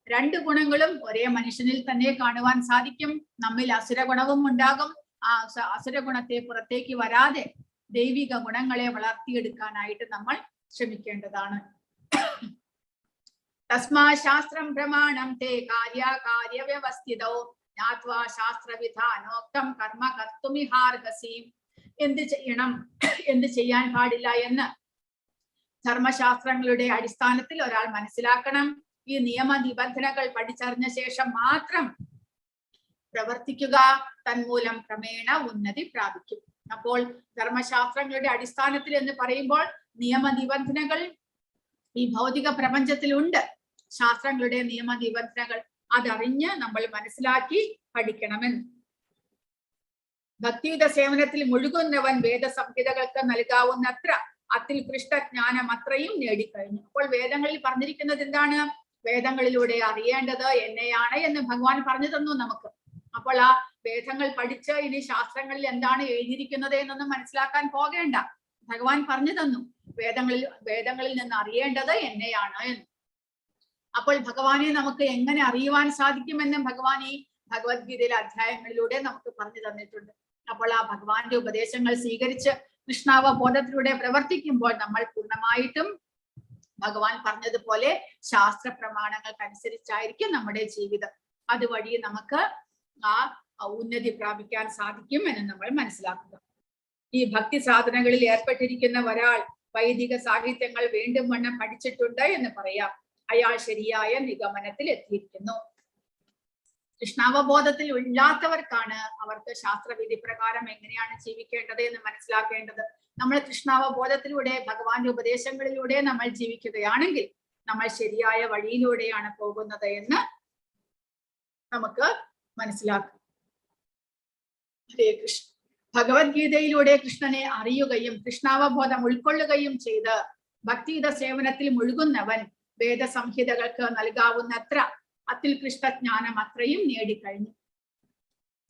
2 ഗുണങ്ങളും ഒരേ മനുഷ്യനിൽ തന്നെ കാണുവാൻ സാധിക്കും. നമ്മിൽ അസുരഗുണവും ഉണ്ടാകും. ആ അസുരഗുണത്തെ പുറത്തേക്ക് വരാതെ ദൈവിക ഗുണങ്ങളെ വളർത്തിയെടുക്കാനായിട്ട് നമ്മൾ ശ്രമിക്കേണ്ടതാണ്. തസ്മാ ശാസ്ത്രം പ്രമാണം തേ കാര്യ വ്യവസ്ഥിതോ ജ്ഞാത്വാ ശാസ്ത്രവിധാനോക്തം കർമ്മ കർത്തുമിഹാർഹസി. എന്ത് ചെയ്യണം, എന്ത് ചെയ്യാൻ പാടില്ല എന്ന് ധർമ്മശാസ്ത്രങ്ങളുടെ അടിസ്ഥാനത്തിൽ ഒരാൾ മനസ്സിലാക്കണം. ഈ നിയമ നിബന്ധനകൾ പഠിച്ചറിഞ്ഞ ശേഷം മാത്രം പ്രവർത്തിക്കുക. തന്മൂലം ക്രമേണ ഉന്നതി പ്രാപിക്കും. അപ്പോൾ ധർമ്മശാസ്ത്രങ്ങളുടെ അടിസ്ഥാനത്തിൽ എന്ന് പറയുമ്പോൾ നിയമ നിബന്ധനകൾ ഈ ഭൗതിക പ്രപഞ്ചത്തിലുണ്ട്. ശാസ്ത്രങ്ങളുടെ നിയമ നിബന്ധനകൾ അതറിഞ്ഞ് നമ്മൾ മനസ്സിലാക്കി പഠിക്കണമെന്ന്. ഭക്തിയുത സേവനത്തിൽ മുഴുകുന്നവൻ വേദസംഹിതകൾക്ക് നൽകാവുന്നത്ര അത്യുത്കൃഷ്ടജ്ഞാനം അത്രയും നേടിക്കഴിഞ്ഞു. അപ്പോൾ വേദങ്ങളിൽ പറഞ്ഞിരിക്കുന്നത് എന്താണ്? വേദങ്ങളിലൂടെ അറിയേണ്ടത് എന്നെയാണ് എന്ന് ഭഗവാൻ പറഞ്ഞു തന്നു നമുക്ക്. അപ്പോൾ ആ വേദങ്ങൾ പഠിച്ച് ഇനി ശാസ്ത്രങ്ങളിൽ എന്താണ് എഴുതിയിരിക്കുന്നത് എന്നൊന്നും മനസ്സിലാക്കാൻ പോകേണ്ട. ഭഗവാൻ പറഞ്ഞു തന്നു വേദങ്ങളിൽ നിന്ന് അറിയേണ്ടത് എന്നെയാണ് എന്ന്. അപ്പോൾ ഭഗവാനെ നമുക്ക് എങ്ങനെ അറിയുവാൻ സാധിക്കുമെന്നും ഭഗവാൻ ഈ ഭഗവത്ഗീതയിലെ അധ്യായങ്ങളിലൂടെ നമുക്ക് പറഞ്ഞു തന്നിട്ടുണ്ട്. അപ്പോൾ ആ ഭഗവാന്റെ ഉപദേശങ്ങൾ സ്വീകരിച്ച് കൃഷ്ണാവബോധത്തിലൂടെ പ്രവർത്തിക്കുമ്പോൾ നമ്മൾ പൂർണ്ണമായിട്ടും ഭഗവാൻ പറഞ്ഞതുപോലെ ശാസ്ത്ര പ്രമാണങ്ങൾക്കനുസരിച്ചായിരിക്കും നമ്മുടെ ജീവിതം. അതുവഴി നമുക്ക് ആ ഉന്നതി പ്രാപിക്കാൻ സാധിക്കും എന്ന് നമ്മൾ മനസ്സിലാക്കുക. ഈ ഭക്തി സാധനങ്ങളിൽ ഏർപ്പെട്ടിരിക്കുന്ന ഒരാൾ വൈദിക സാഹിത്യങ്ങൾ വീണ്ടും വണ്ണം പഠിച്ചിട്ടുണ്ട് എന്ന് പറയാം. അയാൾ ശരിയായ നിഗമനത്തിൽ എത്തിയിരിക്കുന്നു. കൃഷ്ണാവബോധത്തിൽ ഇല്ലാത്തവർക്കാണ് അവർക്ക് ശാസ്ത്രവിധി പ്രകാരം എങ്ങനെയാണ് ജീവിക്കേണ്ടത് എന്ന് മനസ്സിലാക്കേണ്ടത്. നമ്മൾ കൃഷ്ണാവബോധത്തിലൂടെ ഭഗവാന്റെ ഉപദേശങ്ങളിലൂടെ നമ്മൾ ജീവിക്കുകയാണെങ്കിൽ നമ്മൾ ശരിയായ വഴിയിലൂടെയാണ് പോകുന്നത് എന്ന് നമുക്ക് മനസ്സിലാക്കാം. ഹരേ കൃഷ്ണ. ഭഗവത്ഗീതയിലൂടെ കൃഷ്ണനെ അറിയുകയും കൃഷ്ണാവബോധം ഉൾക്കൊള്ളുകയും ചെയ്ത് ഭക്തിയുത സേവനത്തിൽ മുഴുകുന്നവൻ വേദസംഹിതകൾക്ക് നൽകാവുന്നത്ര അത്യുത്കൃഷ്ടജ്ഞാനം അത്രയും നേടിക്കഴിഞ്ഞു.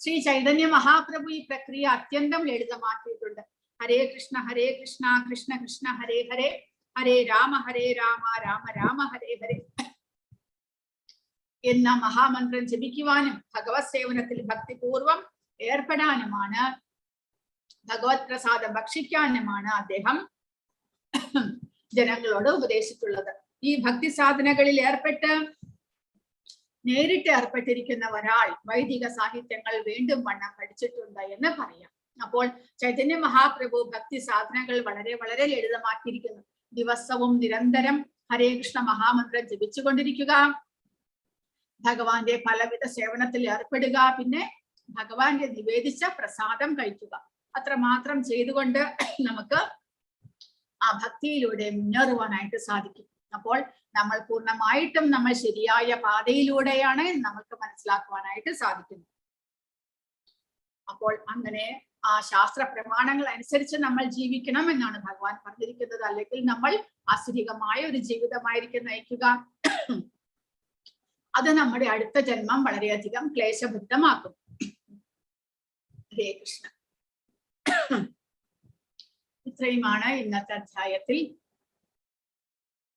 ശ്രീ ചൈതന്യ മഹാപ്രഭു ഈ പ്രക്രിയ അത്യന്തം ലളിതമാക്കിയിട്ടുണ്ട്. ഹരേ കൃഷ്ണ കൃഷ്ണ കൃഷ്ണ ഹരേ ഹരേ, ഹരേ രാമ രാമ രാമ ഹരേ ഹരേ എന്ന മഹാമന്ത്രം ജപിക്കുവാനും ഭഗവത് സേവനത്തിൽ ഭക്തിപൂർവം ഏർപ്പെടാനുമാണ്, ഭഗവത് പ്രസാദം ഭക്ഷിക്കാനുമാണ് അദ്ദേഹം ജനങ്ങളോട് ഉപദേശിച്ചിട്ടുള്ളത്. ഈ ഭക്തി സാധനകളിൽ നേരിട്ട് ഏർപ്പെട്ടിരിക്കുന്ന ഒരാൾ വൈദിക സാഹിത്യങ്ങൾ വീണ്ടും വണ്ണം പഠിച്ചിട്ടുണ്ട് എന്ന് പറയാം. അപ്പോൾ ചൈതന്യ മഹാപ്രഭു ഭക്തി സാധനങ്ങൾ വളരെ വളരെ ലളിതമാക്കിയിരിക്കുന്നു. ദിവസവും നിരന്തരം ഹരേ കൃഷ്ണ മഹാമന്ത്രം ജപിച്ചുകൊണ്ടിരിക്കുക, ഭഗവാന്റെ പലവിധ സേവനത്തിൽ ഏർപ്പെടുക, പിന്നെ ഭഗവാന്റെ നിവേദിച്ച പ്രസാദം കഴിക്കുക. അത്രമാത്രം ചെയ്തുകൊണ്ട് നമുക്ക് ആ ഭക്തിയിലൂടെ മുന്നേറുവാനായിട്ട് സാധിക്കും. അപ്പോൾ നമ്മൾ പൂർണ്ണമായിട്ടും നമ്മൾ ശരിയായ പാതയിലൂടെയാണ് നമുക്ക് മനസ്സിലാക്കുവാനായിട്ട് സാധിക്കുന്നത്. അപ്പോൾ അങ്ങനെ ആ ശാസ്ത്ര പ്രമാണങ്ങൾ അനുസരിച്ച് നമ്മൾ ജീവിക്കണം എന്നാണ് ഭഗവാൻ പറഞ്ഞിരിക്കുന്നത്. അല്ലെങ്കിൽ നമ്മൾ ആസുരികമായ ഒരു ജീവിതമായിരിക്കും നയിക്കുക. അത് നമ്മുടെ അടുത്ത ജന്മം വളരെയധികം ക്ലേശബദ്ധമാക്കും. ഹരേ കൃഷ്ണ. ഇത്രയുമാണ് ഇന്നത്തെ അധ്യായത്തിൽ